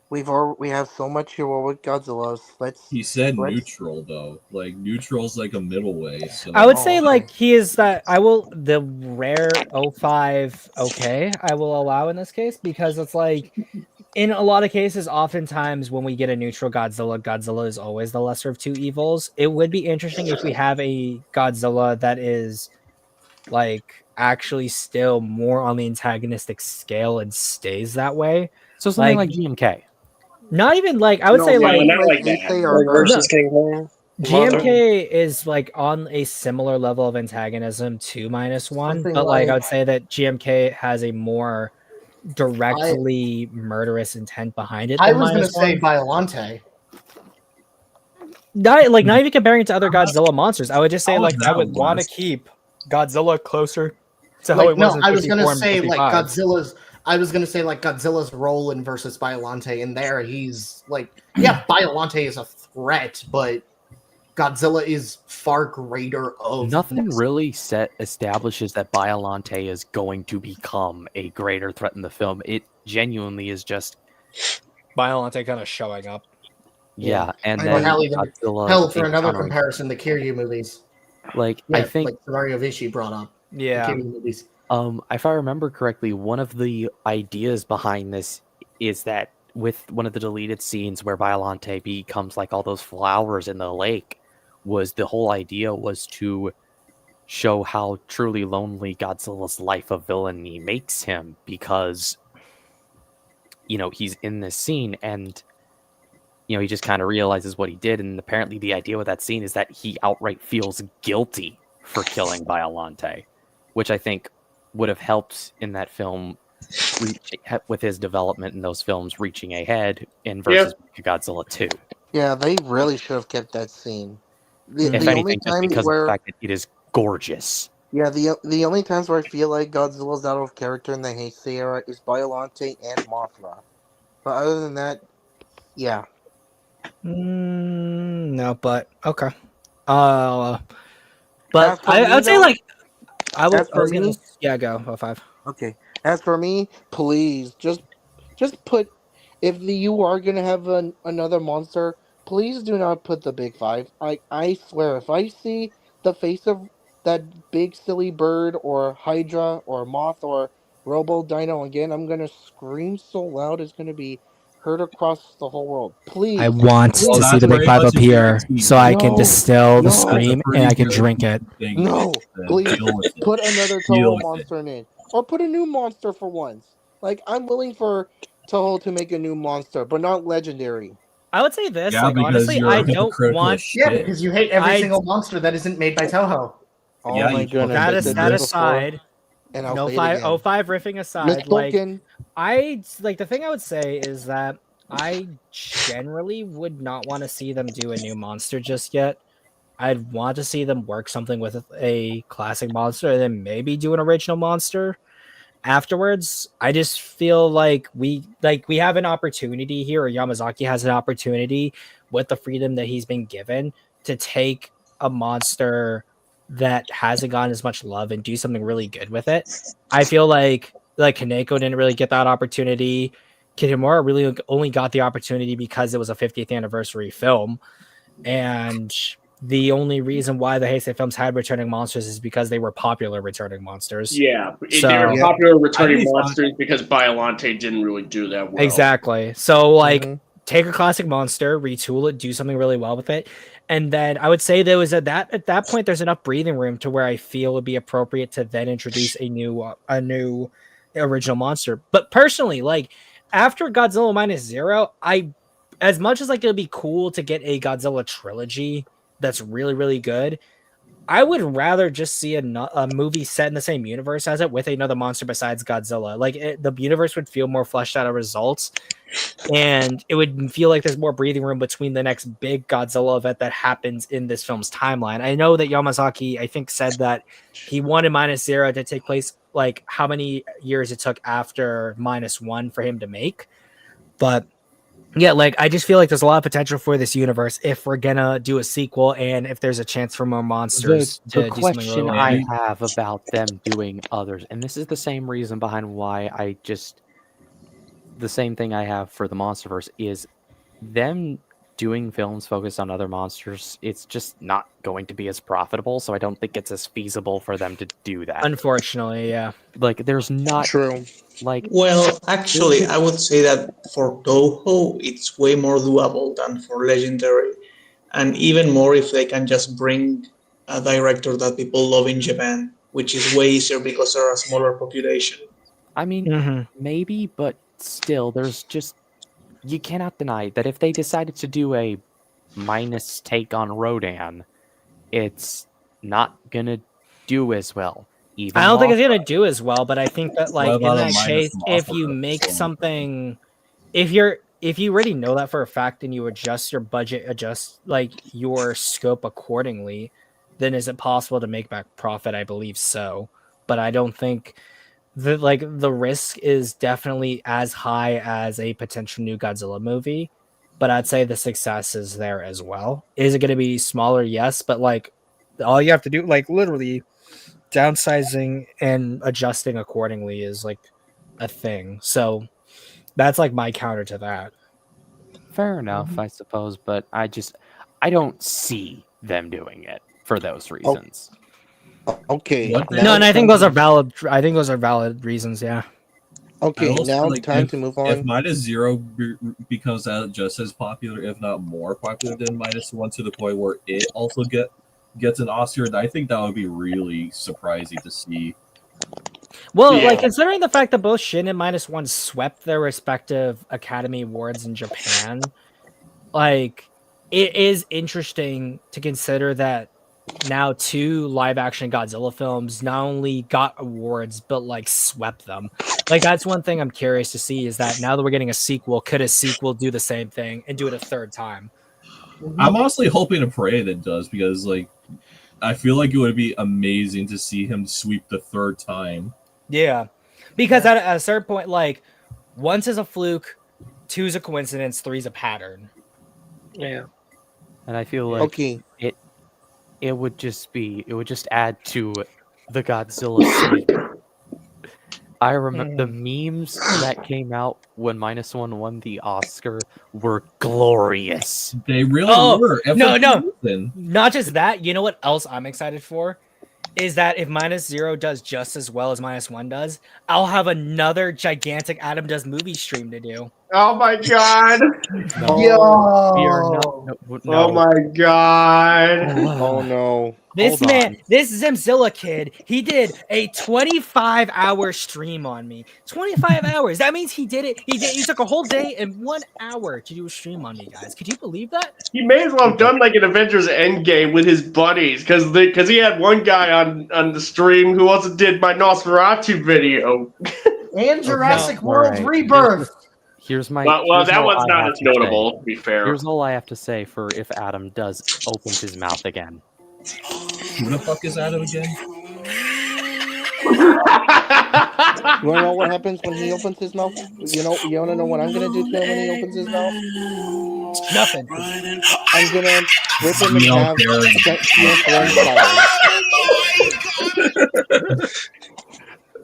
we have so much heroic Godzillas. He said neutral though. Like neutral's like a middle way. So I would say like he is that the rare 05 I will allow in this case, because it's like in a lot of cases, oftentimes when we get a neutral Godzilla is always the lesser of two evils. It would be interesting if we have a Godzilla that is like actually still more on the antagonistic scale and stays that way. So something like GMK. Not even like I would say like versus King Kong. GMK is like on a similar level of antagonism to -1, Something but like I like- would say that GMK has a more directly murderous intent behind it. I than was going to -1. say Violante. Not even comparing it to other Godzilla monsters. I would just say How is like I that would want to worse? keep Godzilla closer So like, it wasn't I was gonna 54 and say like 55. Godzilla's role in versus Biollante. In there, he's like, yeah, Biollante is a threat, but Godzilla is far greater of Nothing really establishes that Biollante is going to become a greater threat in the film. It genuinely is just Biollante kind of showing up. yeah, and Or then hell, for another encountering comparison, the Kiryu movies. like Yeah, I think like Mario Vichy brought up. Yeah. The Kiryu movies. if I remember correctly, one of the ideas behind this is that with one of the deleted scenes where Biollante becomes like all those flowers in the lake, was the whole idea was to show how truly lonely Godzilla's life of villainy makes him because he's in this scene and he just kind of realizes what he did, and apparently the idea with that scene is that he outright feels guilty for killing Biollante, which I think would have helped in that film with his development in those films reaching ahead in versus Godzilla 2. Yeah, they really should have kept that scene. If The only anything, just time because of where the fact that it is gorgeous. yeah, the only times where I feel like Godzilla's out of character in the Heisei era is Biollante and Mothra. But other than that, yeah. No, but okay. But I would say though, like I as for was gonna me, go 5. Okay. As for me, please just put if you are gonna have another monster, please do not put the big five. I swear, if I see the face of that big silly bird or Hydra or Moth or Robo Dino again, I'm gonna scream so loud it's gonna be heard across the whole world. Please. I want to see the big five appear so I can distill the scream and I can drink it. No, please put another Toho monster in it. Or put a new monster for once. Like, I'm willing for Toho to make a new monster, but not legendary. I would say this, Yeah, like because honestly, you're I a don't hypocritical want. as shit. Yeah, because you hate every single monster that isn't made by Toho. Oh Yeah, my you goodness. fucking I said That this aside, before, and I'll no say it 5 again. 05 riffing aside, like Misspoken. the thing I would say is that I generally would not want to see them do a new monster just yet. I'd want to see them work something with a classic monster and then maybe do an original monster afterwards. I just feel like we have an opportunity here, or Yamazaki has an opportunity with the freedom that he's been given to take a monster that hasn't gotten as much love and do something really good with it. I feel like Kaneko didn't really get that opportunity. Kitamura really only got the opportunity because it was a 50th anniversary film, and the only reason why the Heisei films had returning monsters is because they were popular returning monsters. Yeah, So, they were popular returning monsters because Biollante didn't really do that well. Exactly. So, like, take a classic monster, retool it, do something really well with it, and then I would say there was at that point there's enough breathing room to where I feel would be appropriate to then introduce a new original monster. But personally, like after Godzilla minus zero, as much as like it'd be cool to get a Godzilla trilogy that's really, really good, I would rather just see a movie set in the same universe as it with another monster besides Godzilla. Like the universe would feel more fleshed out of results, and it would feel like there's more breathing room between the next big Godzilla event that happens in this film's timeline. I know that Yamazaki, I think, said that he wanted minus zero to take place like how many years it took after minus one for him to make, but yeah, like I just feel like there's a lot of potential for this universe if we're gonna do a sequel and if there's a chance for more monsters The to do something question really I well. have about them doing others, and this is the same reason behind why the same thing I have for the Monsterverse is them doing films focused on other monsters. It's just not going to be as profitable, so I don't think it's as feasible for them to do that. Unfortunately, yeah. Like, there's not true. Like, well, actually, I would say that for Toho, it's way more doable than for Legendary, and even more if they can just bring a director that people love in Japan, which is way easier because they're a smaller population. I mean, maybe, but still, you cannot deny that if they decided to do a minus take on Rodan, it's not gonna do as well. I don't think it's gonna do as well, but I think that like in that case, if you make Mothra? something, if you already know that for a fact and you adjust your budget, adjust like your scope accordingly, then is it possible to make back profit? I believe so. but I don't think the risk is definitely as high as a potential new Godzilla movie. But I'd say the success is there as well. Is it going to be smaller? Yes, but like all you have to do, like literally downsizing and adjusting accordingly is like a thing. So that's like my counter to that. Fair enough, I suppose, but I don't see them doing it for those reasons. Okay. No, and I think those are valid. I think those are valid reasons. Yeah. Okay, now like, time to move on. If -0 becomes just as popular, if not more popular than -1, to the point where it also gets an Oscar, I think that would be really surprising to see. Well, like considering the fact that both Shin and -1 swept their respective Academy Awards in Japan, like it is interesting to consider that now 2 live-action Godzilla films not only got awards but like swept them. Like that's one thing I'm curious to see is that now that we're getting a sequel, could a sequel do the same thing and do it a third time? I'm honestly hoping and praying that it does, because like I feel like it would be amazing to see him sweep the third time. Yeah, because at a certain point, like 1 is a fluke, 2 is a coincidence, 3 is a pattern. Yeah, and I feel like it would just add to the Godzilla sweep. I remember the memes that came out when -1 won the Oscar were glorious. They really were. No, not just that. You know what else I'm excited for? Is that if -0 does just as well as -1 does, I'll have another gigantic Adam Does Movie stream to do. Oh my god! Oh my god! Oh no! This Zimzilla kid, he did a 25-hour stream on me. 25 hours. That means he did it. He took a whole day and 1 hour to do a stream on me, guys. Could you believe that? He may as well have done like an Avengers Endgame with his buddies, because he had one guy on the stream who also did my Nosferatu video. And Jurassic World Rebirth. Here's my. Well, that one's not as notable, to be fair. Here's all I have to say for if Adam does open his mouth again. Who the fuck is Adam again? You wanna know what happens when he opens his mouth? You wanna know what I'm gonna do to him when he opens his mouth? Nothing. I'm gonna rip him in half.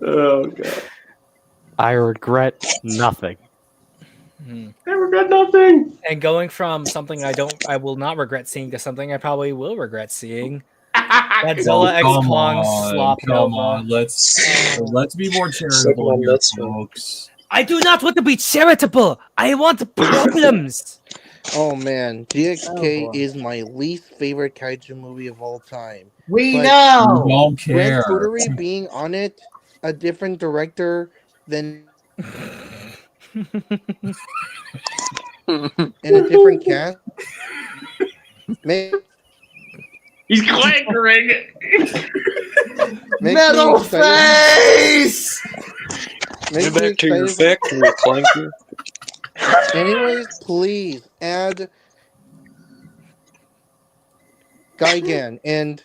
Oh god. I regret nothing. I regret nothing. And going from something I will not regret seeing to something I probably will regret seeing. Godzilla X Kong Slop Come Nova. on, let's be more charitable here, folks. I do not want to be charitable. I want problems. Oh man, GXK is my least favorite kaiju movie of all time. We But know. Don't care. Red Cootery being on it, a different director than and a different cast. He's clankering. Metal face. Get back to your factory, clanker. Anyways, please add Gigan and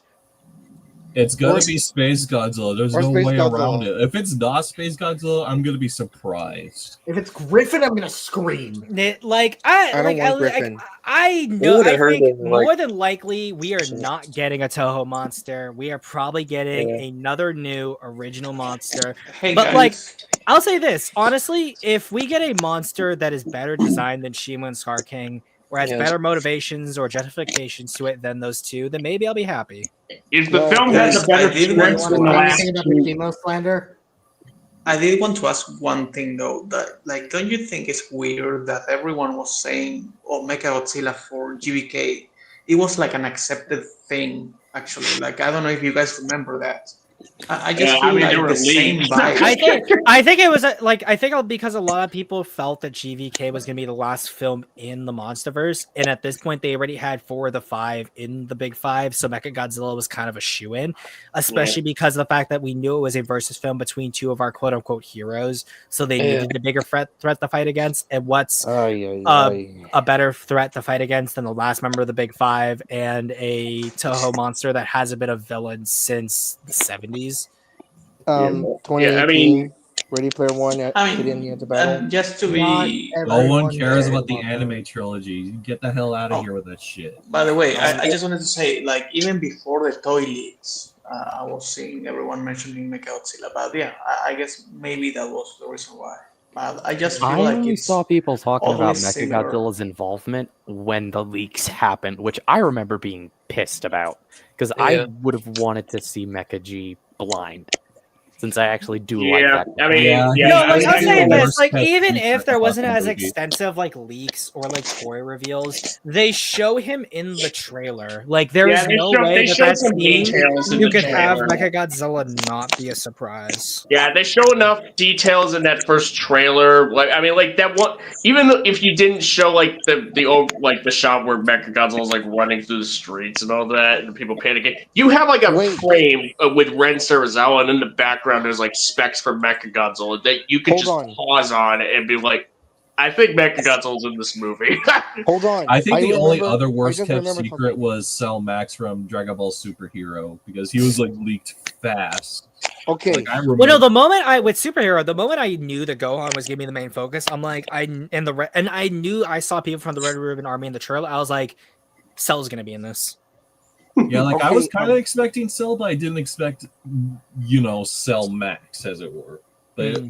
It's gonna be Space Godzilla. There's or no Space way Godzilla. around it. If it's not Space Godzilla, I'm gonna be surprised. If it's Griffin, I'm gonna scream. Like I don't want Griffin. I know. would've I heard think of, like- more than likely we are not getting a Toho monster. We are probably getting another new original monster. Hey, But guys. like, I'll say this honestly: if we get a monster that is better designed than Shima and Scar King, or has Yes. better motivations or justifications to it than those two, then maybe I'll be happy. If the Well, film has a better I did script want than the to last Anything about two, the Shimo slander? I did want to ask one thing though. That like, don't you think it's weird that everyone was saying, "Oh, Mechagodzilla for GVK"? It was like an accepted thing, actually. Like, I don't know if you guys remember that. I just Yeah, feel I mean, they like were the same leaked. vibe. I think it was I think because a lot of people felt that GVK was going to be the last film in the MonsterVerse, and at this point they already had 4 of the 5 in the Big 5, so Mechagodzilla was kind of a shoe-in, especially because of the fact that we knew it was a versus film between 2 of our quote-unquote heroes, so they needed the bigger threat to fight against. And what's a better threat to fight against than the last member of the Big 5 and a Toho monster that hasn't been a villain since the 70s? I 2018, mean, Ready Player One, I Hitting mean, the Battle. just to Not be. No one everyone cares cares about the about anime that. trilogy. Get the hell out of Oh, here with that shit. by the way, I just wanted to say, like, even before the toy leaks, I was seeing everyone mentioning Mechagodzilla, but yeah, I guess maybe that was the reason why. But I just feel I like only saw it's people talking awfully about similar. Mechagodzilla's involvement when the leaks happened, which I remember being pissed about because I Yeah. would have wanted to see Mecha G blind, since I actually do like yeah, that. I mean, Yeah, yeah, No, I like mean, I'll he's say the this, worst like kept even secret if there about wasn't the as movie. extensive like leaks or like toy reveals, they show him in the trailer. Like there yeah, is no way they that showed that some scene details in you the could have trailer. Mechagodzilla not be a surprise. Yeah, they show enough details in that first trailer. Like, I mean, like that one. Even though if you didn't show like the old like the shot where Mechagodzilla's like running through the streets and all that, and the people panicking, you have like a Wait, frame with Ren Sarazawa, and in the background there's like specs for Mechagodzilla that you could hold just on, pause on and be like, I think Mechagodzilla's in this movie. hold on. I think the only other I worst just kept remembered secret something. was Cell Max from Dragon Ball Superhero because he was like leaked fast. Okay, Like I Well, no, remember. the moment I with superhero, the moment I knew that Gohan was gonna be the main focus, I'm like, and I knew I saw people from the Red Ribbon Army in the trailer. I was like, Cell's gonna be in this. Yeah, like I was okay, kind of expecting Cell, but I didn't expect, Cell Max, as it were. But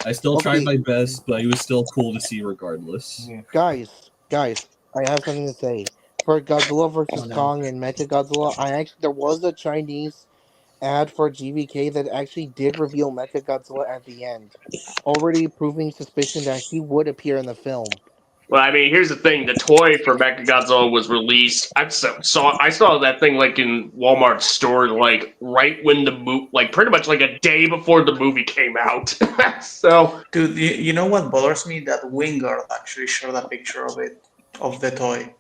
I still tried okay, my best, but it was still cool to see regardless. guys, I have something to say. For Godzilla versus no. Kong and Mechagodzilla, there was a Chinese ad for GVK that actually did reveal Mechagodzilla at the end, already proving suspicion that he would appear in the film. Well, I mean, here's the thing: the toy for Mechagodzilla was released. I saw that thing like in Walmart store, like right when the movie, like pretty much like a day before the movie came out. So, Dude, you know what bothers me? That Wingard actually showed a picture of it, of the toy.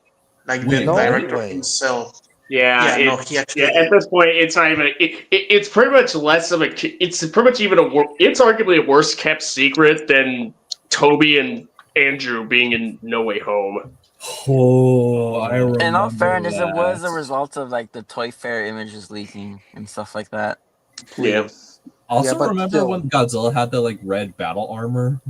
Like the No director way. himself. yeah, Yeah, no, he yeah. actually At did. this point, it's not even. It's pretty much less of a. It's pretty much even it's arguably a worse kept secret than Toby and Andrew being in No Way Home. Oh, I In all remember fairness, it was that. a result of like the Toy Fair images leaking and stuff like that. Yeah. Please. Also, Yeah, but remember still. when Godzilla had the like red battle armor?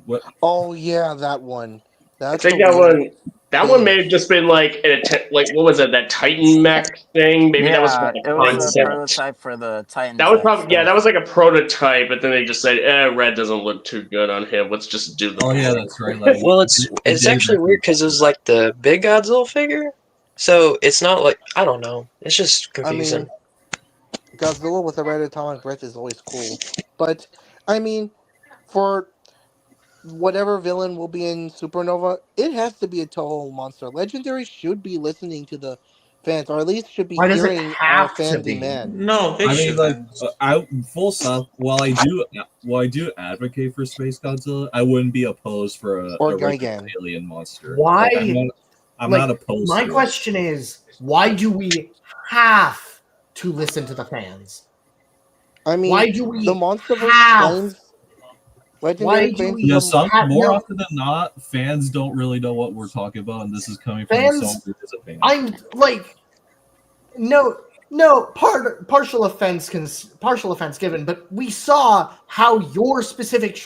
What? Oh yeah, that one. I That's a think that weird one. That one may thing. have just been like like what was it? That Titan mech thing? Maybe that was Yeah, like a it was a concept. prototype for the Titans. That was probably stuff. that was like a prototype, but then they just said, red doesn't look too good on him. Let's just do the Oh yeah, blue." that's right. Like, Well, it's day actually weird because it was like the big Godzilla figure, so it's not like I don't know. It's just I confusing. mean, Godzilla with a red atomic breath is always cool. But I mean, for whatever villain will be in Supernova, it has to be a Toho monster. Legendary should be listening to the fans, or at least should be Why does it hearing have to fan be? demand. No, they I mean, like, shouldn't. I full stop. While I do advocate for Space Godzilla, I wouldn't be opposed for Or a regular Gigan. alien monster. Why? Like, I'm not opposed. My to it. question is, why do we have to listen to the fans? I mean, Why do we the MonsterVerse have? claims. Why Legendary do claims we Yeah, more no, often than not, fans don't really know what we're talking about, and this is coming from Fans- someone who is a fan. I'm like, no, partial offense given, but we saw how your specific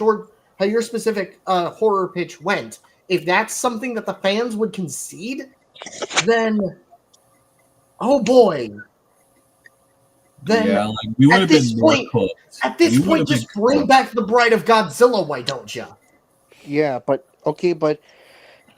horror pitch went. If that's something that the fans would concede, then oh boy. Then yeah, like we would have been more cooked. At this point, just bring back the Bride of Godzilla, why don't you? Yeah, but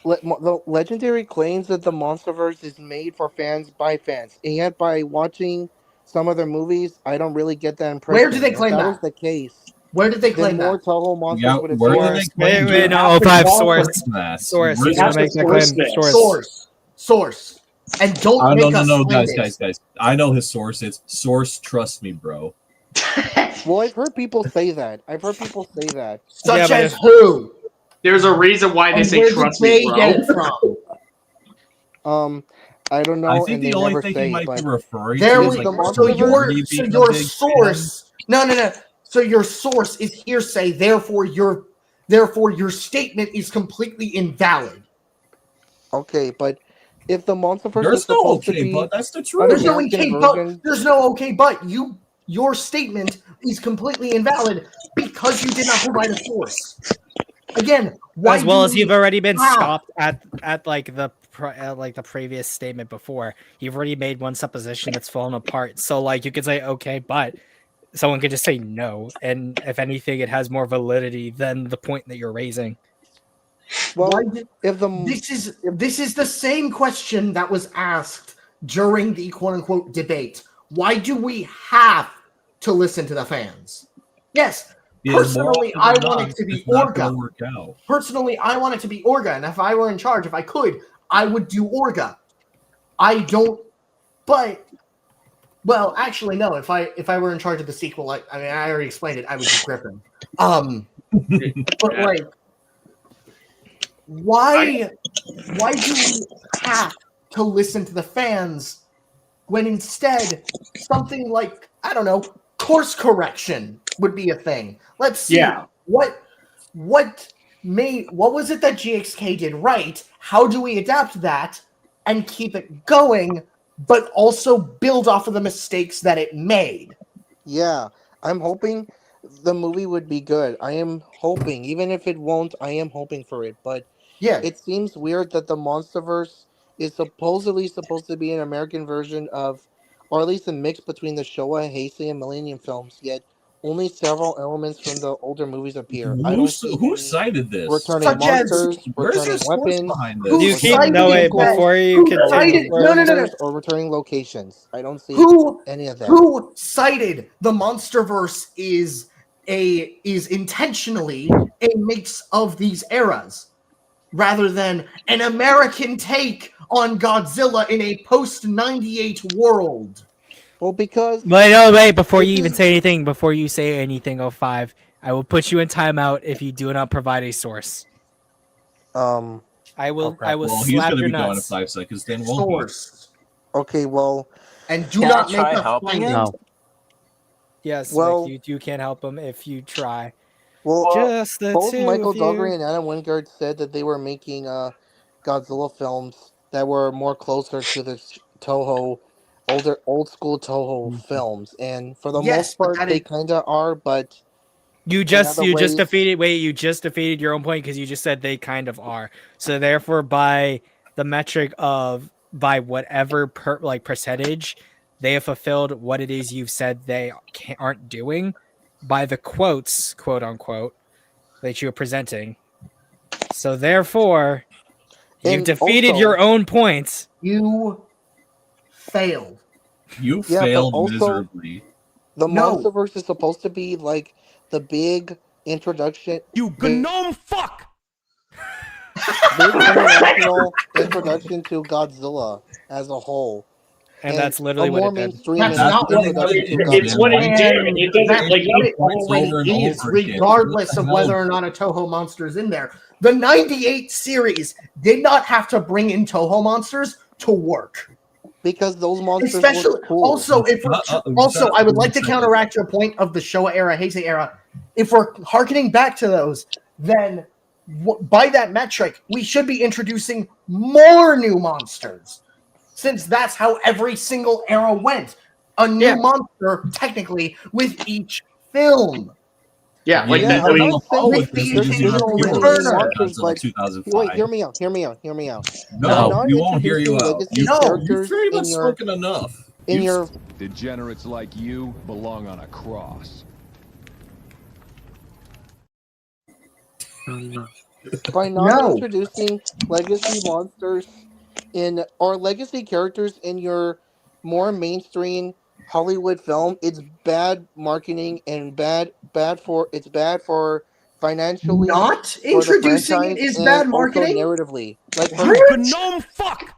the Legendary claims that the MonsterVerse is made for fans by fans, and yet by watching some of their movies, I don't really get that impression. Where do they claim if that that? was the case, Where did they claim more that? Toho monsters Yeah, would have where soared. did they claim? Wait, no, 05 source. He's gonna make that claim. Source. And don't make us no, find it. guys. I know his source. It's source. Trust me, bro. Well, I've heard people say that. Such as who? There's a reason why they And say where trust did me, they bro. get it from? I don't know. I think and the they only never thing say, he might but be referring There to we is the like so MonsterVerse your source. No. So your source is hearsay. Therefore, your statement is completely invalid. okay, but if the MonsterVerse There's is no supposed to okay, be but that's the an truth. There's no American okay, version, but there's no okay, but your statement is completely invalid because you did not provide a source. Again, why as well do as we you've already been have- stopped at like the previous statement before. You've already made one supposition that's fallen apart. So like you could say okay, but someone could just say no, and if anything, it has more validity than the point that you're raising. Well, this is the same question that was asked during the quote unquote debate. Why do we have to listen to the fans? Yes, personally, I want it to be Orga. Personally, I want it to be Orga, and if I were in charge, if I could, I would do Orga. I don't, but well, actually, no. If I were in charge of the sequel, I mean, I already explained it. I would do Griffin. But like, why do we have to listen to the fans when instead something like, I don't know, course correction would be a thing? Let's see. What was it that GXK did right? How do we adapt that and keep it going, but also build off of the mistakes that it made? Yeah, I'm hoping the movie would be good. I am hoping, even if it won't, I am hoping for it. But yeah, it seems weird that the MonsterVerse is supposedly supposed to be an American version of, or at least a mix between the Showa, Heisei, and Millennium films, yet only several elements from the older movies appear. I don't see Who any cited this? returning Such as- monsters, Where's returning your source weapons, behind Who this? You keep cited no it way that- before you who continue. cited- returning no. monsters or returning locations. I don't see Who any of that. Who cited the MonsterVerse is intentionally a mix of these eras, rather than an American take on Godzilla in a post-98 world? Well, because Wait, before you even say anything, before you say anything, 05, I will put you in timeout if you do not provide a source. I will Well, he's slap gonna your be gone in nuts. 5 seconds. Then won't Source. Okay, well, And do Can not I try make a helping finding. him? No. Yes, Well- Nick, you can't help him if you try. well, Just the both two Michael of you. Doggery and Adam Wingard said that they were making Godzilla films that were more closer to the Toho, old school Toho films, and for the Yes, most but part, that they is- kind of are. But You in just other ways- defeated your own point because you just said they kind of are. So therefore, by the metric of by whatever percentage, they have fulfilled what it is you've said they aren't doing by the quotes, quote unquote, that you are presenting. So therefore, you've And defeated also- your own points. You failed. You Yeah, but failed also- miserably. the No. MonsterVerse is supposed to be like the big introduction. You gnome fuck! Big international introduction to Godzilla as a whole. And that's literally a what more it did. mainstream That's not what introduction to It's what Godzilla. it did. It doesn't That's like what it points over already and is, over again. regardless What the of hell? whether or not a Toho monster is in there. The 98 series did not have to bring in Toho monsters to work. Because those monsters Especially, look cool. also, I would like to counteract your point of the Showa era, Heisei era. If we're harkening back to those, then by that metric, we should be introducing more new monsters, since that's how every single era went. A new monster, technically, with each film. Yeah, like Yeah, I I'm mean, not saying with there's the no occasional new returner. monsters, but 2005. wait, hear me out. I'm No, not we won't hear you introducing out. legacy You, characters you've pretty much in your spoken enough. in You've your Degenerates like you belong on a cross. by not No. introducing legacy monsters in or legacy characters in your more mainstream Hollywood film, it's bad marketing and bad for financially. Not for the introducing it franchise is and bad also marketing. narratively. Like for What? Gnome fuck!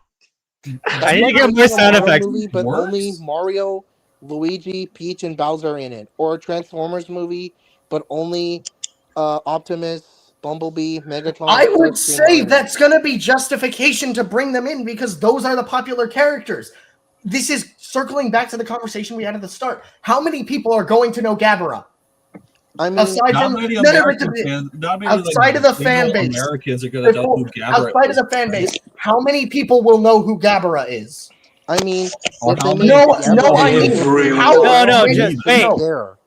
I need to not get more making a sound Mario effects. movie, but Works? only Mario, Luigi, Peach, and Bowser in it, or a Transformers movie, but only Optimus, Bumblebee, Megatron. I would Starscream say are in it. that's going to be justification to bring them in because those are the popular characters. This is circling back to the conversation we had at the start. How many people are going to know Gabara? I mean, Aside Not from many no, no, American but- fans, not many outside of the fan base. Americans are going to know who Gabbard outside of is. the fan base, how many people will know who Gabara is? I mean, Or if how they many made people No, I would mean, agree the how? with general No, audience just that? wait. shouldn't care.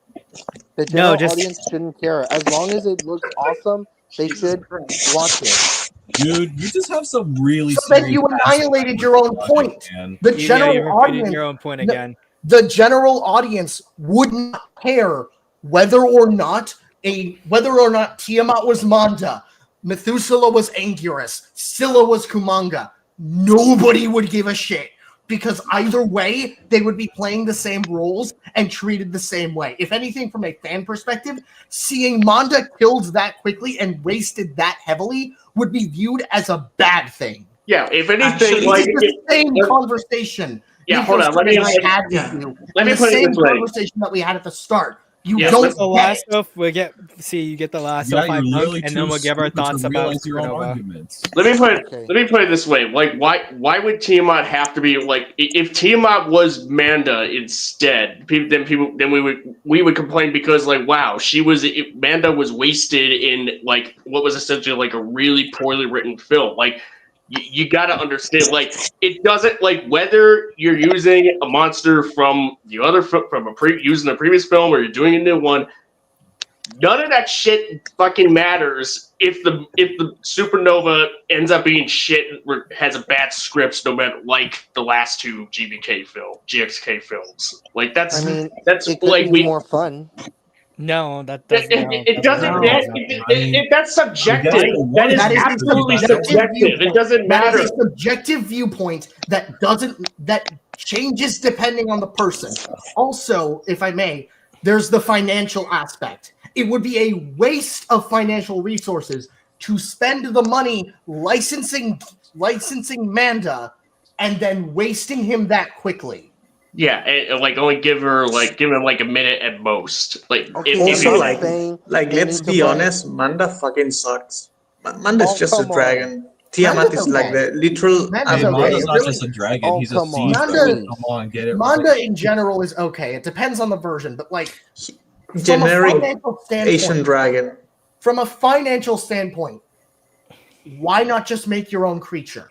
The No, general just audience shouldn't care. As long as it looks awesome, they should watch it. Dude, you just have some really So then serious you annihilated your own point. man. The you general repeated audience, your own point no, again. the general audience would not care whether or not Tiamat was Manda, Methuselah was Anguirus, Scylla was Kumanga. Nobody would give a shit because either way they would be playing the same roles and treated the same way. If anything, from a fan perspective, seeing Manda killed that quickly and wasted that heavily would be viewed as a bad thing. Yeah, if anything, Actually, like This is the same conversation. yeah, hold on. Let me I had with yeah. you, let and me the put it same this way. conversation that we had at the start. You Yeah, don't let's- The get last it. of you get the last Yeah, of you're 5 literally and too then we'll give our stupid to thoughts about realize your own Supernova. arguments. Let me put Okay. it this way. Like, why would Tiamat have to be like? If Tiamat was Manda instead, then we would complain because like, wow, Manda was wasted in like what was essentially like a really poorly written film. Like, you got to understand, like, it doesn't like whether you're using a monster from using the previous film or you're doing a new one. None of that shit fucking matters if the Supernova ends up being shit or has a bad script, no matter like the last two GXK films. Like that's it could like be more fun. No, that doesn't. it doesn't. No. That's subjective. That is That is absolutely a subjective subjective. It viewpoint. doesn't matter. That is a subjective viewpoint that changes depending on the person. Also, if I may, there's the financial aspect. It would be a waste of financial resources to spend the money licensing Manda and then wasting him that quickly. Yeah, and like only give him like a minute at most. Like Okay, Also, I'm not saying they let's need to be buy- honest, Manda fucking sucks. Manda's Oh, just a come on. dragon. Tiamat Manda's is like okay. the literal Manda's Hey, okay. Manda's It not really- just a dragon. Oh, He's a come on. sea Manda- dragon. Come on, get it Manda right. in general is okay. It depends on the version, but like from generic a financial standpoint, Asian dragon. from a financial standpoint, why not just make your own creature?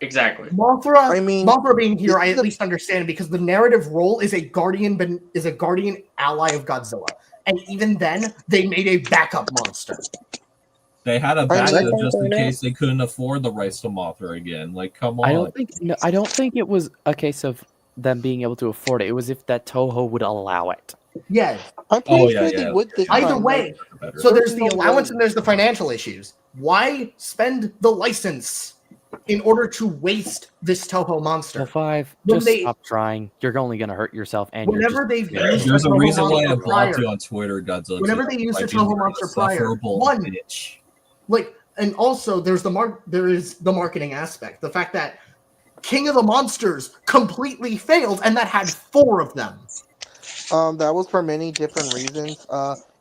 exactly. Mothra being here, this I is at a- least understand because the narrative role is a guardian ally of Godzilla, and even then, they made a backup monster. They had a mean- backup just in case they couldn't afford the rights to Mothra again. Like, come on. I don't think it was a case of them being able to afford it. It was if that Toho would allow it. Yeah. I'm pretty Oh, sure yeah, they yeah. would this Either time. way, Better. so there's There's the no allowance way. and there's the financial issues. Why spend the license in order to waste this Toho monster? So 5, When just they- stop trying. You're only going to hurt yourself, and you're Whenever just they've scared. used There's a Toho reason why I monster blocked prior. you on Twitter, Godzilla. Whenever too. they use the Like, you're Toho a monster prior, insufferable one, bitch. like, and also there's there is the marketing aspect. The fact that King of the Monsters completely failed, and that had 4 of them. That was for many different reasons.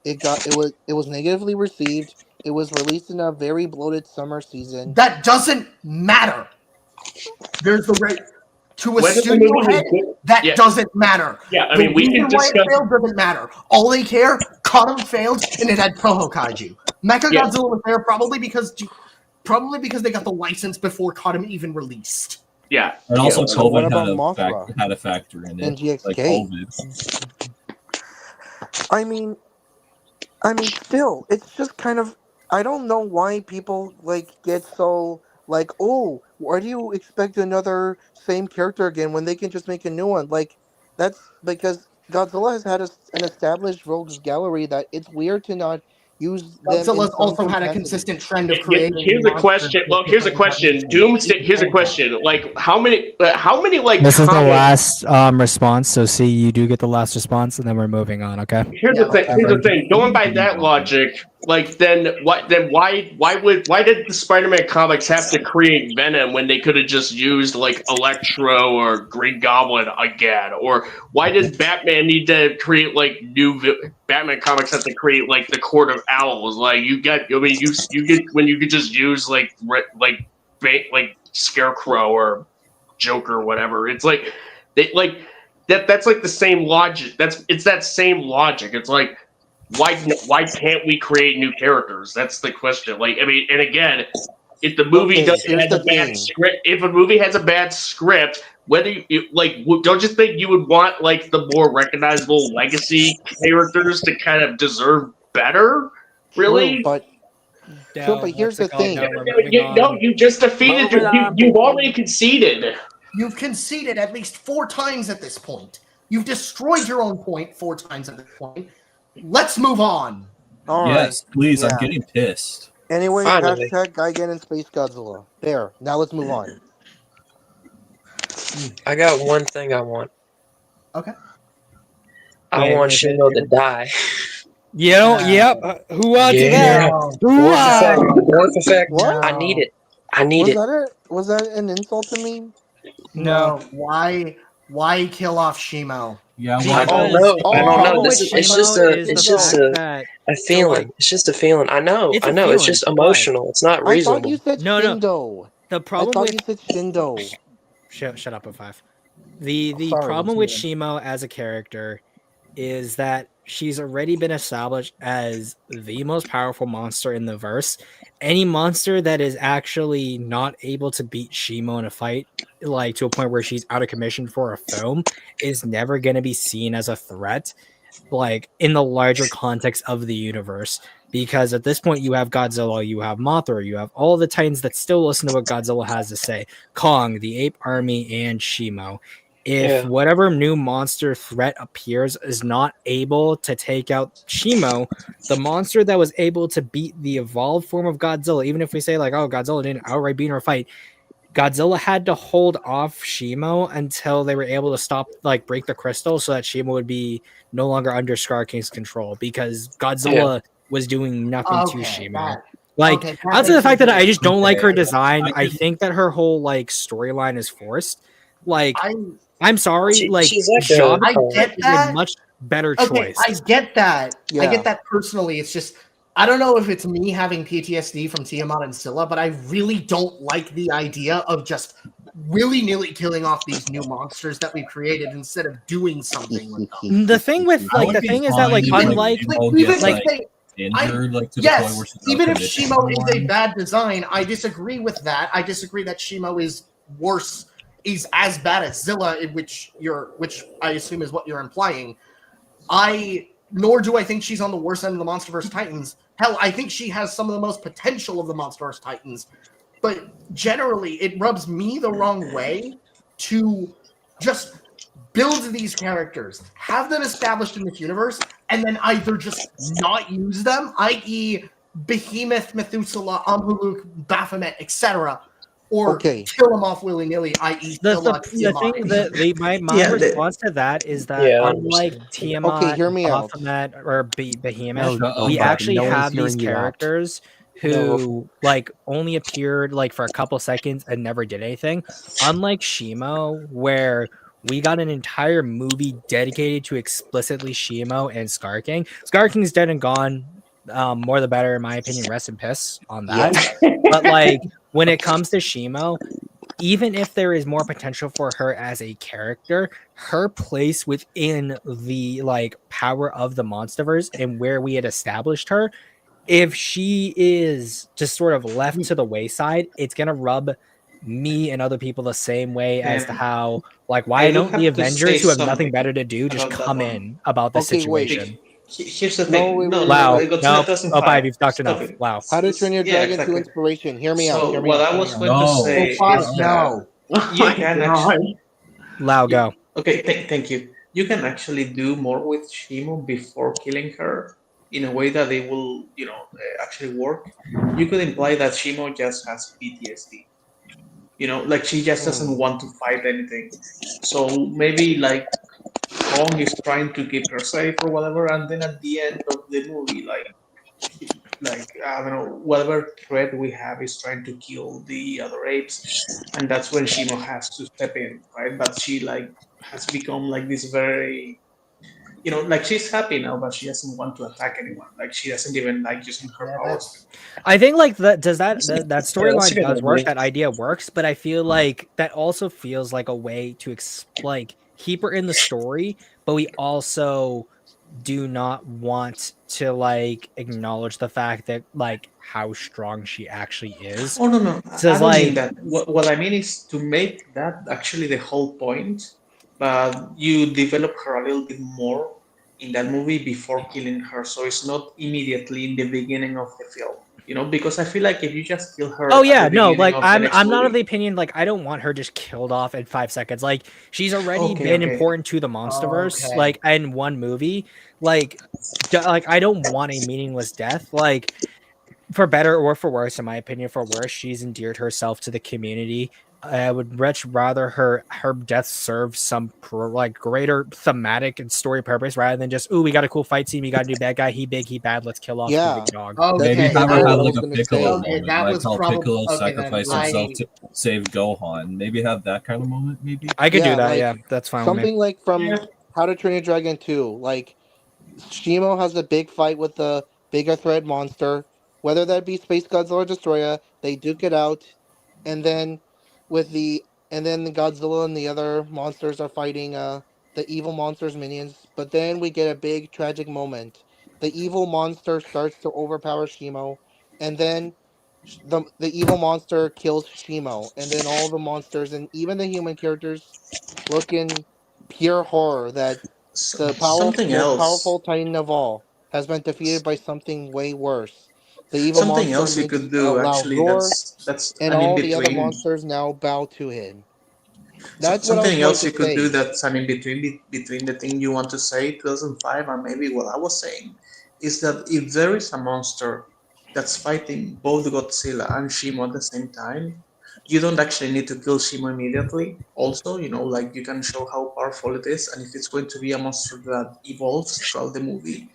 It was negatively received. It was released in a very bloated summer season. That doesn't matter. There's the right to a Whether the studio movie was head. good- That yeah. doesn't matter. Yeah, I The mean, we reason can why it discuss. failed doesn't matter. All they care, Kanem failed, and it had Toho Kaiju. Mechagodzilla Yeah. was there probably because they got the license before Kanem even released. Yeah, And also, so what COVID about Mothra? had a factor in And it. GXK? Like COVID. I mean, still, it's just kind of. I don't know why people get so oh, why do you expect another same character again when they can just make a new one? Like, that's because Godzilla has had an established rogues gallery that it's weird to not use them. Godzilla's in some also had a capacity. consistent trend of creating. Here's a question. Well, here's a question. Doomsday. Here's a question. Like, how many like? This is the comics- last response. So see, you do get the last response, and then we're moving on. Okay. Here's the thing. Here's the thing. Going by that logic, like then why did the Spider-Man comics have to create Venom when they could have just used like Electro or Green Goblin again? Or why does Batman need to create like Batman comics have to create like the Court of Owls? Like you get when you could just use like Scarecrow or Joker or whatever. It's like that's like the same logic. It's that same logic. It's like why can't we create new characters? That's the question. Like, I mean, and again, if the movie Okay, doesn't here's have a the bad thing. script, if a movie has a bad script, whether you like, don't you think you would want like the more recognizable legacy characters to kind of deserve better? Really? True, but here's the thing. You just defeated you've already conceded. You've conceded at least 4 times at this point. You've destroyed your own point 4 times at this point. Let's move on. All Yes, right. please. Yeah. I'm getting pissed. Anyway, Finally. hashtag Gigan and Space Godzilla. There. Now let's move on. I got one thing I want. Okay. I want Shino to die. Yep. Who wants Yeah. that? Dwarf effect. What? I need it. I need it. Was that an insult to me? No. Why kill off Shimo? Yeah, I don't know. It's just a feeling. It's just a feeling. I know. It's just emotional. It's not reasonable. I thought you said Shindo. The problem I with thought you said Shindo. Shut up, A5. The Sorry, problem with Shimo as a character is that she's already been established as the most powerful monster in the verse. Any monster that is actually not able to beat Shimo in a fight, like to a point where she's out of commission for a film, is never going to be seen as a threat, like in the larger context of the universe. Because at this point, you have Godzilla, you have Mothra, you have all the Titans that still listen to what Godzilla has to say, Kong, the Ape Army, and Shimo. If whatever new monster threat appears is not able to take out Shimo, the monster that was able to beat the evolved form of Godzilla, even if we say like, oh, Godzilla didn't outright beat her fight, Godzilla had to hold off Shimo until they were able to break the crystal so that Shimo would be no longer under Scar King's control, because Godzilla was doing nothing to Shimo. Outside the fact that I just don't like her design, I think that her whole storyline is forced. I'm sorry, I get that. is a much better choice. I get that. Yeah. I get that personally. It's just I don't know if it's me having PTSD from Tiamat and Scylla, but I really don't like the idea of just willy-nilly killing off these new monsters that we've created instead of doing something with them. The thing is that unlike even if Shimo is a bad design, I disagree with that. I disagree that Shimo is worse. Is as bad as Zilla, which I assume is what you're implying. Nor do I think she's on the worst end of the MonsterVerse Titans. Hell, I think she has some of the most potential of the MonsterVerse Titans. But generally, it rubs me the wrong way to just build these characters, have them established in this universe, and then either just not use them, i.e. Behemoth, Methuselah, Amhuluk, Baphomet, etc., or kill them off willy-nilly, i.e. My response to that is that unlike Tiamat, Baphomet, or Behemoth, we actually have these characters who only appeared for a couple seconds and never did anything. Unlike Shimo, where we got an entire movie dedicated to explicitly Shimo and Scar King. Scar King's dead and gone. More the better, in my opinion. Rest in piss on that. But when it comes to Shimo, even if there is more potential for her as a character, her place within the power of the MonsterVerse and where we had established her, if she is just sort of left to the wayside, it's gonna rub me and other people the same way as to how why don't the Avengers, who have nothing better to do, just come in about the situation? Here's the thing. Godzilla you've talked enough. Wow. How to turn your dragon to inspiration. Hear me out. What I was going to say is that you can actually... Go. Okay, thank you. You can actually do more with Shimo before killing her in a way that they will, actually work. You could imply that Shimo just has PTSD. She just doesn't want to fight anything. So maybe Kong is trying to keep her safe or whatever, and then at the end of the movie, I don't know, whatever threat we have is trying to kill the other apes, and that's when Shimo has to step in, right? But she has become this very, she's happy now, but she doesn't want to attack anyone. She doesn't even like using her powers. I think that storyline does work. That idea works, but I feel like that also feels like a way to keep her in the story, but we also do not want to like acknowledge the fact that like how strong she actually is. Oh no, So I it's don't mean like that. What I mean is to make that actually the whole point, but you develop her a little bit more in that movie before killing her, so it's not immediately in the beginning of the film. You know, because I feel like if you just kill her oh at yeah, the no, beginning like of the next I'm not of movie, the opinion like I don't want her just killed off in 5 seconds. Like she's already Okay, been okay. important to the MonsterVerse, Okay. like in one movie. Like I don't want a meaningless death. Like for better or for worse, in my opinion, for worse, she's endeared herself to the community. I would much rather her death serve some like greater thematic and story purpose rather than just we got a cool fight scene, we got a new bad guy, he big, he bad, let's kill off the Yeah. big dog. Okay, Maybe have her what have I like was a gonna Piccolo say. Okay, moment, that like was how probably Piccolo okay. Then sacrificed himself to save Gohan. Maybe have that kind of moment. Maybe. I could do Yeah, that. like Yeah, that's fine with me. something like Yeah. from How to Train Your Dragon 2. Like Shimo has a big fight with the bigger threat monster, whether that be Space Godzilla or Destroyer. They duke it out, and then the Godzilla and the other monsters are fighting the evil monster's minions. But then we get a big tragic moment. The evil monster starts to overpower Shimo, and then the evil monster kills Shimo, and then all the monsters and even the human characters look in pure horror that the something most else. powerful Titan of all has been defeated by something way worse. The evil Something monster else you makes could a do loud actually. roar, That's and an in all the other between. monsters now bow to him. That's what I was Something going else to you could do say. that's an in between the thing you want to say 2005 and maybe what I was saying is that if there is a monster that's fighting both Godzilla and Shimo at the same time, you don't actually need to kill Shimo immediately. Also, you know, like you can show how powerful it is, and if it's going to be a monster that evolves throughout the movie,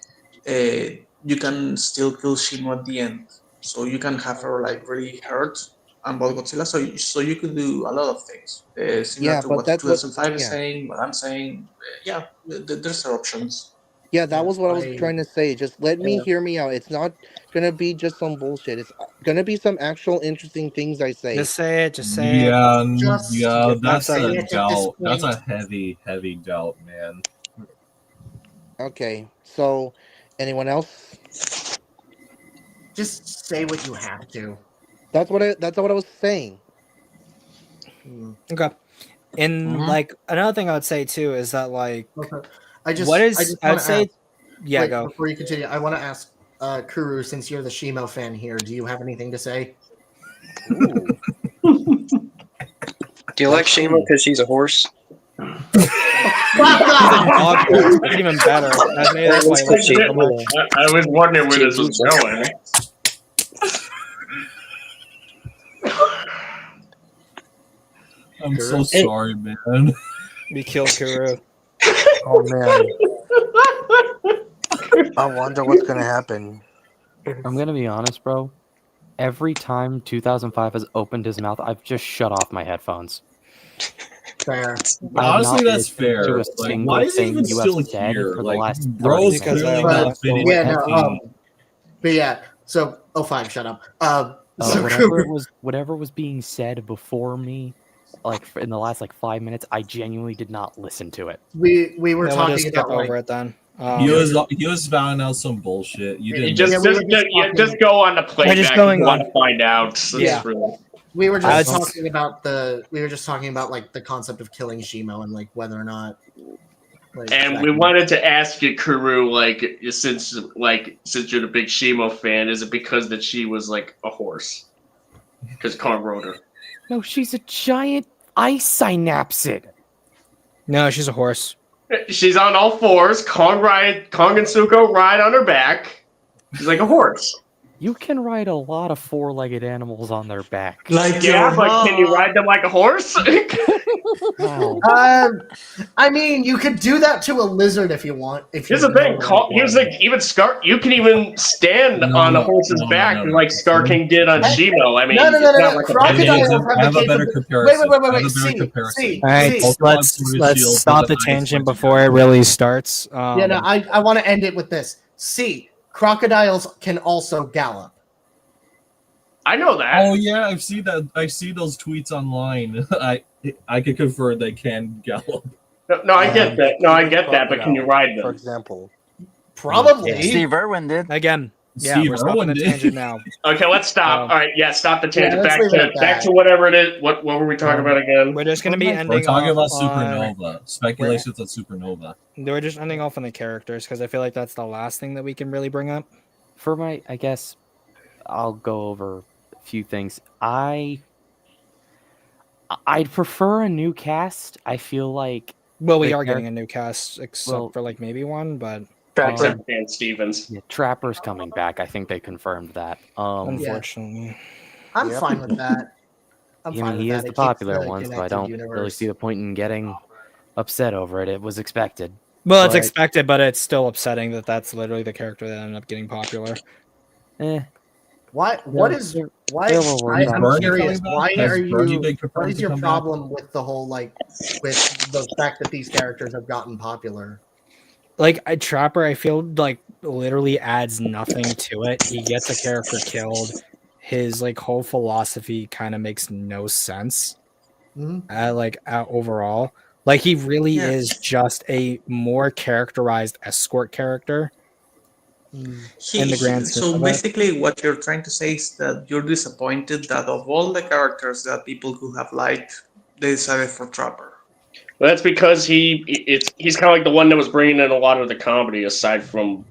you can still kill Shimo at the end. So you can have her like really hurt and both Godzilla. So you could do a lot of things similar Yeah, to but what that's what. 2005 is Yeah, saying, what I'm saying. Yeah, there's options. yeah, that yeah, was what I was trying to say. Just let me Yeah. hear me out. It's not gonna be just some bullshit. It's gonna be some actual interesting things I say. Just say it. Just say it. Yeah, just yeah, Get 5 that's say a seconds. it at this doubt. That's point. a heavy doubt, man. Okay, so anyone else? Just say what you have to. That's what I was saying. Okay. And Mhm. like another thing I would say too is that like Okay. what I is just I would want to say ask. yeah, Wait, go. before you continue, I want to ask Kuru, since you're the Shimo fan here, do you have anything to say? Ooh, Do you like let's Shima see. because she's a horse? Fuck He's a off! dog horse. That's even better. Maybe that's why he likes it so much. I was wondering where She this was abused her. going. I'm so Kuru? Hey, sorry, man. We kill Kuru. Oh man, I wonder what's gonna happen. I'm gonna be honest, bro. Every time 2005 has opened his mouth, I've just shut off my headphones. Fair. I have Honestly, not that's listened to fair. a Like, single why is he thing even you have still said here? for the Like, last 30 bro's Because minutes. I clearly have not no fitting Yeah, into no. But yeah, so 05, shut up. So Kuru, Whatever was being said before me, like in the last like 5 minutes, I genuinely did not listen to it. we were Then we'll just talking skip about like over it then. He was spouting out some bullshit. You You didn't just Yeah, listen. we were just talking- just go on the playback if going you want on. to find out. That's Yeah. really- we were I just was- talking about like the concept of killing Shimo and like whether or not like And that we can- wanted to ask you, Kuru, like since you're the big Shimo fan, is it because that she was like a horse? Because Kong rode her. No, she's a giant ice synapsid. No, she's a horse. She's on all fours. Kong and Suko ride on her back. She's like a horse. You can ride a lot of four-legged animals on their back. Like Yeah, your but can you mom. ride them like a horse? Wow. I mean, you could do that to a lizard if you want. If Here's you the thing. know, Here's like even Scar. You can even stand on a horse's back like Scar King did on Shimo. I mean, No. it's not like a Crocodiles have I have the a better capability. comparison. Wait. See. All right, Pokemon let's Sword and Shield stop with the an ice tangent punch before it really starts. Yeah, no, I want to end it with this. See, crocodiles can also gallop. I know that. Oh yeah, I've seen that. I see those tweets online. I can confirm they can gallop. No, I get that. No, I get that. But can you ride For them? example, Probably. Steve Irwin did. Again. Yeah, Steve we're stopping Irwin the did. tangent now. Okay, let's stop. All right, yeah, stop the tangent. let's leave it at back that. to whatever it is. What were we talking about again? We're just going to be ending We're talking about off on- Supernova. Speculations on Supernova. We're just ending off on the characters because I feel like that's the last thing that we can really bring up. For my, I guess, I'll go over a few things. I'd prefer a new cast. I feel like. Well, we are getting a new cast, except for like maybe one, but except Dan Stevens. Yeah, Trapper's coming back. I think they confirmed that. Unfortunately, I'm fine with that. He is the popular one, so I don't really see the point in getting upset over it. It was expected. Well, it's expected, but it's still upsetting that that's literally the character that ended up getting popular. Why? I'm curious. Why are you? What is your problem with the whole with the fact that these characters have gotten popular? Like Trapper, I feel like literally adds nothing to it. He gets a character killed. His whole philosophy kind of makes no sense. Overall, he really is just a more characterized escort character. In the grand scheme So of it. basically, what you're trying to say is that you're disappointed that of all the characters that people could have liked, they decided for Trapper. Well, that's because he's kind of like the one that was bringing in a lot of the comedy, aside from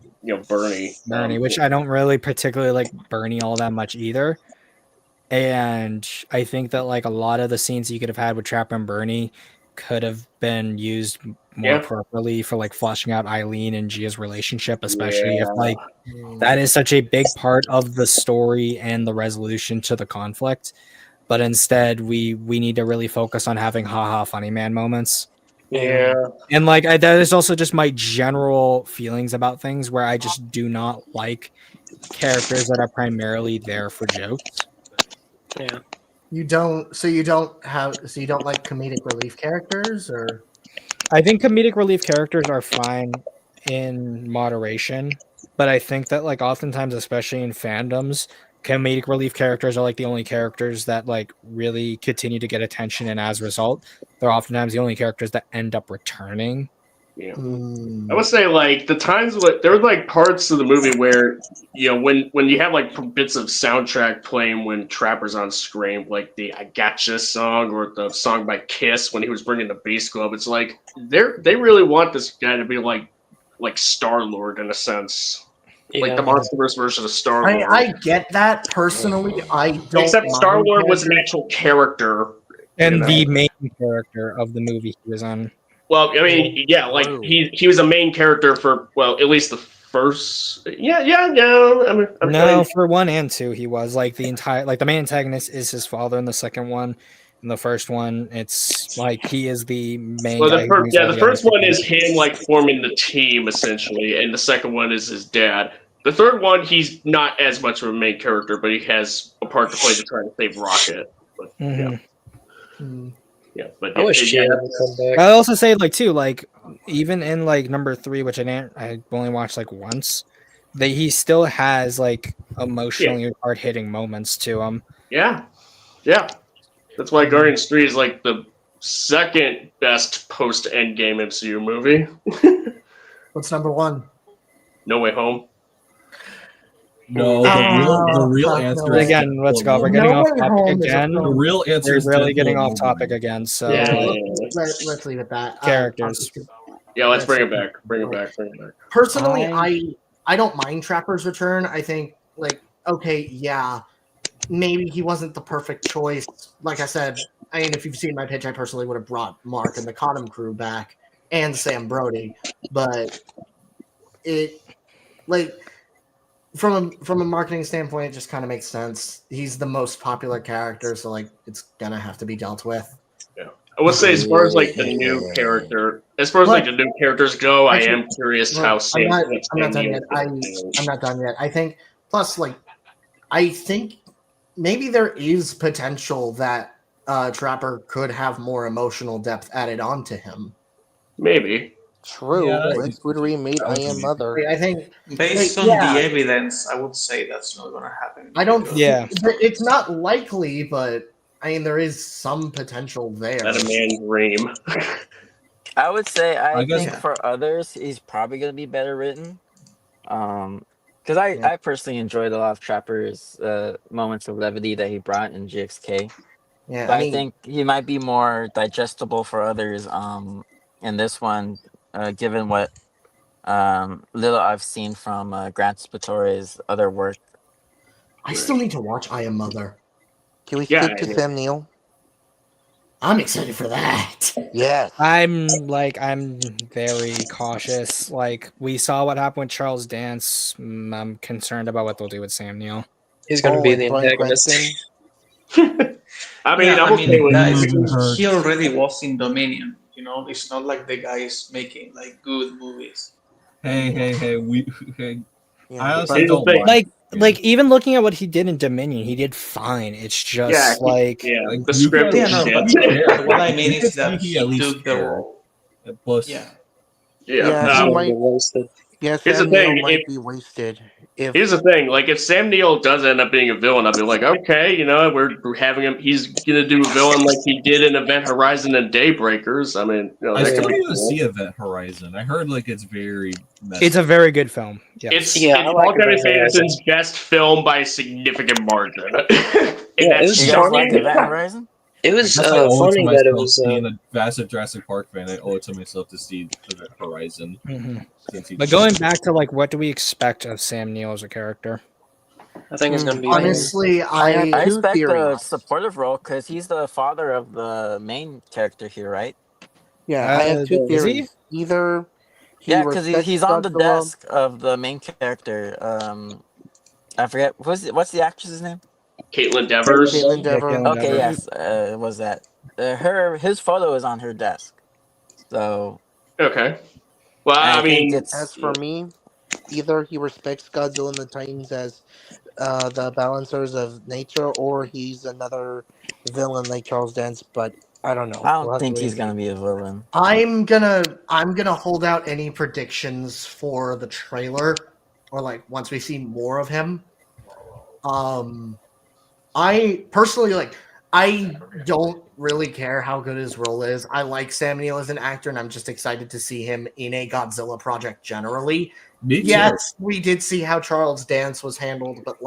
Bernie. Which I don't really particularly like Bernie all that much either. And I think that a lot of the scenes you could have had with Trapper and Bernie could have been used more properly for fleshing out Eileen and Gia's relationship, especially if that is such a big part of the story and the resolution to the conflict. But instead, we need to really focus on having haha funny man moments. Yeah. And that is also just my general feelings about things, where I just do not like characters that are primarily there for jokes. Yeah. You don't like comedic relief characters, or? I think comedic relief characters are fine in moderation, but I think that oftentimes, especially in fandoms, comedic relief characters are the only characters that really continue to get attention, and as a result, they're oftentimes the only characters that end up returning. Yeah. I would say the times there were parts of the movie where when you have bits of soundtrack playing when Trapper's on screen, like the "I Gotcha" song or the song by Kiss when he was bringing the bass glove. It's they really want this guy to be like Star-Lord in a sense, like the Monsterverse version of Star-Lord. I get that personally. I don't. Except Star-Lord was an actual character and the main character of the movie he was on. Well, I mean, he was a main character for at least the first. Yeah. For 1 and 2, he was the entire the main antagonist is his father in the second one. In the first one, it's he is the main. Well, the first one is him forming the team essentially, and the second one is his dad. The third one, he's not as much of a main character, but he has a part to play to try to save Rocket. But, Yeah, but I wish Gia would come back. I also say too, even in number 3, which I only watched once, that he still has emotionally hard hitting moments to him. Yeah. That's why Guardians 3 is the second best post Endgame MCU movie. What's number 1? No Way Home. No, the real answer is again. Let's go. We're getting off topic again. The real answer We're is really getting off topic again. So let's leave it at that. Characters. Let's bring it back. Bring it back. Personally, I don't mind Trapper's return. I think maybe he wasn't the perfect choice. Like I said, if you've seen my pitch, I personally would have brought Mark and the Cottam crew back and Sam Brody, but it from a marketing standpoint, it just kind of makes sense. He's the most popular character, so it's gonna have to be dealt with. Yeah, I would say as far as the new character, the new characters go, I am curious how Sam. I'm not done yet. I'm not done yet. I think plus I think maybe there is potential that Trapper could have more emotional depth added onto him. Maybe. True. Would remade I Am Mother. I think based on the evidence, I would say that's not going to happen. I don't. Yeah, it's not likely, but there is some potential there. That a man dream. I would say I think for others, he's probably going to be better written. Because I personally enjoyed a lot of Trapper's moments of levity that he brought in GXK. Yeah, But I think he might be more digestible for others in this one, given what little I've seen from Grant Spatore's other work. I still need to watch I Am Mother. Can we skip to Sam Neill? I'm excited for that. Yes. I'm very cautious. Like, we saw what happened with Charles Dance. I'm concerned about what they'll do with Sam Neill. He's going to be the antagonist. I mean, I'm okay with guys, it. he already was in Dominion. You know, it's not like the guy is making like good movies. Hey, I honestly Here's the don't thing. Like even looking at what he did in Dominion, he did fine. It's just the script. But what I mean you is could that see he at least took the care. role. Plus, Yeah. He might. Yeah, Here's the Sam Neill thing, might be wasted. Here's the thing, like if Sam Neill does end up being a villain, I'll be like, okay, we're having him. He's gonna do a villain like he did in Event Horizon and Daybreakers. I mean, I that still could be need to cool. see Event Horizon. I heard like it's very messy. It's a very good film. Yes. It's Paul W.S. Anderson's best film by a significant margin. Yeah, it was You guys funny. like Event Horizon? It was I guess I owe it to funny that it myself, was. being a massive Jurassic Park fan, I owe it to myself to see Event Horizon. But going back to like, what do we expect of Sam Neill as a character? I think it's going to be honestly. I have two expect a theories. supportive role because he's the father of the main character here, right? Yeah, I have two is he? theories. Either because respects he's on the Godzilla- desk of the main character. I forget what's the actress's name? Caitlin Devers. Caitlin Dever. Okay, yes, was that his photo is on her desk. So okay. Well, I mean, as for me, either he respects Godzilla and the Titans as the balancers of nature, or he's another villain like Charles Dance. But I don't know. I don't We'll have to think wait he's and gonna see. be a villain. I'm gonna hold out any predictions for the trailer, or like once we see more of him. I personally I don't really care how good his role is. I like Sam Neill as an actor, and I'm just excited to see him in a Godzilla project generally. Me too. Yes, we did see how Charles Dance was handled, but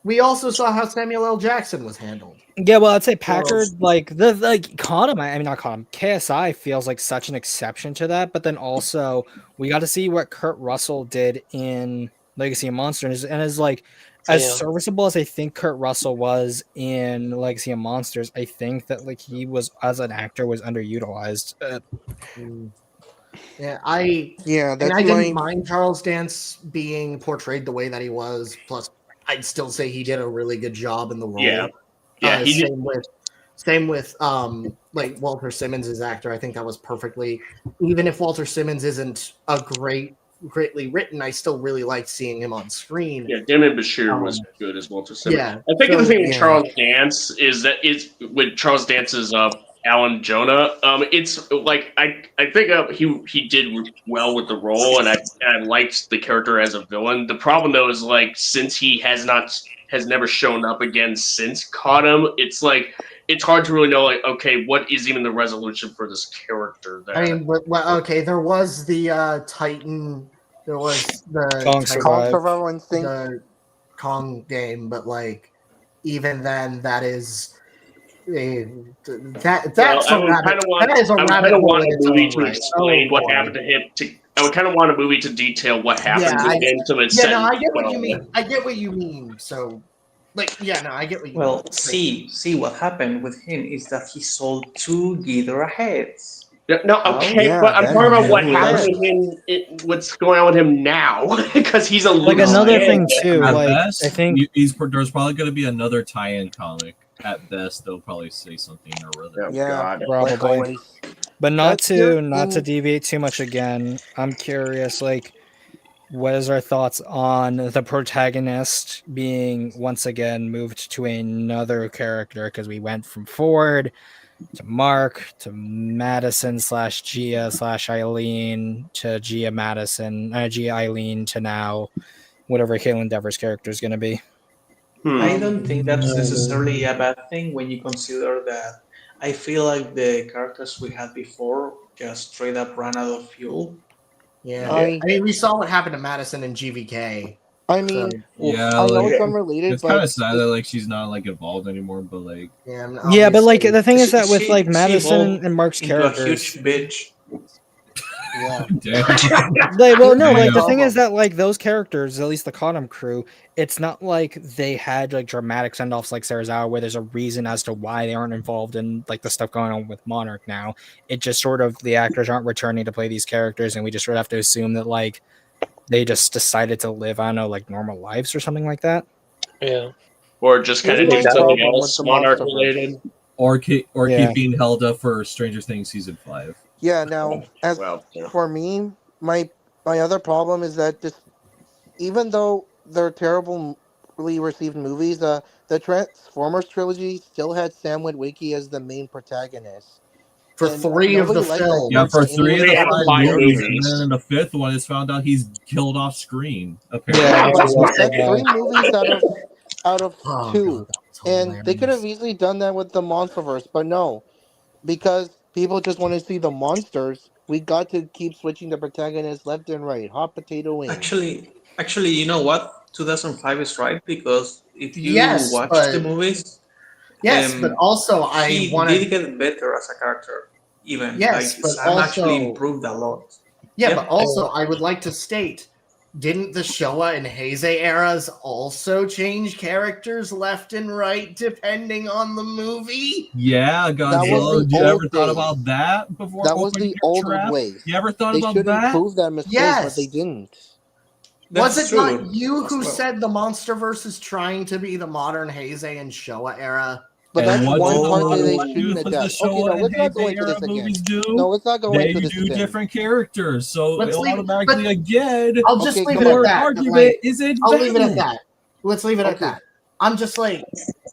we also saw how Samuel L. Jackson was handled. Yeah, well, I'd say Packard, caught him. I mean, not caught him. KSI feels like such an exception to that, but then also we got to see what Kurt Russell did in Legacy of Monsters, and is like as serviceable as I think Kurt Russell was in Legacy of Monsters. I think that like he was as an actor was underutilized. I didn't mind Charles Dance being portrayed the way that he was. Plus, I'd still say he did a really good job in the role. Yeah. Same with like Walter Simmons' actor. I think that was perfectly. Even if Walter Simmons isn't a greatly written, I still really liked seeing him on screen. Yeah, Damon Bashir was good as Walter Simmons. Yeah, I think the thing with Charles Dance is that it's with Charles Dance's Alan Jonah. It's like I think he did well with the role, and I liked the character as a villain. The problem though is like since he has never shown up again since Caught Him, it's like it's hard to really know like okay, what is even the resolution for this character there? I mean, there was the Titan, there was the Kong Survival Instinct, the Kong game, but like even then, that is. That's a rabbit. That is a rabbit hole. Want a movie to explain what happened to him. I would kind of want a movie to detail what happened to him. I get what you mean. I get what you mean. So, I get what you mean. Well, see what happened with him is that he sold 2 Ghidorah heads. No, okay, but I'm talking about what happened to him. What's going on with him now? Because he's a like another thing too. Like best, I think there's probably going to be another tie-in comic. At best, they'll probably say something or other. Probably. But not to deviate too much again. I'm curious, like, what is our thoughts on the protagonist being once again moved to another character? Because we went from Ford to Mark to Madison / Gia / Eileen to Gia Madison, Gia Eileen to now whatever Caitlin Devers' character is going to be. I don't think that's necessarily a bad thing when you consider that I feel like the characters we had before just straight up ran out of fuel. Yeah, I mean, we saw what happened to Madison and GVK. I mean, yeah, I know like, it's unrelated, it's but kind of sad that like she's not like involved anymore. But like, Yeah, but like the thing is that with like she Madison evolved and Mark's into a characters, huge bitch. Yeah. like, well, no, like the Damn. thing is that like those characters, at least the Condom crew, it's not like they had like dramatic send offs like Sarazawa, where there's a reason as to why they aren't involved in like the stuff going on with Monarch now. It just sort of the actors aren't returning to play these characters, and we just sort of have to assume that like they just decided to live, I don't know, like normal lives or something like that. Yeah. Or just kind of Here's do my something problem with else the Monarch Monsterverse. related. or keep Yeah. being held up for Stranger Things season 5. Yeah. Now, as Well, yeah. for me, my other problem is that just even though they're terribly received movies, the Transformers trilogy still had Sam Witwicky as the main protagonist. For And 3 of nobody the liked that films. Yeah, choice for by any 3 of the They had 5 5 movies, movies. and then in the 5th one, it's found out he's killed off screen. Yeah, Apparently, but that's 3 movies out of Oh, 2, God, that's and they could have hilarious. easily done that with the MonsterVerse, but no, because people just want to see the monsters. We got to keep switching the protagonists left and right. Hot potato wings. Actually, you know what? 2005 is right because if you Yes, watch but the movies, but also I he want did to. get better as a character. Even Yes, like but Sam actually also improved a lot. yeah, Yeah. but also I would like to state, didn't the Showa and Heisei eras also change characters left and right depending on the movie? yeah, That was Godzilla. the You ever old thought days. about that before That was opening the your old trap? ways. You ever thought They about should that? improve that mistake, but they Yes. didn't. Was That's it not true you as who well. said the MonsterVerse is trying to be the modern Heisei and Showa era? But And that's what one do part that they what shouldn't do the adapt. Okay, Showa no, and let's not go Heisei into era this again. movies do? No, let's not go They into this do again. different characters, so Let's leave it- automatically but- again, I'll just Okay, leave come it on. at that. argument Like, is invalid. I'll leave it at that. Let's leave it at Okay. that. I'm just like,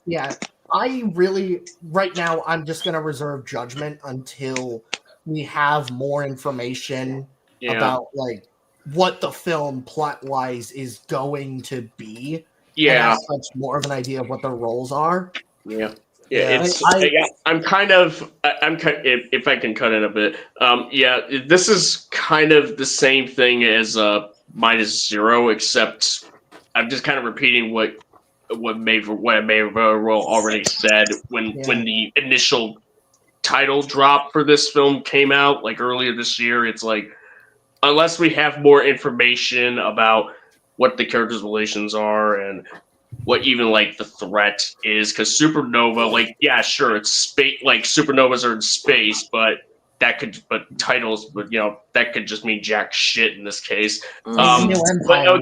yeah, I really, right now, I'm just going to reserve judgment until we have more information Yeah. about, like, what the film plot-wise is going to be. And Yeah. as such, more of an idea of what the roles are. Yeah. Yeah. I'm kind of, if I can cut it a bit. Yeah, this is kind of the same thing as Minus Zero, except I'm just kind of repeating what Mayverell already said when the initial title drop for this film came out, like earlier this year. It's like, unless we have more information about what the characters' relations are and what even like the threat is, because Supernova, like, yeah, sure, it's space, like supernovas are in space, but that could, titles, but that could just mean jack shit in this case. But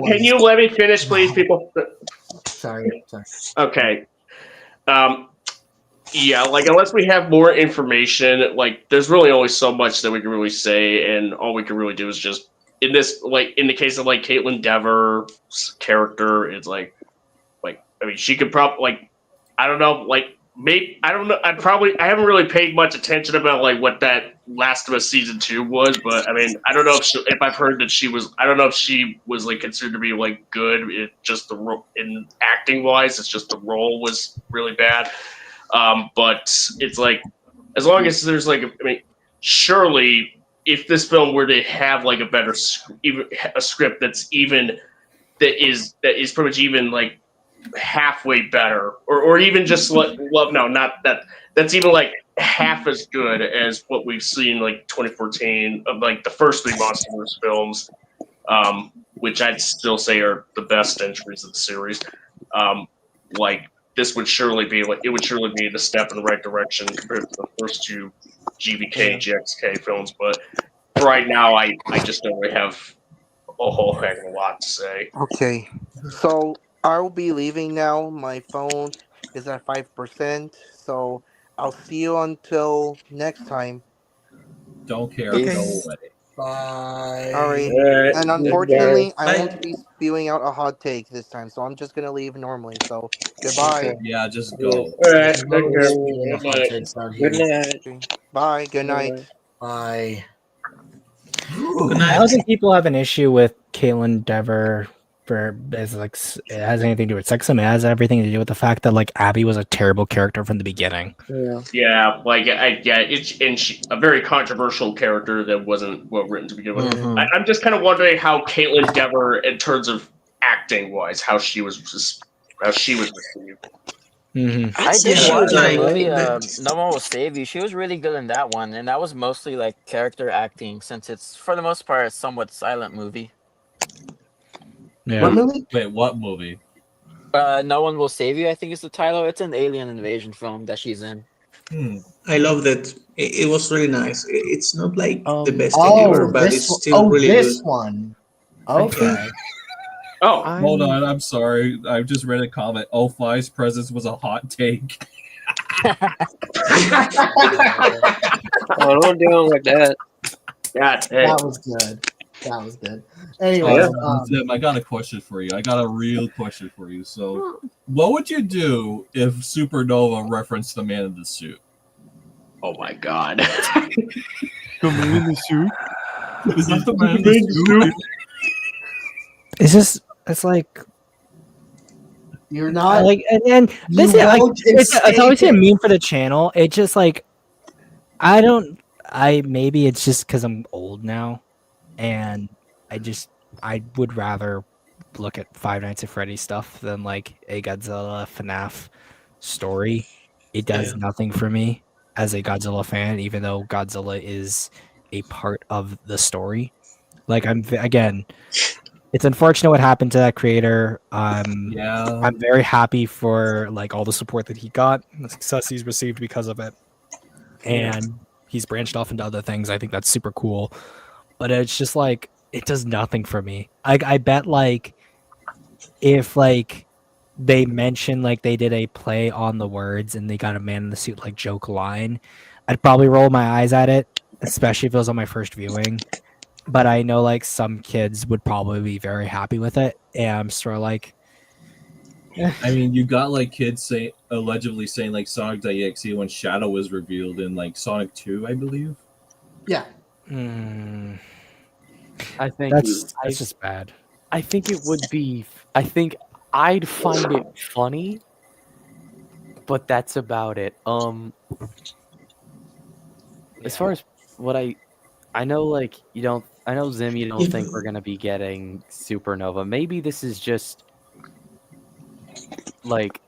can you let me finish, please, people? Sorry. Okay. Yeah, like, unless we have more information, like, there's really only so much that we can really say, and all we can really do is just, in this, like, in the case of, like, Caitlin Dever's character, it's like, I mean, she could probably, like, I don't know, like, maybe, I don't know, I haven't really paid much attention about, like, what that Last of Us Season 2 was, but, I mean, I don't know if I've heard that I don't know if she was, like, considered to be, like, good, just the role, in acting-wise, it's just the role was really bad. But it's like, as long as there's like, I mean, surely if this film were to have like a better, even a script that is pretty much even like halfway better, or even just like, well, no, not that. That's even like half as good as what we've seen like 2014 of like the first 3 Monsterverse films, which I'd still say are the best entries of the series. Like, this would surely be the step in the right direction compared to the first 2 GVK, GXK films. But for right now, I just don't really have a whole heck of a lot to say. Okay, so I'll be leaving now. My phone is at 5%, so I'll see you until next time. Don't care. Okay. Go away. Bye. All right. Alright, And unfortunately, I Bye. won't be spewing out a hot take this time, so I'm just gonna leave normally. So goodbye. Yeah, just go. Alright, take care. Good Good night. Okay. Bye. Good night. Bye. Good I night. don't think people have an issue with Caitlin Dever for as like it has anything to do with sexism. It has everything to do with the fact that like Abby was a terrible character from the beginning. Yeah, like it's a very controversial character that wasn't well written to begin with. Mhm. I'm just kind of wondering how Caitlin Dever, in terms of acting wise, how she was received. I did she watch was the like movie. No One Will Save You. She was really good in that one, and that was mostly like character acting, since it's for the most part a somewhat silent movie. Yeah. What movie? Wait, what movie? No One Will Save You, I think is the title. It's an alien invasion film that she's in. I loved it. It was really nice. It's not like the best thing Oh, ever, but it's still oh, really this good. one. I think- Okay. Oh, hold on. I'm sorry. I just read a comment. O5's presence was a hot take. Oh, don't do it like that. God, hey. That was good. That was good. Anyway, Tim, I got a question for you. I got a real question for you. So, what would you do if Supernova referenced the man in the suit? Oh my God. The man in the suit? Is that the man in the suit? It's just it's like you're not like and this is like it's always a meme for the channel. It just like maybe it's just because I'm old now, and I would rather look at Five Nights at Freddy's stuff than like a Godzilla FNAF story. It does nothing for me as a Godzilla fan, even though Godzilla is a part of the story. Like again, it's unfortunate what happened to that creator. I'm very happy for like all the support that he got, and the success he's received because of it, and he's branched off into other things. I think that's super cool, but it's just like it does nothing for me. I bet like if like they mentioned like they did a play on the words and they got a man in the suit like joke line, I'd probably roll my eyes at it, especially if it was on my first viewing. But I know like some kids would probably be very happy with it, and I'm sort of like, I mean, you got like kids allegedly saying like Sonic.exe when Shadow was revealed in like Sonic 2, I believe. Yeah. I think that's just bad. I think it would be. I think I'd find it funny, but that's about it. As far as what I know, like you don't. I know Zim. You don't think we're gonna be getting Supernova. Maybe this is just like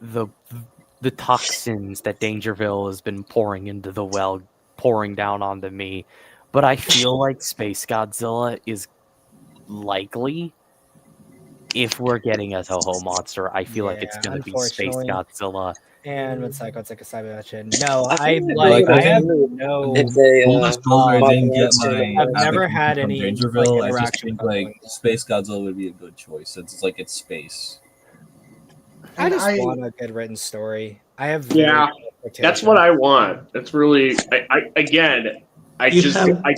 the toxins that Dangerville has been pouring into the well, pouring down onto me. But I feel like Space Godzilla is likely. If we're getting a Toho monster, I feel like it's going to be Space Godzilla. And when Psycho Psycho mentioned, no, I have no. If they, I didn't get my. I've never had any Dangerville. like, I just think like Space Godzilla would be a good choice since it's like it's space. I just want a good written story. I have that's what I want. That's really I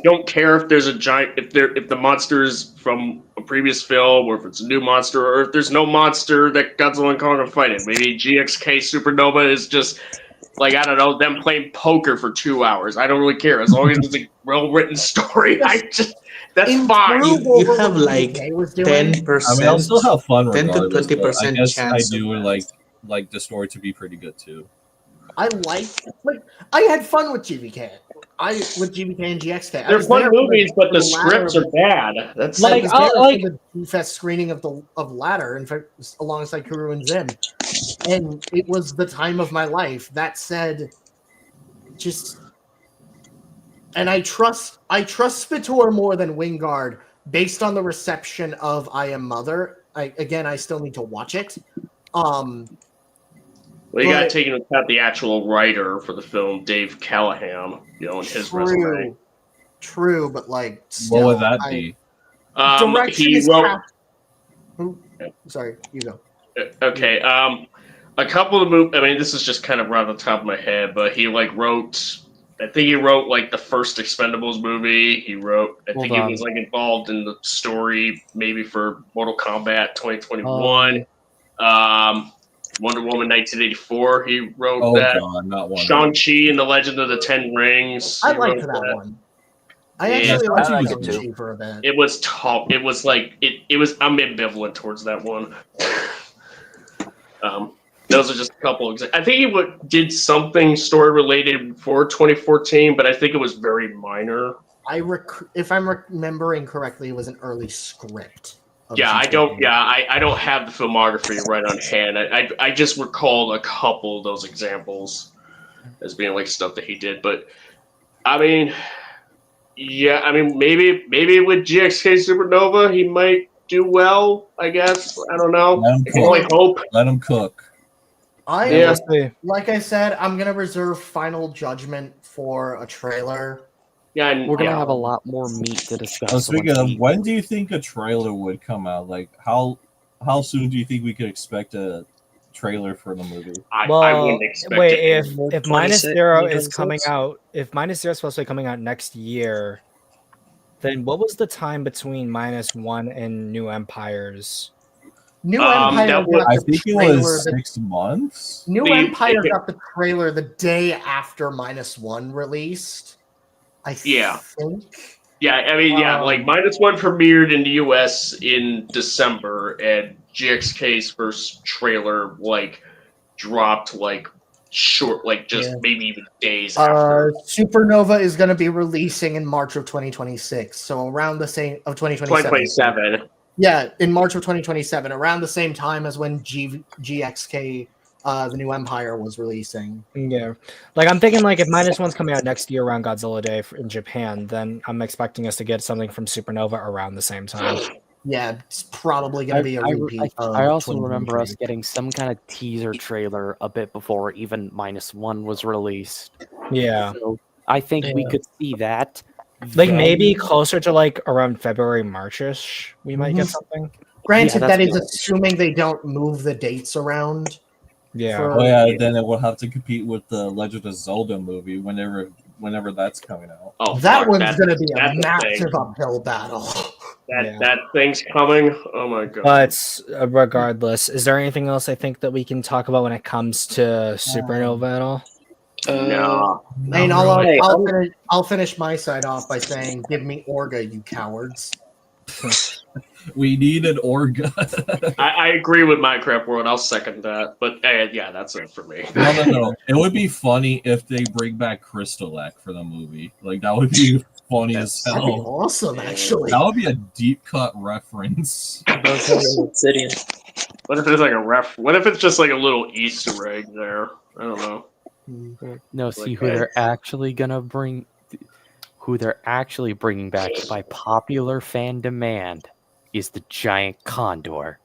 don't care if there's a giant if the monster is from a previous film or if it's a new monster or if there's no monster that Godzilla and Kong are fighting. Maybe GXK Supernova is just like I don't know them playing poker for 2 hours. I don't really care as long as it's a well written story. That's fine. You have like 10%. I mean, I'll still have fun regardless. 10 to 20% I guess chance. I do like the story to be pretty good too. I I had fun with GBK. With GBK and GXK. They're fun movies, but the scripts are bad. That's like the G-Fest screening of Ladder, in fact, alongside Kuru and Zim, and it was the time of my life. That said, and I trust Spitor more than Wingard based on the reception of I Am Mother. I still need to watch it. Well, you got to take into account the actual writer for the film, Dave Callahan, and his resume. True, but like, still, what would that be? Direction is sorry, you go. Okay, a couple of movies. I mean, this is just kind of right on the top of my head, but he wrote. I think he wrote like the first Expendables movie. He wrote. I think he was like involved in the story, maybe for Mortal Kombat 2021. Wonder Woman 1984. He wrote that. God, not Wonder Shang-Chi and the Legend of the Ten Rings. I liked that one. I actually like Shang-Chi for a bit. It was tough. It was like it was. I'm ambivalent towards that one. Those are just a couple. I think he did something story related for 2014, but I think it was very minor. If I'm remembering correctly, it was an early script. Yeah, I don't. Yeah, I don't have the filmography right on hand. I just recall a couple of those examples as being like stuff that he did. But I mean, yeah, I mean maybe with GXK Supernova he might do well. I guess I don't know. I can only hope. Let him cook. Like I said, I'm gonna reserve final judgment for a trailer. Yeah, and we're gonna have a lot more meat to discuss. Speaking of, when do you think a trailer would come out? Like, how soon do you think we could expect a trailer for the movie? I wouldn't expect wait, if Minus Zero is coming out, if Minus Zero is supposed to be coming out next year, then what was the time between -1 and New Empires? New Empire got I the think it trailer was 6 months. New Empire got the trailer the day after -1 released. I think. Yeah, I mean, like -1 premiered in the US in December, and GXK's first trailer like dropped like short, like just maybe even days after. Supernova is going to be releasing in March of 2026, so around the same of 2027. Yeah, in March of 2027, around the same time as when GXK. The New Empire was releasing. Yeah, like I'm thinking, like if -1's coming out next year around Godzilla Day in Japan, then I'm expecting us to get something from Supernova around the same time. Yeah, it's probably going to be a repeat. I also remember us getting some kind of teaser trailer a bit before even -1 was released. Yeah, so I think we could see that. Like maybe closer to like around February, Marchish, we might get something. Granted, that is assuming they don't move the dates around. Yeah. Then it will have to compete with the Legend of Zelda movie whenever that's coming out. Oh, that one's going to be a massive uphill battle. That thing's coming. Oh my god! But regardless, is there anything else I think that we can talk about when it comes to Supernova at all? No. I mean, I'll finish my side off by saying, "Give me Orga, you cowards." We need an Orga. I agree with Minecraft World. I'll second that. But yeah, that's it for me. No. It would be funny if they bring back Crystalek for the movie. Like that would be funny as hell. That'd be awesome, actually. That would be a deep cut reference. What if there's like What if it's just like a little Easter egg there? I don't know. No, see who they're actually gonna bring. Who they're actually bringing back by popular fan demand is the giant condor.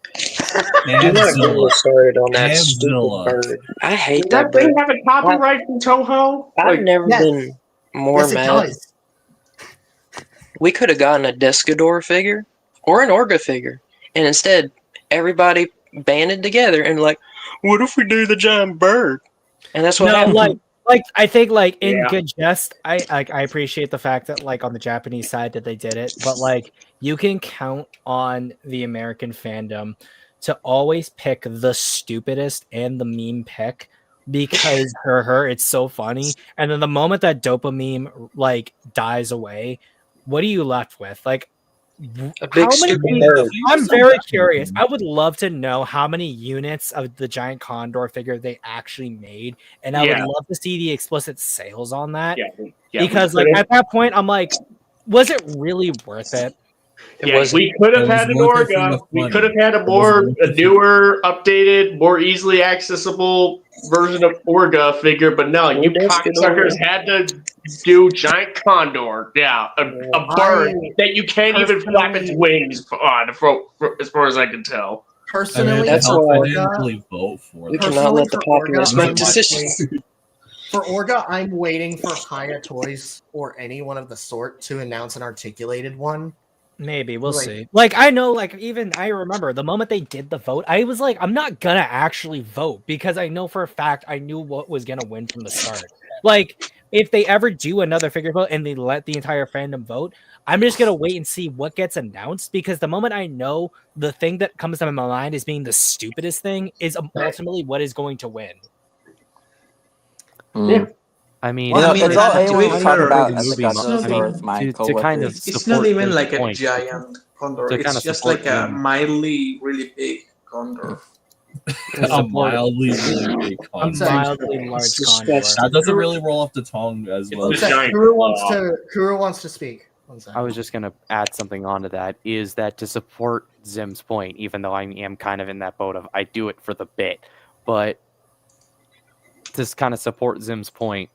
Do not get me started on that stupid bird. I hate that bird. They have a copyright from Toho? I've never been more mad. We could have gotten a Descador figure or an Orga figure, and instead everybody banded together and like, what if we do the giant bird? And that's what happened. Like I think, like in good jest, I appreciate the fact that like on the Japanese side that they did it, but like you can count on the American fandom to always pick the stupidest and the meme pick because it's so funny, and then the moment that dopamine like dies away, what are you left with? Like a big stupid bird. I'm very curious. I would love to know how many units of the giant condor figure they actually made, and I would love to see the explicit sales on that. Because like at that point, I'm like, was it really worth it? We could have had an Orga. We could have had a newer, updated, more easily accessible version of Orga figure, but no, you cocksuckers had to do giant condor. Yeah, a bird that you can't even flap its wings on, as far as I can tell. Personally, that's why I didn't really vote for it. We cannot let the populace make decisions. For Orga, I'm waiting for Haya Toys or anyone of the sort to announce an articulated one. Maybe we'll see. Like I know, like even I remember the moment they did the vote, I was like, I'm not gonna actually vote because I know for a fact I knew what was gonna win from the start. Like if they ever do another figure vote and they let the entire fandom vote, I'm just gonna wait and see what gets announced because the moment I know the thing that comes to my mind as being the stupidest thing is ultimately what is going to win. Yeah. I mean, You know, it's all to be anyone we talk fair, about the at the movie Godzilla not store even- with my to kind of coworkers. it's not support even Zim's like a point, giant condor. to It's kind of just support like a Zim. mildly really big condor. To A support mildly really big I'm condor. saying- Mildly large It's condor. disgusting. That doesn't really roll off the tongue as well. It's One a sec, giant Kuro wants to speak. One sec. I was just gonna add something onto that. Is that to support Zim's point, even though I am kind of in that boat of I do it for the bit, but to kind of support Zim's point.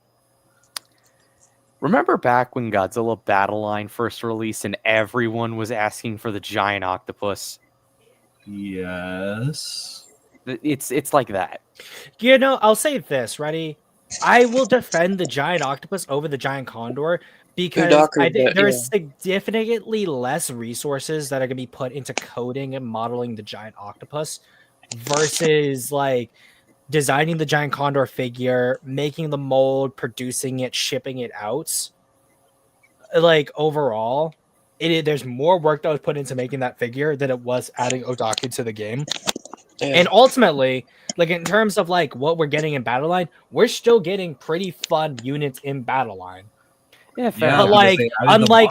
Remember back when Godzilla Battle Line first released and everyone was asking for the giant octopus? Yes. It's like that. You know, I'll say this, ready? I will defend the giant octopus over the giant condor because Udaka, I think but, there's significantly less resources that are going to be put into coding and modeling the giant octopus versus like designing the giant condor figure, making the mold, producing it, shipping it out. Like overall, there's more work that was put into making that figure than it was adding Odaku to the game. Yeah. And ultimately, like in terms of like what we're getting in Battle Line, we're still getting pretty fun units in Battle Line. Yeah, fair Yeah, But enough. like, unlike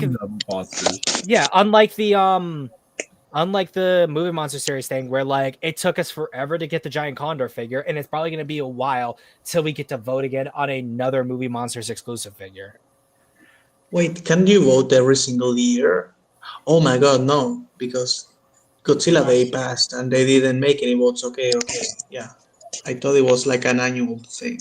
monsters. yeah, unlike the movie monster series thing, where like it took us forever to get the giant condor figure, and it's probably going to be a while till we get to vote again on another movie monsters exclusive figure. Wait, can you vote every single year? Oh my god, no, because Godzilla Day passed and they didn't make any votes. Okay, yeah. I thought it was like an annual thing.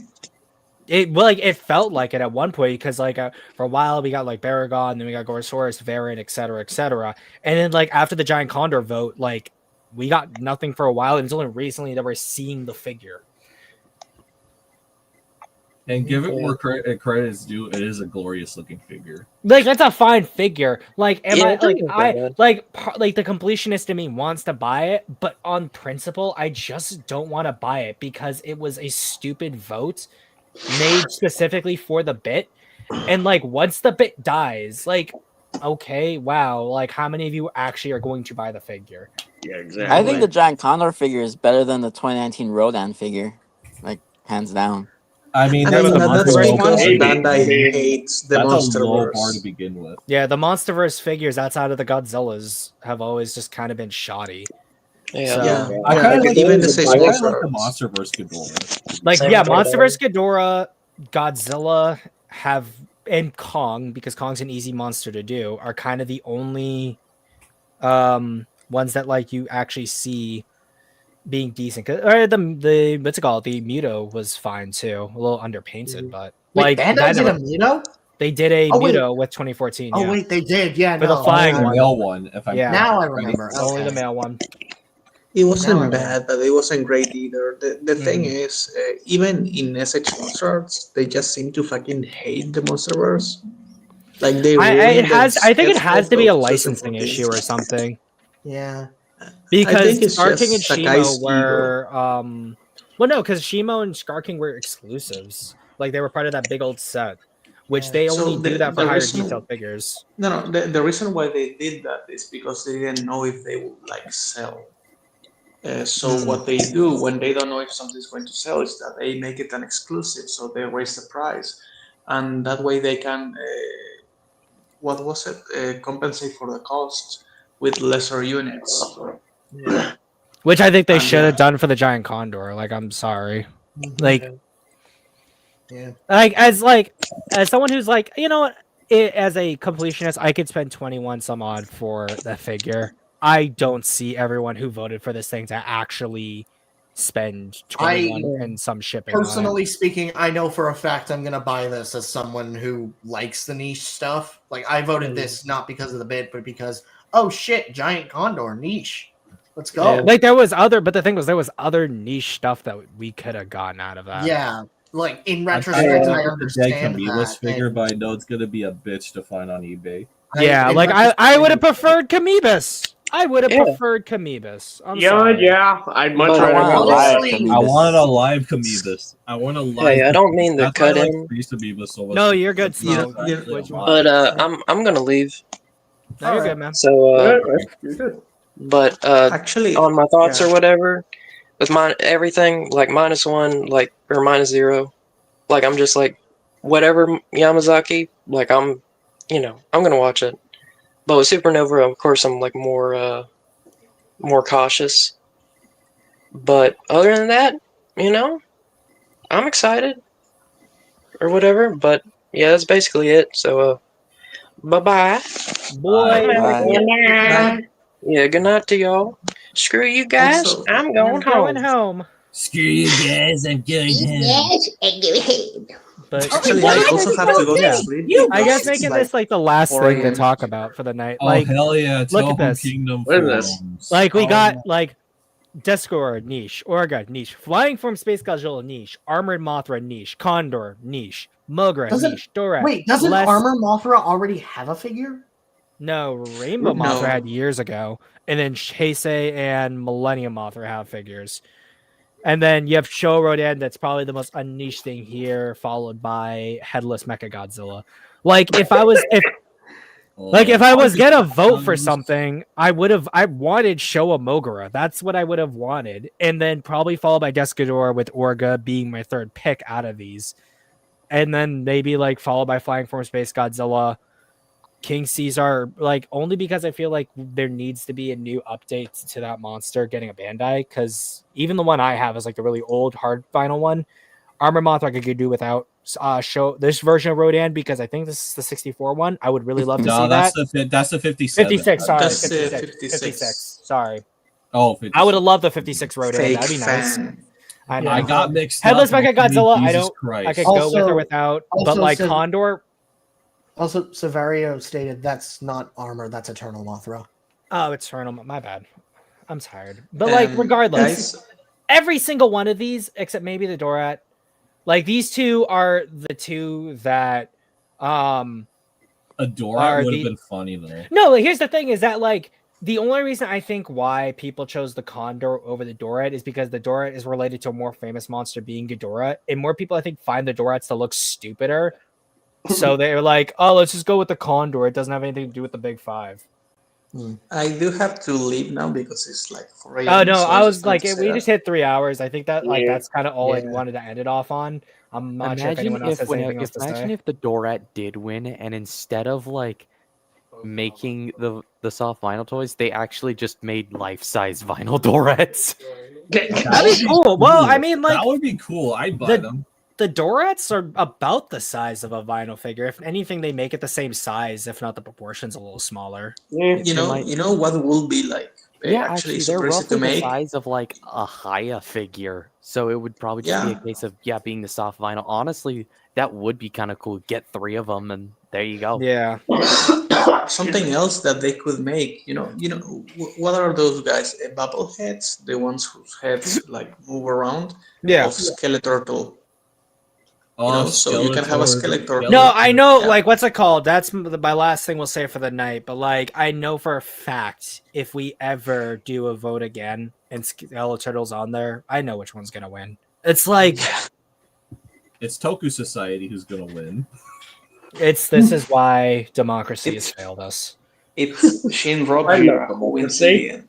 It felt like it at one point because like for a while we got like Baragon, then we got Gorosaurus, Varan, etc., and then like after the giant condor vote, like we got nothing for a while, and it's only recently that we're seeing the figure. And give it where credit is due, it is a glorious looking figure. Like that's a fine figure. Like am Yeah, I it doesn't like look I bad. like the completionist in me wants to buy it, but on principle, I just don't want to buy it because it was a stupid vote made specifically for the bit. And like once the bit dies, like okay, wow, like how many of you actually are going to buy the figure? Yeah, exactly. I think the giant condor figure is better than the 2019 Rodan figure, like hands down. I mean, I mean, the that's Monsterverse because one? Bandai hates the that's a low bar to Monsterverse. begin with. Yeah, the Monsterverse figures outside of the Godzillas have always just kind of been shoddy. Yeah, So, Yeah, I kind of like even the I six kinda like monsters. the Monsterverse Ghidorah. like Same yeah, with Rodan. Monsterverse Ghidorah, Godzilla have and Kong, because Kong's an easy monster to do, are kind of the only ones that like you actually see being decent. Or the what's it called? The Muto was fine too, a little underpainted, but Wait, like Bandai that did never, a Muto? they did a Oh, wait. Muto with 2014. Oh yeah. wait, they did. Yeah, For the no. flying The one. male one, if I'm Yeah. Now I correct. remember. Only the Okay. male one. It Now I wasn't remember. bad, but it wasn't great either. The thing is, even in SH Monster Arts, they just seem to fucking hate the Monsterverse. Like they ruined I think it has to be a licensing 2014. issue or something. Yeah. Because I think it's Scar just King and Sakai's Shimo were well no, because Shimo and Scar King were exclusives. Like they were part of that big old set. Which they So only do that for the higher reason- detailed figures. No, the reason why they did that is because they didn't know if they would like sell. So what they do when they don't know if something's going to sell is that they make it an exclusive, so they raise the price, and that way they can, what was it, compensate for the cost with lesser units. Which I think they And should have yeah. done for the giant condor. Like I'm sorry. Like Yeah. as someone who's like, you know what, as a completionist, I could spend 21 some odd for the figure. I don't see everyone who voted for this thing to actually spend 21 and some shipping on it. Personally speaking, I know for a fact I'm gonna buy this as someone who likes the niche stuff. Like I voted this not because of the bid, but because oh shit, giant condor niche. Let's go. Yeah. Like there was other other niche stuff that we could have gotten out of that. Yeah. Like in I'm retrospect, I the understand dead Camillus that. figure, and but I know it's gonna be a bitch to find on eBay. Yeah, in like retrospect, I would have preferred Camibus. I would have preferred Camibus. I'm sorry. Yeah. I'd much But, rather have honestly, I wanted a live Camillus. I want a live. Hey, I don't mean to That's why I cut like in. Priest Camillus so much. No, you're good, Yeah, Smoke. yeah. Which one? But I'm gonna leave. No, you're good, man. So You're good. but Actually, on my thoughts yeah. or whatever, with everything like -1, like or -0, like I'm just like whatever Yamazaki, like I'm gonna watch it. But with Supernova, of course, I'm like more cautious. But other than that, I'm excited or whatever. But yeah, that's basically it. So bye bye. Boy, Bye. Yeah, good night to y'all. Screw you guys. Also, I'm going going home. home. Screw you guys, I'm going home. But actually, I I guess also making have to go to yeah, sleep I because guess it's making like this like the last 4 thing to a.m. talk about for the night. Oh Like, hell yeah! look Tell at them this. Kingdom What is this? Forms. Like we Oh, got yeah. like Discord niche, Orga niche, Flying Form Space Godzilla niche, Armored Mothra niche, Condor niche, Mogra Doesn't niche, Dorat. wait? Doesn't less Armor Mothra already have a figure? No, Rainbow No. Mothra had years ago, and then Heisei and Millennium Mothra have figures. And then you have Show Rodan, that's probably the most unniche thing here, followed by Headless Mechagodzilla. Like if I was gonna vote for something, I wanted Showa Mogura. That's what I would have wanted. And then probably followed by Descador with Orga being my third pick out of these. And then maybe like followed by Flying Form Space Godzilla, King Caesar, like only because I feel like there needs to be a new update to that monster getting a Bandai, because even the one I have is like the really old hard vinyl one. Armor Mothra I could do without. Show this version of Rodan because I think this is the 64 one. I would really love to see that's that. that's the 57. 56, sorry, That's 56. 56. Sorry. Oh, 56. I would have loved the 56 Rodan. Fake That'd be nice. fan. I know. I got mixed Headless up. Mechagodzilla, Jesus I Christ. could go with or Also- without. But also like said- Condor, Also, Severio stated that's not armor, that's Eternal Mothra. oh, it's Eternal. My bad. I'm tired. But like, regardless, Guys, every single one of these, except maybe the Dorat, like these two are the two that Adora would have been funny though. No, like, here's the thing: is that like the only reason I think why people chose the Condor over the Dorat is because the Dorat is related to a more famous monster being Ghidorah, and more people I think find the Dorats to look stupider. So they're like, oh, let's just go with the Condor. It doesn't have anything to do with the Big Five. I do have to leave now because it's like 4 a.m. Oh no, so I was just wanted like, to say we that. just hit 3 hours. I think that like Yeah. that's kind of all I Yeah. wanted to end it off on. I'm not sure if Imagine anyone else has anything else to imagine say. if the Dorat did win, and instead of like making the soft vinyl toys, they actually just made life-size vinyl Dorats. That'd be cool. Well, I mean, like that would be cool. I'd buy them. the Dorats are about the size of a vinyl figure. If anything, they make it the same size, if not the proportions a little smaller. You know what will be like Yeah, actually they're super easy roughly to the make. size of like a Haya figure, so it would probably just be a Yeah. case of being the soft vinyl. Honestly, that would be kind of cool. Get 3 of them, and there you go. Yeah. Something else that they could make, what are those guys? Bubble heads, the ones whose heads like move around. Yeah. Of Skeleturtle. Oh, So you can have a Skeleturtle. No, I know, Yeah. like, what's it called? That's my last thing we'll say for the night. But, like, I know for a fact if we ever do a vote again and Skeleturtle's on there, I know which one's going to win. It's like, It's Toku Society who's gonna win. this is why democracy has failed us. It's Shinra who wins in the end.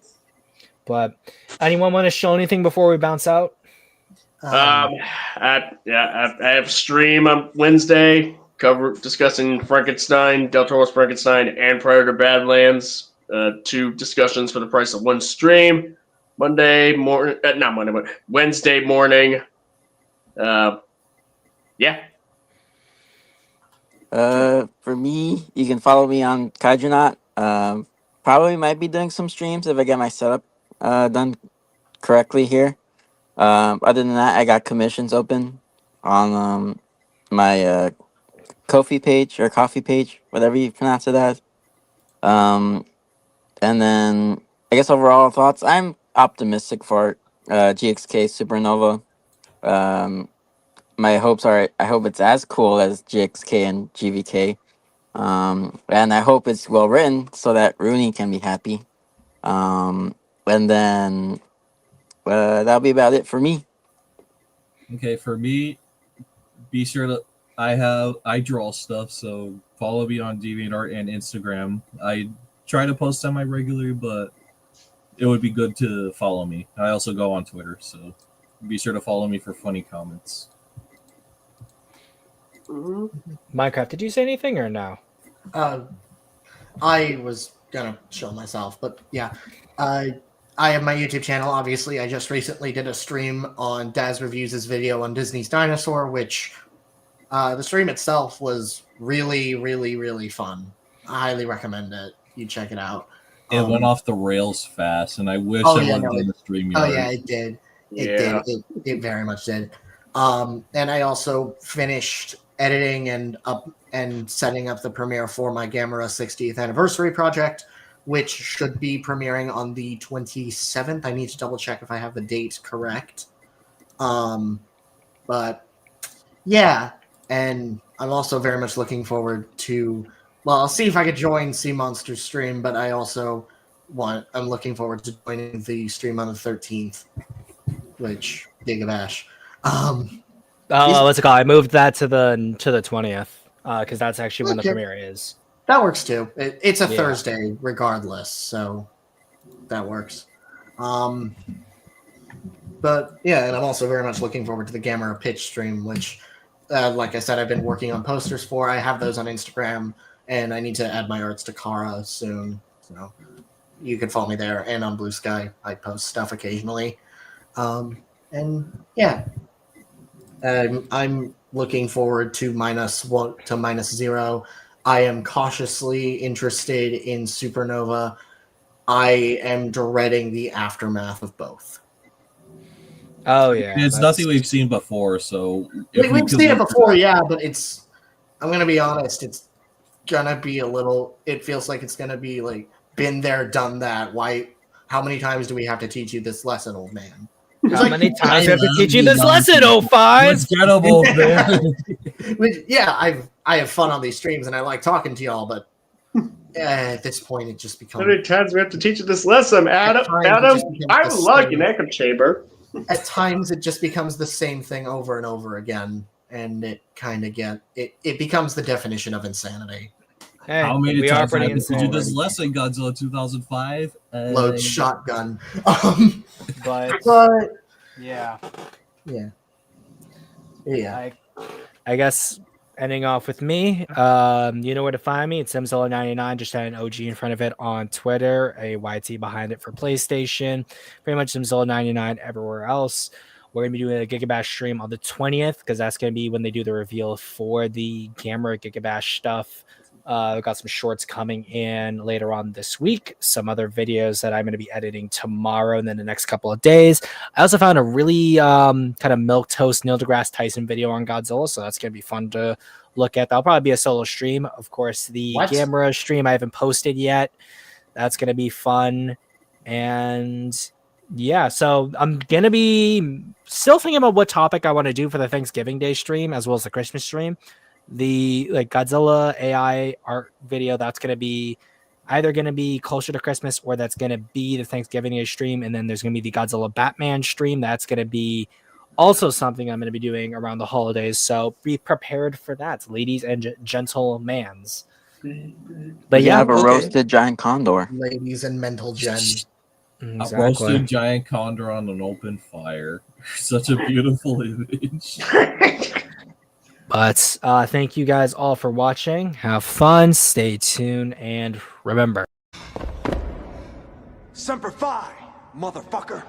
But anyone want to show anything before we bounce out? I have a stream on Wednesday discussing Frankenstein, Del Toro's Frankenstein, and Predator Badlands. 2 discussions for the price of 1 stream. Wednesday morning. Yeah. For me, you can follow me on Kaijunaut. Probably might be doing some streams if I get my setup done correctly here. Other than that, I got commissions open on my Ko-fi page or coffee page, whatever you pronounce it as. And then I guess overall thoughts, I'm optimistic for GXK Supernova. My hopes are I hope it's as cool as GXK and GVK. And I hope it's well written so that Rooney can be happy. And then that'll be about it for me. Okay, for me, be sure to I draw stuff, so follow me on DeviantArt and Instagram. I try to post semi-regularly, but it would be good to follow me. I also go on Twitter, so be sure to follow me for funny comments. Minecraft, did you say anything or no? I was gonna show myself, but yeah. I have my YouTube channel, obviously. I just recently did a stream on Daz Reviews' video on Disney's Dinosaur, which the stream itself was really, really, really fun. I highly recommend it. You check it out. It went off the rails fast, and I wish Oh, I yeah, would have no, done the stream. Oh yeah, it did. It Yeah. did. It very much did. And I also finished editing and setting up the premiere for my Gamera 60th anniversary project, which should be premiering on the 27th. I need to double check if I have the date correct. But yeah, and I'm also very much looking forward to. Well, I'll see if I could join Sea Monster's stream, but I also I'm looking forward to joining the stream on the 13th, which Gigabash. What's it called? I moved that to the 20th because that's actually when the premiere is. That works too. It's a Yeah. Thursday regardless, so that works. But yeah, and I'm also very much looking forward to the Gamera pitch stream, which, like I said, I've been working on posters for. I have those on Instagram, and I need to add my arts to Kara soon. So you can follow me there, and on Blue Sky, I post stuff occasionally. And yeah, I'm looking forward to -1 to -0. I am cautiously interested in Supernova. I am dreading the aftermath of both. Oh yeah, It's nothing we've seen before, so We've seen it before, yeah, but I'm gonna be honest, it's gonna be a little. It feels like it's gonna be like been there, done that. How many times do we have to teach you this lesson, old man? How many times do I have to teach you this lesson, 05? Incredible, man. Yeah, I have fun on these streams and I like talking to y'all, but at this point it just becomes. How many times we have to teach you this lesson, Adam? I love an echo chamber. At times it just becomes the same thing over and over again, and it kind of it becomes the definition of insanity. Hey, how many we are times pretty did you do insane. this lesson, Godzilla 2005? Load shotgun. But yeah. I guess ending off with me, you know where to find me. It's Zimzilla99. Just had an OG in front of it on Twitter, a YT behind it for PlayStation. Pretty much Zimzilla99 everywhere else. We're going to be doing a Gigabash stream on the 20th because that's going to be when they do the reveal for the Gamera Gigabash stuff. We've got some shorts coming in later on this week, some other videos that I'm going to be editing tomorrow and then the next couple of days. I also found a really kind of milquetoast Neil deGrasse Tyson video on Godzilla, so that's going to be fun to look at. That'll probably be a solo stream. Of course, the Gamera stream I haven't posted yet. That's going to be fun. And yeah, so I'm going to be still thinking about what topic I want to do for the Thanksgiving Day stream as well as the Christmas stream. The Godzilla AI art video, that's going to be either going to be closer to Christmas or that's going to be the Thanksgiving Day stream. And then there's going to be the Godzilla Batman stream. That's going to be also something I'm going to be doing around the holidays. So be prepared for that, ladies and gentlemen. But yeah, have a roasted giant condor. Ladies and mental gen. Exactly. A roasted giant condor on an open fire. Such a beautiful image. But thank you guys all for watching. Have fun, stay tuned, and remember. Semper Fi, motherfucker.